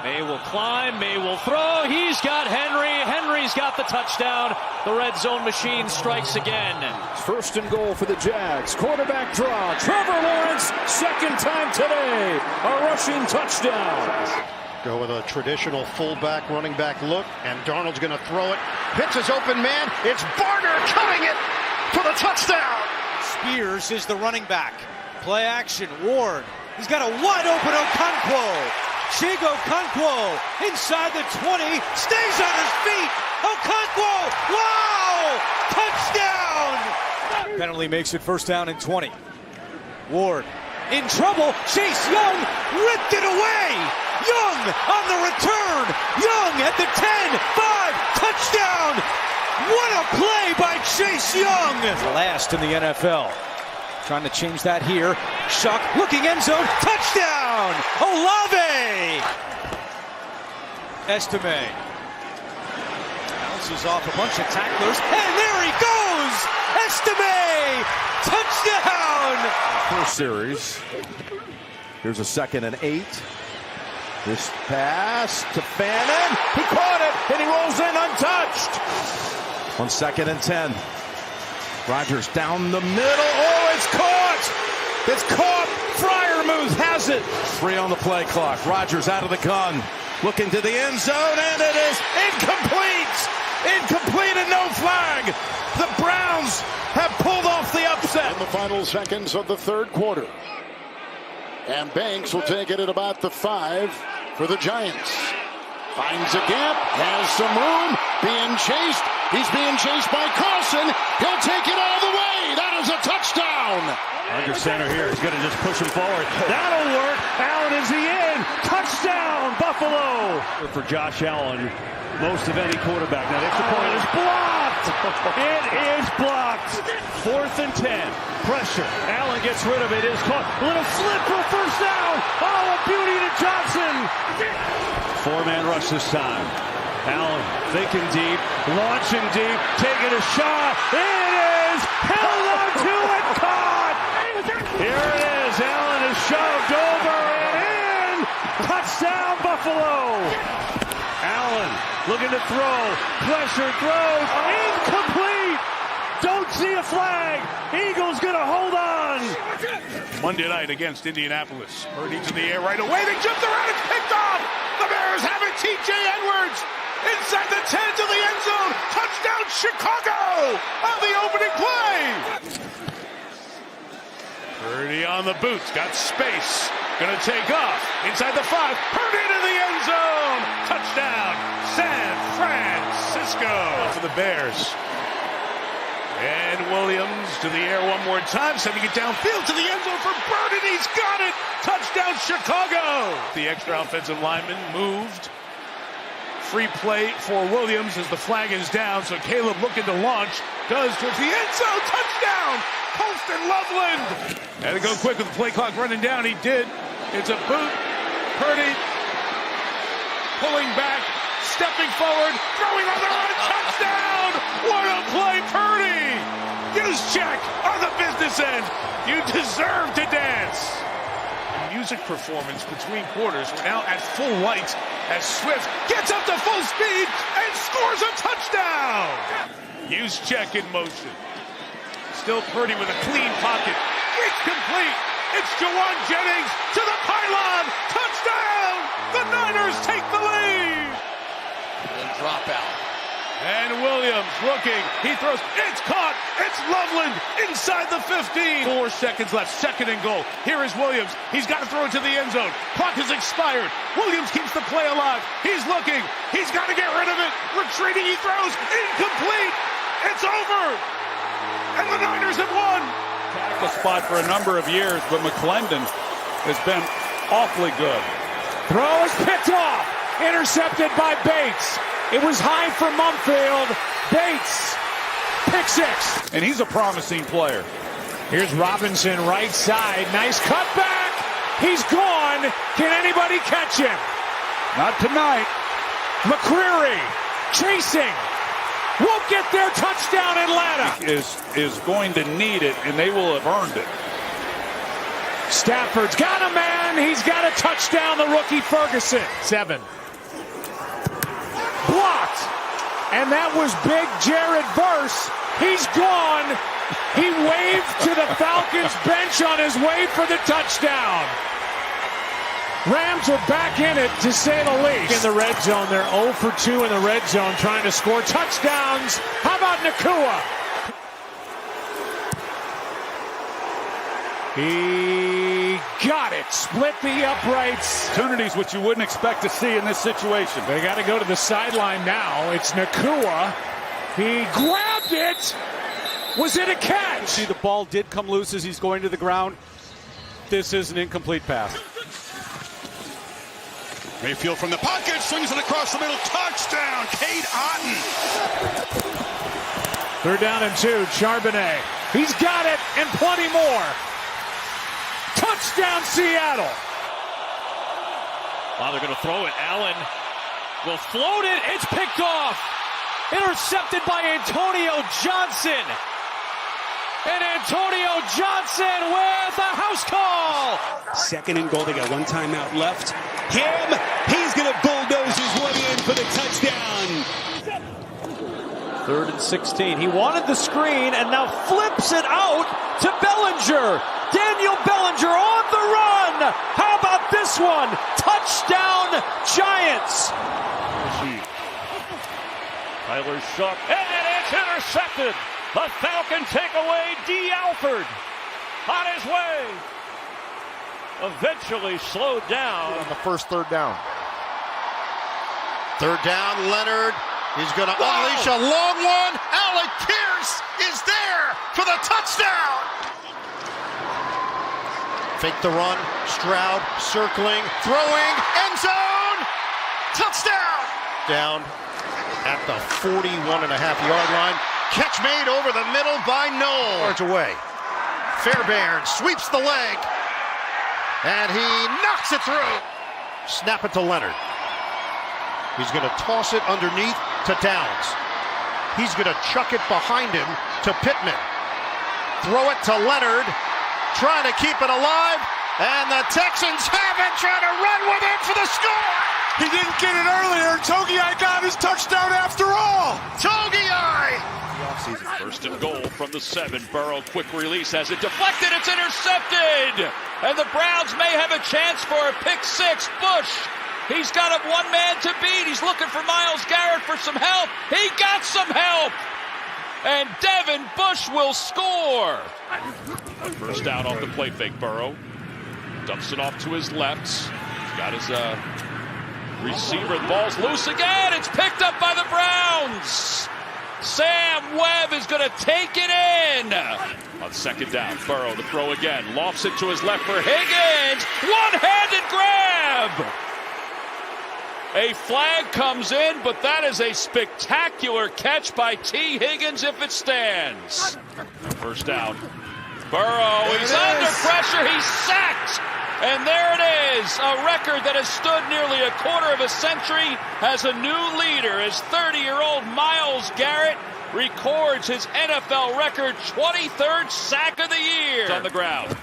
May will climb, May will throw. He's got Henry. Henry's got the touchdown. The red zone machine strikes again. 1st and goal for the Jags. Quarterback draw. Trevor Lawrence, 2nd time today. A rushing touchdown. Go with a traditional fullback running back look, and Darnold's going to throw it. Hits his open man. It's Barner cutting it for the touchdown. Spears is the running back. Play action. Ward. He's got a wide open Okonkwo. Chigo Okonkwo inside the 20. Stays on his feet. Okonkwo. Wow! Touchdown! Penalty makes it 1st down and 20. Ward in trouble. Chase Young ripped it away. Young on the return. Young at the 10. 5. Touchdown. What a play by Chase Young. Last in the NFL. Trying to change that here. Shuck looking end zone. Touchdown. Olave. Estime. Bounces off a bunch of tacklers. And there he goes. Estime. Touchdown. first series. Here's a 2nd and 8. This pass to Fannin. He caught it, and he rolls in untouched. On 2nd and 10. Rodgers down the middle. Oh, it's caught! It's caught! Freiermuth has it. 3 on the play clock. Rodgers out of the gun. Looking to the end zone, and it is incomplete! Incomplete and no flag! The Browns have pulled off the upset. In the final seconds of the third quarter. And Banks will take it at about the 5 for the Giants. Finds a gap, has some room, being chased. He's being chased by Carlson. He'll take it all the way. That is a touchdown. Under center here. He's going to just push him forward. That'll work. Allen is the end. Touchdown. touchdown, Buffalo. For Josh Allen, most of any quarterback. Now, the point is blocked. It is blocked. 4th and 10. Pressure. Allen gets rid of it. It is caught. A little slip for a first down. Oh, a beauty to Johnson. 4-man rush this time. Allen thinking deep, launching deep, taking a shot. It is held on to it, caught. Here it is. Allen is shoved over and in. Touchdown, Buffalo. Allen looking to throw. Pressure throws. Incomplete. Don't see a flag. Eagles gonna hold on. Monday night against Indianapolis. Purdy's in the air right away. They jumped around. It's picked off. The Bears have it. T.J. Edwards inside the 10 to the end zone. Touchdown, Chicago on the opening play. Purdy on the boots. Got space. Gonna take off. Inside the 5. Purdy to the end zone. Touchdown, San Francisco for the Bears. And Williams to the air one more time, sending it downfield to the end zone for Bird, and he's got it! Touchdown, Chicago! The extra offensive lineman moved. Free play for Williams as the flag is down, so Caleb looking to launch, does towards the end zone, touchdown! Colston Loveland! Had to go quick with the play clock running down, he did. It's a boot, Purdy pulling back, stepping forward, throwing on the run, touchdown! What a play, Purdy! Juszczyk on the business end. You deserve to dance. Music performance between quarters. We're now at full light as Swift gets up to full speed and scores a touchdown. Juszczyk in motion. Still Purdy with a clean pocket. It's complete. It's Jawan Jennings to the pylon. Touchdown! The Niners take the lead. And drop out. And Williams looking, he throws, it's caught, it's Loveland inside the 15. 4 seconds left, 2nd and goal. Here is Williams, he's got to throw it to the end zone. Clock has expired, Williams keeps the play alive. He's looking, he's got to get rid of it. Retreating, he throws, incomplete. It's over. And the Niners have won. Tackle spot for a number of years, but McClendon has been awfully good. Throw is picked off. Intercepted by Bates. It was high for Mumfield. Bates, pick 6. And he's a promising player. Here's Robinson, right side. Nice cutback. He's gone. Can anybody catch him? Not tonight. McCreary, chasing. Won't get their touchdown, Atlanta. Is going to need it, and they will have earned it. Stafford's got a man. He's got a touchdown, the rookie Ferguson. 7. Blocked. And that was big Jared Verse. He's gone. He waved to the Falcons bench on his way for the touchdown. Rams are back in it, to say the least. In the red zone, they're 0 for 2 in the red zone, trying to score touchdowns. How about Nakua? He got it. Split the uprights. Opportunities which you wouldn't expect to see in this situation. They got to go to the sideline now. It's Nakua. He grabbed it. Was it a catch? See, the ball did come loose as he's going to the ground. This is an incomplete pass. Mayfield from the pocket, swings it across the middle. Touchdown, Cade Otton. 3rd down and 2. Charbonnet. He's got it and plenty more. Touchdown, Seattle. They're going to throw it. Allen will float it. It's picked off. Intercepted by Antonio Johnson. And Antonio Johnson with a house call. 2nd and goal. They got 1 timeout left. He's going to bulldoze his way in for the touchdown. 3rd and 16. He wanted the screen and now flips it out to Bellinger. Daniel Bellinger on the run. How about this one? Touchdown, Giants. Tyler Shough, and it's intercepted. The Falcon take away D. Alford on his way. Eventually slowed down. On the first 3rd down. 3rd down, Leonard. He's going to unleash a long one. Alec Pierce is there for the touchdown. Fake the run. Stroud circling, throwing, end zone. Touchdown! Down at the 41.5-yard line. Catch made over the middle by Knoll. Yards away. Fairbairn sweeps the leg. And he knocks it through. Snap it to Leonard. He's going to toss it underneath to Downs. He's going to chuck it behind him to Pittman. Throw it to Leonard. Trying to keep it alive. And the Texans have it. Trying to run with it for the score. He didn't get it earlier. Togiai got his touchdown after all. Togiai! First and goal from the 7. Burrow, quick release, has it deflected. It's intercepted. And the Browns may have a chance for a pick 6. Bush, he's got a one man to beat. He's looking for Myles Garrett for some help. He got some help. And Devin Bush will score. First down off the play fake. Burrow dumps it off to his left. He's got his receiver. The ball's loose again. It's picked up by the Browns. Sam Webb is going to take it in. On second down, Burrow to throw again. Lofts it to his left for Higgins. One-handed grab. A flag comes in, but that is a spectacular catch by T. Higgins if it stands. First down. Burrow, he's under pressure. He's sacked. And there it is, a record that has stood nearly a quarter of a century has a new leader as 30-year-old Myles Garrett records his NFL record 23rd sack of the year. On the ground.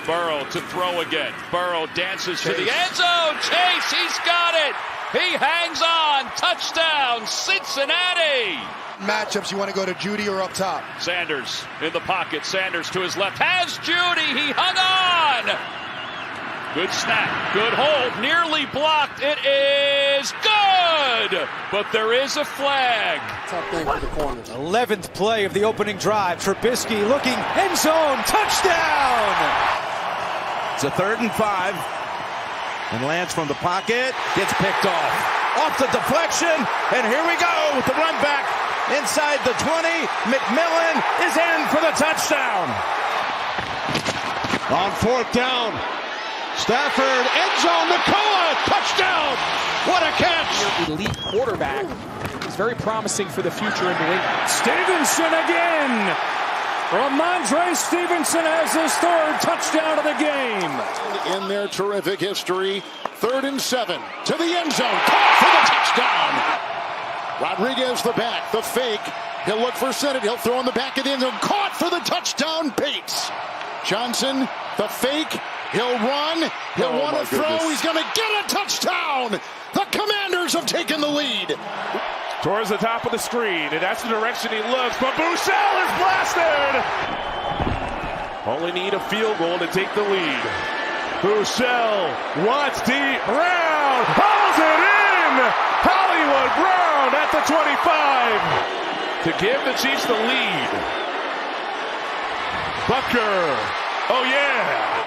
Burrow to throw again. Burrow dances to the end zone. Chase, he's got it. He hangs on. Touchdown, Cincinnati. Matchups, you want to go to Judy or up top? Sanders in the pocket. Sanders to his left. Has Judy. He hung on. Good snap, good hold, nearly blocked. It is good, but there is a flag. Tough thing for the corners. 11th play of the opening drive. Trubisky looking, end zone, touchdown! It's a 3rd and 5. And Lance from the pocket gets picked off. Off the deflection, and here we go with the run back inside the 20. McMillan is in for the touchdown. On 4th down. Stafford, end zone, Nikola, touchdown! What a catch! Elite quarterback is very promising for the future in New England. Stevenson again. Ramondre Stevenson has his 3rd touchdown of the game. In their terrific history, 3rd and 7 to the end zone, caught for the touchdown. Rodriguez, the back, the fake. He'll look for Sennett. He'll throw in the back of the end zone, caught for the touchdown. Bates. Johnson, the fake. He'll run. He'll want to throw. He's going to get a touchdown. The Commanders have taken the lead. Towards the top of the screen, and that's the direction he looks. But Bouchel is blasted. Only need a field goal to take the lead. Bouchel wants deep. Brown hauls it in. Hollywood Brown at the 25 to give the Chiefs the lead. Butker. Oh yeah.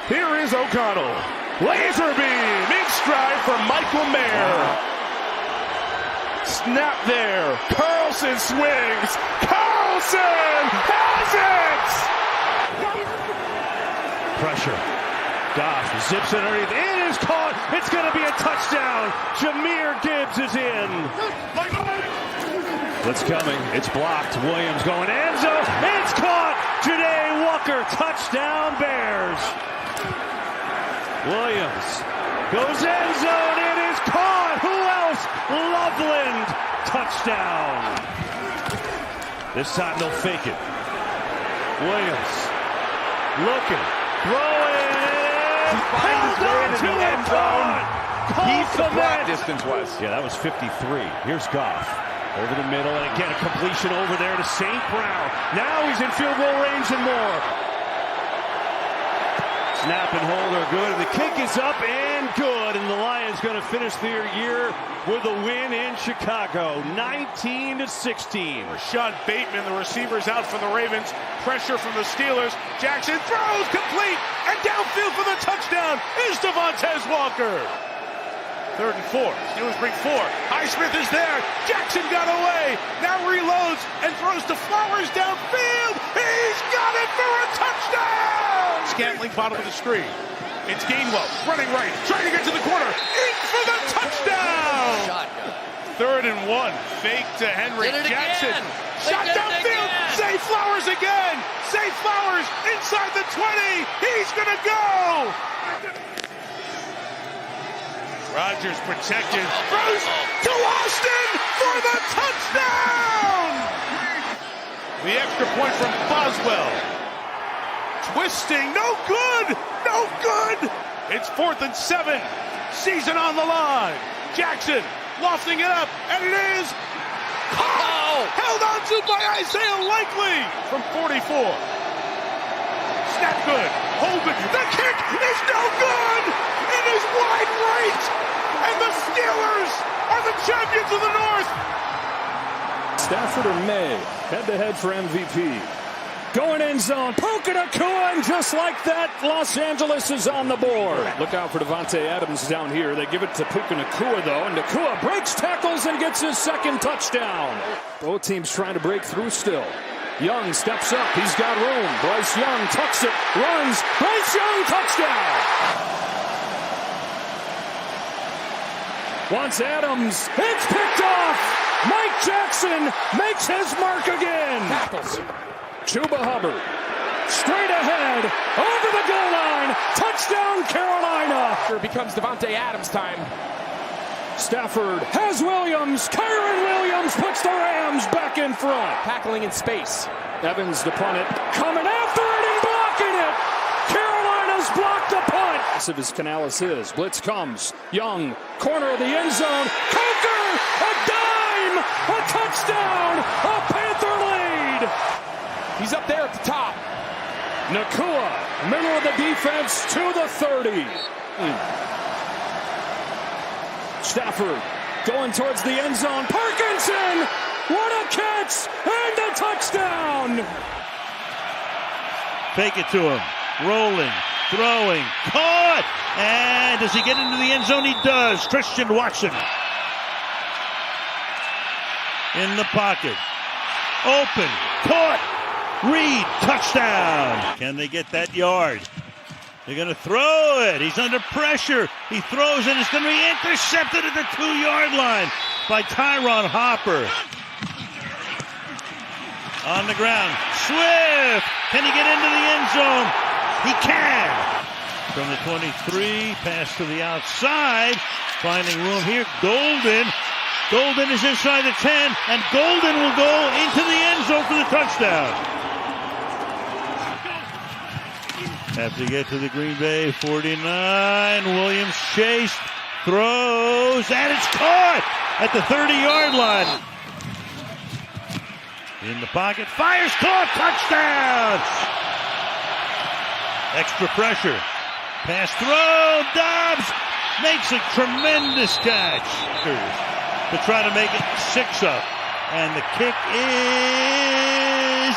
Here is O'Connell. Laser beam in stride from Michael Mayer. Snap there. Carlson swings. Carlson has it! Pressure. Goff zips it underneath. It is caught. It's going to be a touchdown. Jahmyr Gibbs is in. It's coming. It's blocked. Williams going end zone. It's caught. Janae Walker. Touchdown Bears. Williams goes end zone. It is caught. Who else? Loveland. Touchdown. This time they'll fake it. Williams looking, throwing. Held on to it. He's the block distance was. Yeah, that was 53. Here's Goff. Over the middle, and again, a completion over there to St. Brown. Now he's in field goal range and more. Snap and hold are good, and the kick is up and good, and the Lions going to finish their year with a win in Chicago, 19-16. Rashad Bateman, the receiver's out for the Ravens. Pressure from the Steelers. Jackson throws complete, and downfield for the touchdown is Devontae Walker. 3rd and 4. Steelers bring 4. Highsmith is there. Jackson got away. Now reloads and throws to Flowers downfield. He's got it for a touchdown. Scantling bottom of the screen. It's Gainwell running right, trying to get to the corner, in for the touchdown. Shotgun. 3rd and 1, fake to Henry Jackson. Shot downfield. Zay Flowers again. Zay Flowers inside the 20. He's gonna go. Rodgers protected. Throws to Austin for the touchdown. The extra point from Boswell. Twisting, no good. No good. It's 4th and 7. Season on the line. Jackson lofting it up, and it is held on to by Isaiah Likely from 44. Snap good. Holden. The kick is no good. It is wide right. And the Steelers are the champions of the North. Stafford or May, head-to-head for MVP. Going end zone, Puka Nacua, and just like that, Los Angeles is on the board. Look out for Devontae Adams down here. They give it to Puka Nacua, though, and Nacua breaks tackles and gets his 2nd touchdown. Both teams trying to break through still. Young steps up. He's got room. Bryce Young tucks it, runs. Bryce Young, touchdown. Once Adams, it's picked off. Mike Jackson makes his mark again. Tackles. Chuba Hubbard, straight ahead, over the goal line, touchdown Carolina. It becomes Devontae Adams time. Stafford has Williams, Kyron Williams puts the Rams back in front. Tackling in space. Evans to punt it, coming after it and blocking it. Carolina's blocked the punt. As Canales is, blitz comes, Young, corner of the end zone, Coker, a dime, a touchdown, a Panther lead. He's up there at the top. Nacua, middle of the defense to the 30. Stafford going towards the end zone. Parkinson, what a catch and a touchdown. Fake it to him. Rolling, throwing, caught. And does he get into the end zone? He does. Christian Watson in the pocket. Open, caught. Reed, touchdown. Can they get that yard? They're going to throw it. He's under pressure. He throws it. It's going to be intercepted at the 2-yard line by Tyron Hopper. On the ground. Swift. Can he get into the end zone? He can. From the 23, pass to the outside. Finding room here. Golden. Golden is inside the 10, and Golden will go into the end zone for the touchdown. Have to get to the Green Bay 49. Williams chased, throws, and it's caught at the 30-yard line. In the pocket, fires, caught, touchdown! Extra pressure. Pass throw, Dobbs makes a tremendous catch to try to make it 6 up. And the kick is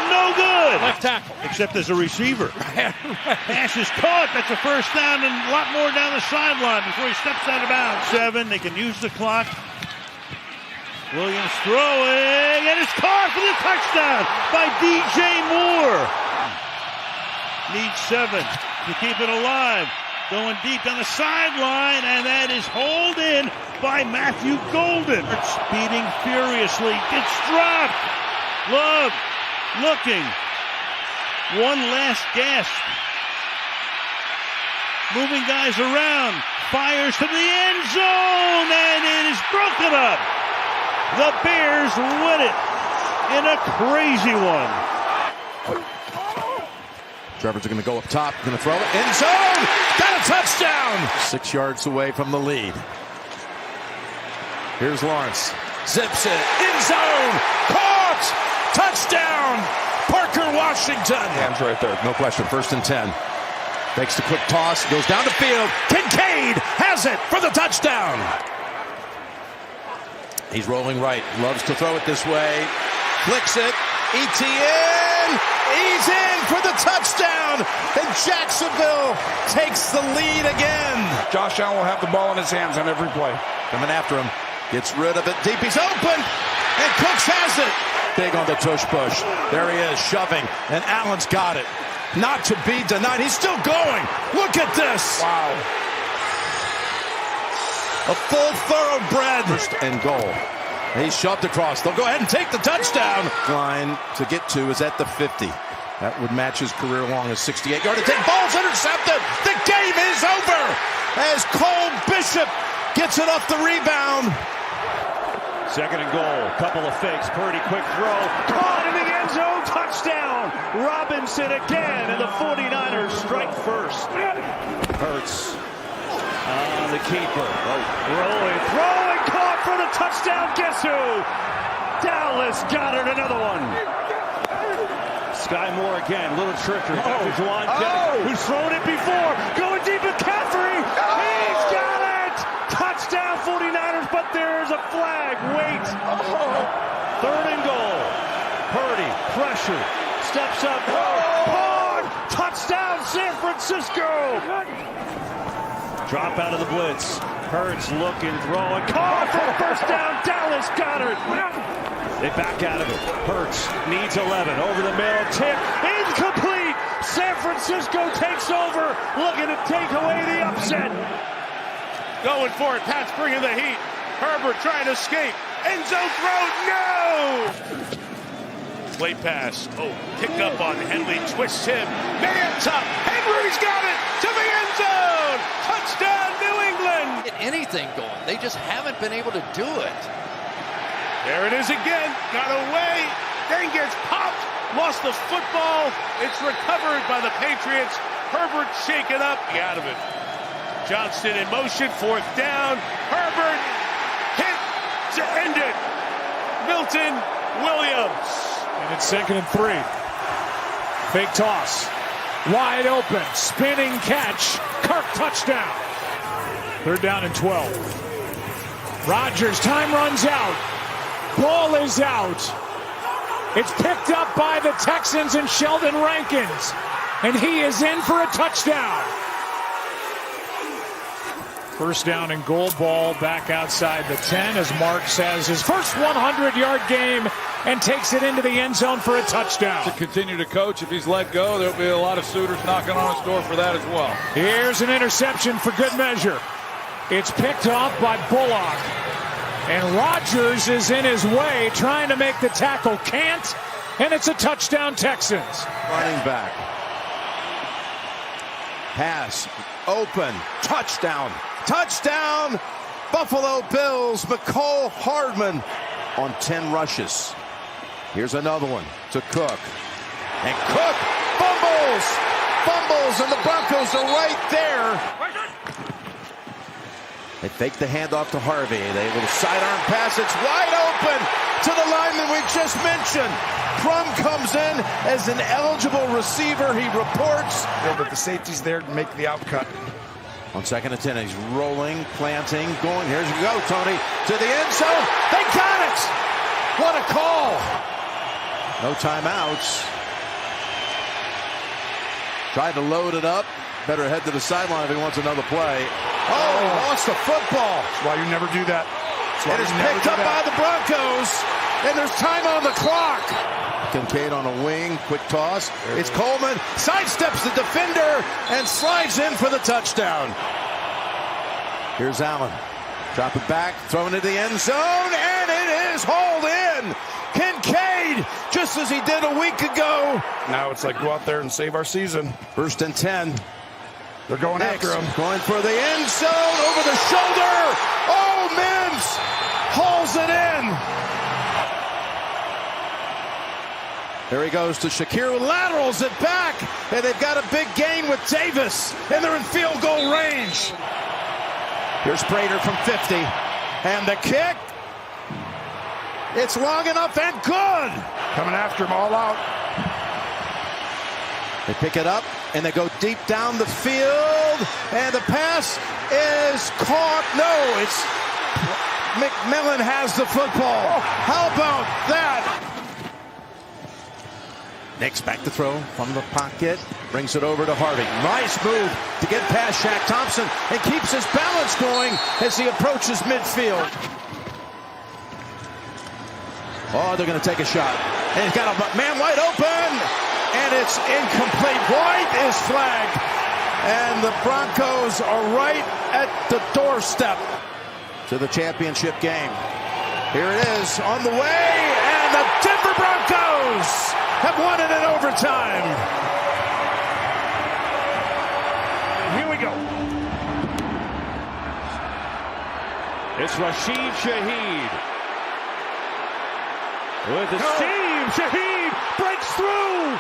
no good. Left tackle. Except as a receiver. Pass is caught. That's a first down and a lot more down the sideline before he steps out of bounds. 7. They can use the clock. Williams throwing, and it's caught for the touchdown by DJ Moore. Needs 7 to keep it alive. Going deep down the sideline, and that is hauled in by Matthew Golden. Speeding furiously, gets dropped. Love looking. One last gasp. Moving guys around. Fires to the end zone, and it is broken up. The Bears win it in a crazy one. Trevor's going to go up top, going to throw it. End zone! Got a touchdown! 6 yards away from the lead. Here's Lawrence. Zips it. End zone! Caught! Touchdown! Parker Washington! Hands right there, no question. 1st and 10. Makes the quick toss, goes down the field. Kincaid has it for the touchdown! He's rolling right. Loves to throw it this way. Flicks it. ETN! He's in for the touchdown, and Jacksonville takes the lead again. Josh Allen will have the ball in his hands on every play. Coming after him, gets rid of it deep. He's open, and Cooks has it. Big on the tush push. There he is, shoving, and Allen's got it. not to be denied. He's still going. Look at this. Wow. A full thoroughbred. First and goal. He's shoved across. They'll go ahead and take the touchdown. Line to get to is at the 50. That would match his career long as 68-yard attempt. Ball's intercepted. The game is over as Cole Bishop gets it off the rebound. Second and goal. Couple of fakes. Purdy, quick throw. Caught in the end zone. Touchdown. Robinson again, and the 49ers strike first. Hurts. The keeper. Throwing, caught for the touchdown. Guess who? Dallas Goedert, another one. Sky Moore again, little trickery. Juwan Jennings, who's thrown it before. Going deep at McCaffrey. He's got it. Touchdown 49ers, but there's a flag. Wait. Third and goal. Purdy, pressure. Steps up. Caught. Touchdown San Francisco. Drop out of the blitz. Hurts looking, throwing. Caught for a first down. Dallas Goedert. They back out of it. Hurts needs 11. Over the middle. Tip. Incomplete. San Francisco takes over. Looking to take away the upset. Going for it. Pats bringing the heat. Herbert trying to escape. End zone throw. No! Late pass. Pick up on Henley. Twists him. Man's up. Henry's got it to the end zone. Touchdown, New England. Get anything going. They just haven't been able to do it. There it is again. Got away. Then gets popped. Lost the football. It's recovered by the Patriots. Herbert shaken up. Out of it. Johnston in motion. Fourth down. Herbert hit to end it. Milton Williams. And it's 2nd and 3. Fake toss. Wide open. Spinning catch. Kirk touchdown. 3rd down and 12. Rodgers, time runs out. Ball is out. It's picked up by the Texans and Sheldon Rankins. And he is in for a touchdown. First down and goal, ball back outside the 10 as Marks has his first 100-yard game and takes it into the end zone for a touchdown. To continue to coach, if he's let go, there'll be a lot of suitors knocking on his door for that as well. Here's an interception for good measure. It's picked off by Bullock. And Rodgers is in his way, trying to make the tackle. Can't. And it's a touchdown, Texans. Running back. Pass. Open. Touchdown. Touchdown. Buffalo Bills. McCole Hardman on 10 rushes. Here's another one to Cook. And Cook fumbles. And the Broncos are right there. They fake the handoff to Harvey. They will sidearm pass. It's wide open to the lineman we just mentioned. Crum comes in as an eligible receiver. He reports. But the safety's there to make the outcut. On 2nd and 10, he's rolling, planting, going. Here's you go, Tony, to the end zone. They got it! What a call! No timeouts. Tried to load it up. Better head to the sideline if he wants another play. Lost the football. That's why you never do that. It is picked up by the Broncos, and there's time on the clock. Kincaid on a wing, quick toss. It's Coleman, sidesteps the defender, and slides in for the touchdown. Here's Allen. Drop it back, throwing it to the end zone, and it is hauled in. Kincaid, just as he did a week ago. Now it's like go out there and save our season. 1st and 10. They're going after him. Going for the end zone, over the shoulder. Oh, Mims hauls it in. There he goes to Shakir, laterals it back, and they've got a big gain with Davis, and they're in field goal range. Here's Prater from 50, and the kick. It's long enough and good. Coming after him all out. They pick it up, and they go deep down the field, and the pass is caught. No, it's McMillan has the football. How about that? Nick's back to throw from the pocket, brings it over to Harvey. Nice move to get past Shaq Thompson and keeps his balance going as he approaches midfield. Oh, they're going to take a shot. And he's got a man wide open. and it's incomplete. White is flagged, and the Broncos are right at the doorstep to the championship game. Here it is on the way, and the Denver Broncos have won it in overtime. Here we go. It's Rashid Shaheed. With the steam, Shaheed breaks through.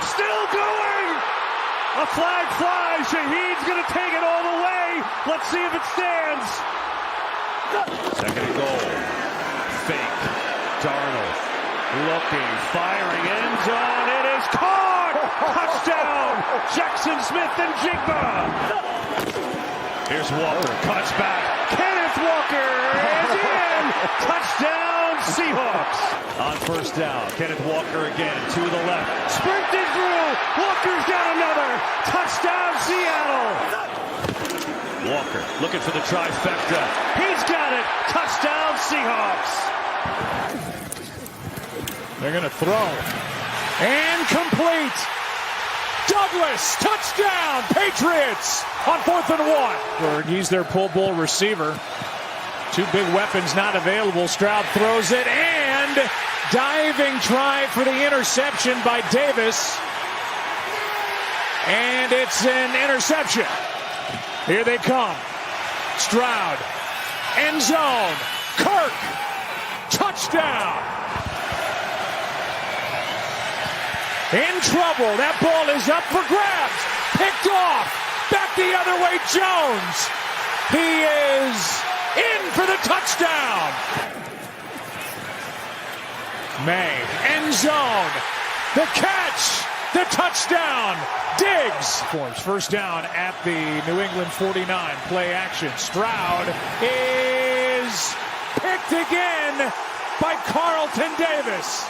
Still going. A flag flies. Shaheed's going to take it all the way. Let's see if it stands. Second and goal. Fake. Darnold looking, firing, end zone. It is caught. Touchdown. Jackson Smith and Jigba. Here's Walker. Cuts back. Kenneth Walker is in. Touchdown Seahawks. On first down. Kenneth Walker again. To the left. Sprinted through. Walker's got another. Touchdown Seattle. Walker looking for the trifecta. He's got it. Touchdown Seahawks. They're going to throw. And complete. Douglas, touchdown, Patriots on 4th and 1. He's their Pro Bowl receiver. Two big weapons not available. Stroud throws it, and diving try for the interception by Davis. And it's an interception. Here they come. Stroud, end zone, Kirk, touchdown. In trouble. That ball is up for grabs. Picked off. Back the other way, Jones. He is in for the touchdown. May. End zone. The catch. The touchdown. Diggs. First down at the New England 49. Play action. Stroud is picked again by Carlton Davis.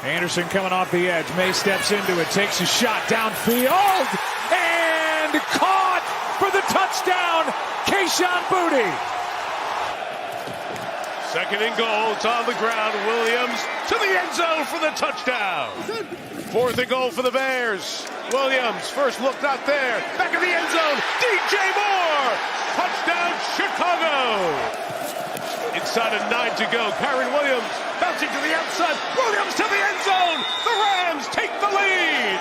Anderson coming off the edge. May steps into it, takes a shot downfield, and caught for the touchdown, Kayshon Boutte. Second and goal. It's on the ground. Williams to the end zone for the touchdown. 4th and goal for the Bears. Williams, first look not there. Back in the end zone. DJ Moore. Touchdown, Chicago. Inside of 9 to go. Kyron Williams bouncing to the outside. Williams to the end zone. The Rams take the lead.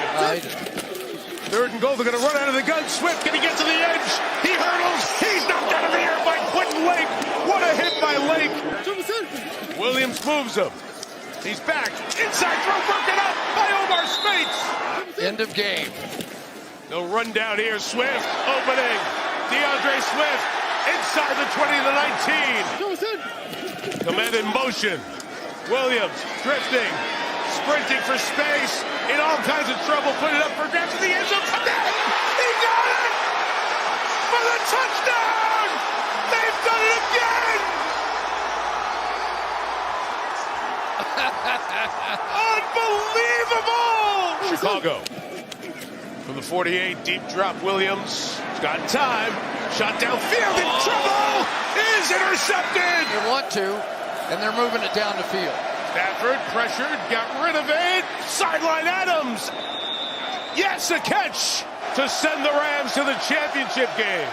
3rd and goal. They're going to run out of the gun. Swift, can he get to the edge? He hurdles. He's knocked out of the air by Quentin Lake. What a hit by Lake. Williams moves him. He's back. Inside throw broken up by Omar Speights. End of game. No run down here. Swift opening. DeAndre Swift inside the 20 to 19. Command in motion. Williams drifting, sprinting for space, in all kinds of trouble, put it up for grabs to the end zone. He got it for the touchdown. They've done it again. Unbelievable. Chicago from the 48, deep drop. Williams has got time. Shot downfield in trouble. Is intercepted. They want to, and they're moving it down the field. Stafford pressured, got rid of it. Sideline Adams. Yes, a catch to send the Rams to the championship game.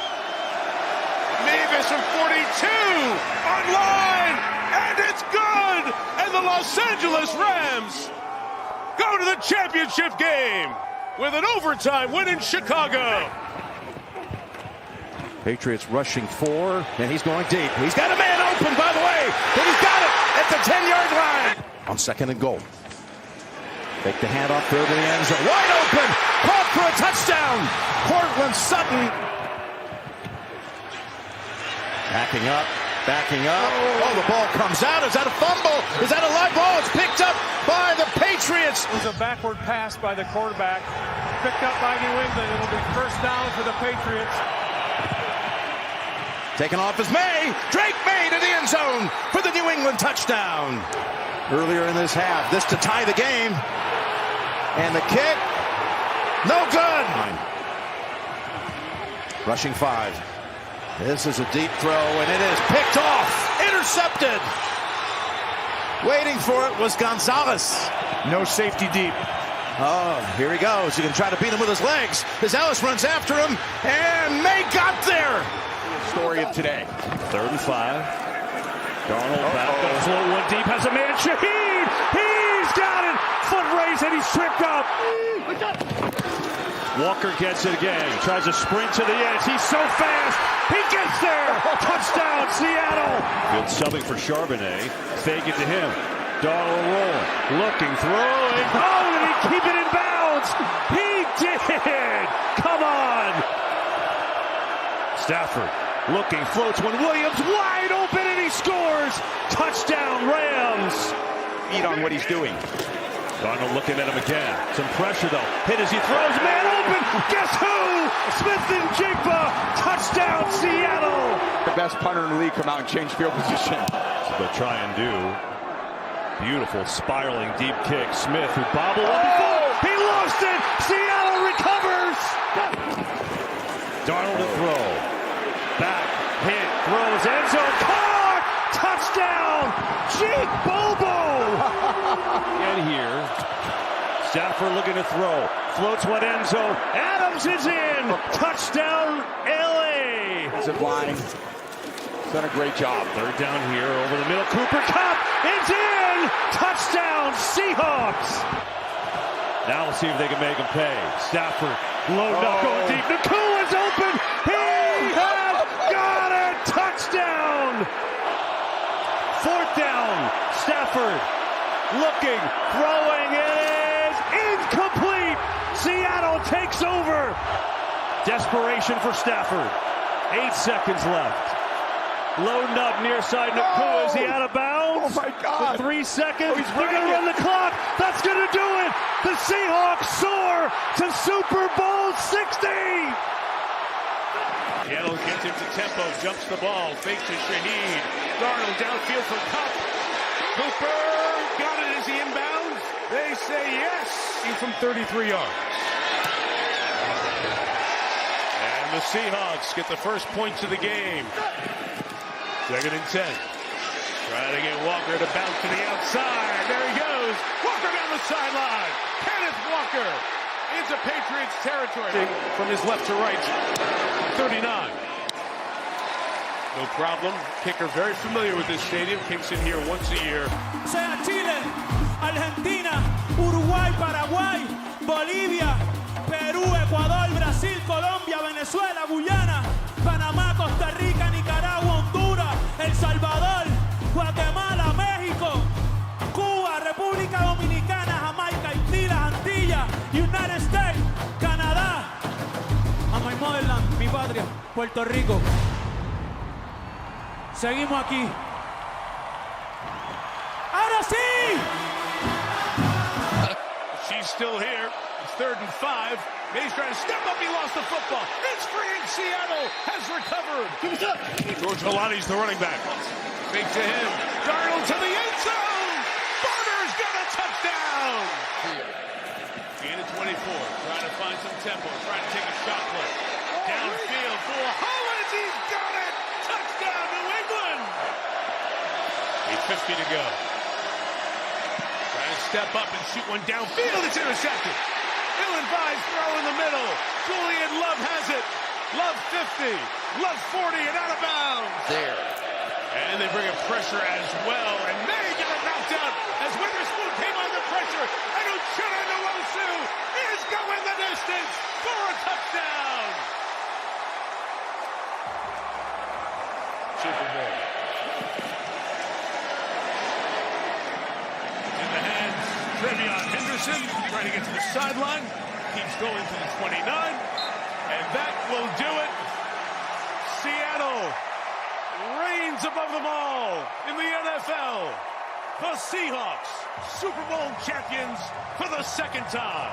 Mavis from 42 online, and it's good. And the Los Angeles Rams go to the championship game with an overtime win in Chicago. Patriots rushing 4, and he's going deep. He's got a man open, by the way, and he's got it at the 10-yard line. On 2nd and goal. Take the handoff, throw to the end zone. Wide open, caught for a touchdown. Cortland Sutton. Backing up. Oh, the ball comes out. Is that a fumble? Is that a live ball? It's picked up by the Patriots. It was a backward pass by the quarterback. Picked up by New England. It'll be first down for the Patriots. Taken off is May. Drake May to the end zone for the New England touchdown. Earlier in this half, this to tie the game. And the kick, no good. Rushing 5. This is a deep throw, and it is picked off. Intercepted. Waiting for it was Gonzalez. No safety deep. Oh, here he goes. He can try to beat him with his legs. As Ellis runs after him, and May got there. Story of today. 3rd and 5. Darnold back, goes low, one deep, has a man. Shaheed! He's got it! Foot race, and he's tripped up. Walker gets it again. Tries to sprint to the edge. He's so fast. He gets there. Touchdown, Seattle. Field subbing for Charbonnet. Fake it to him. Darnold rolling. Looking, throwing. Oh, did he keep it in bounds? He did. Come on. Stafford looking, floats when Williams wide open, and he scores. Touchdown, Rams. Eat on what he's doing. Darnold looking at him again. Some pressure, though. Hit as he throws. Man open. Guess who? Smith and Jigba. Touchdown, Seattle. The best punter in the league come out and change field position. That's what they'll try and do. Beautiful spiraling deep kick. Smith who bobbled up before. He lost it. Seattle recovers. Darnold to throw. Back. Hit. Throws. End zone. Caught. Touchdown. Jake Bobo. And here. Stafford looking to throw. Floats one end zone. Adams is in. Touchdown, LA. It's a line. Done a great job. 3rd down here over the middle. Cooper Kupp. It's in. Touchdown, Seahawks. Now we'll see if they can make him pay. Stafford loaded up, going deep. Nakua's open. He has got it. Touchdown. 4th down. Stafford looking, throwing. It is incomplete. Seattle takes over. Desperation for Stafford. 8 seconds left. Loading up near side. Nakua, is he out of bounds? Oh my God. With 3 seconds. He's They're going to run the clock. That's going to do it. The Seahawks soar to Super Bowl 60. Seattle gets into tempo, jumps the ball, fakes to Shaheed. Darnold downfield for Kupp. Cooper got it as he inbounds. They say yes. From 33 yards. And the Seahawks get the first points of the game. 2nd and 10. Trying to get Walker to bounce to the outside. There he goes. Walker down the sideline. Kenneth Walker into Patriots territory. From his left to right. 39. No problem. Kicker very familiar with this stadium. Kicks in here once a year. Sea Chile, Argentina, Uruguay, Paraguay, Bolivia, Perú, Ecuador, Brasil, Colombia, Venezuela, Guyana, Panamá, Costa Rica, Nicaragua, Honduras, El Salvador, Guatemala, México, Cuba, República Dominicana, Jamaica, Haití, las Antillas, United States, Canadá, a my motherland, mi patria, Puerto Rico. Seguimos aquí. ¡Ahora sí! She's still here. It's 3rd and 5. May's trying to step up. He lost the football. It's free in Seattle. Has recovered. George Holani's the running back. Fake to him. Darnold to the end zone. Barner's got a touchdown. Gain of 24. Trying to find some tempo. Trying to take a shot play. Downfield for Hollins. He's got it. Touchdown, New England. 8:50 to go. Trying to step up and shoot one downfield. It's intercepted. Dylan Vise throw in the middle. Julian Love has it. Love 50. Love 40 and out of bounds. There. And they bring in pressure as well. And May got it knocked out as Witherspoon came under pressure. And Uchenna Nwosu is going the distance for a touchdown. Super Bowl. In the hands, Trevion Henderson trying to get to the sideline. Keeps going to the 29. And that will do it. Seattle reigns above them all in the NFL. The Seahawks, Super Bowl champions for the 2nd time.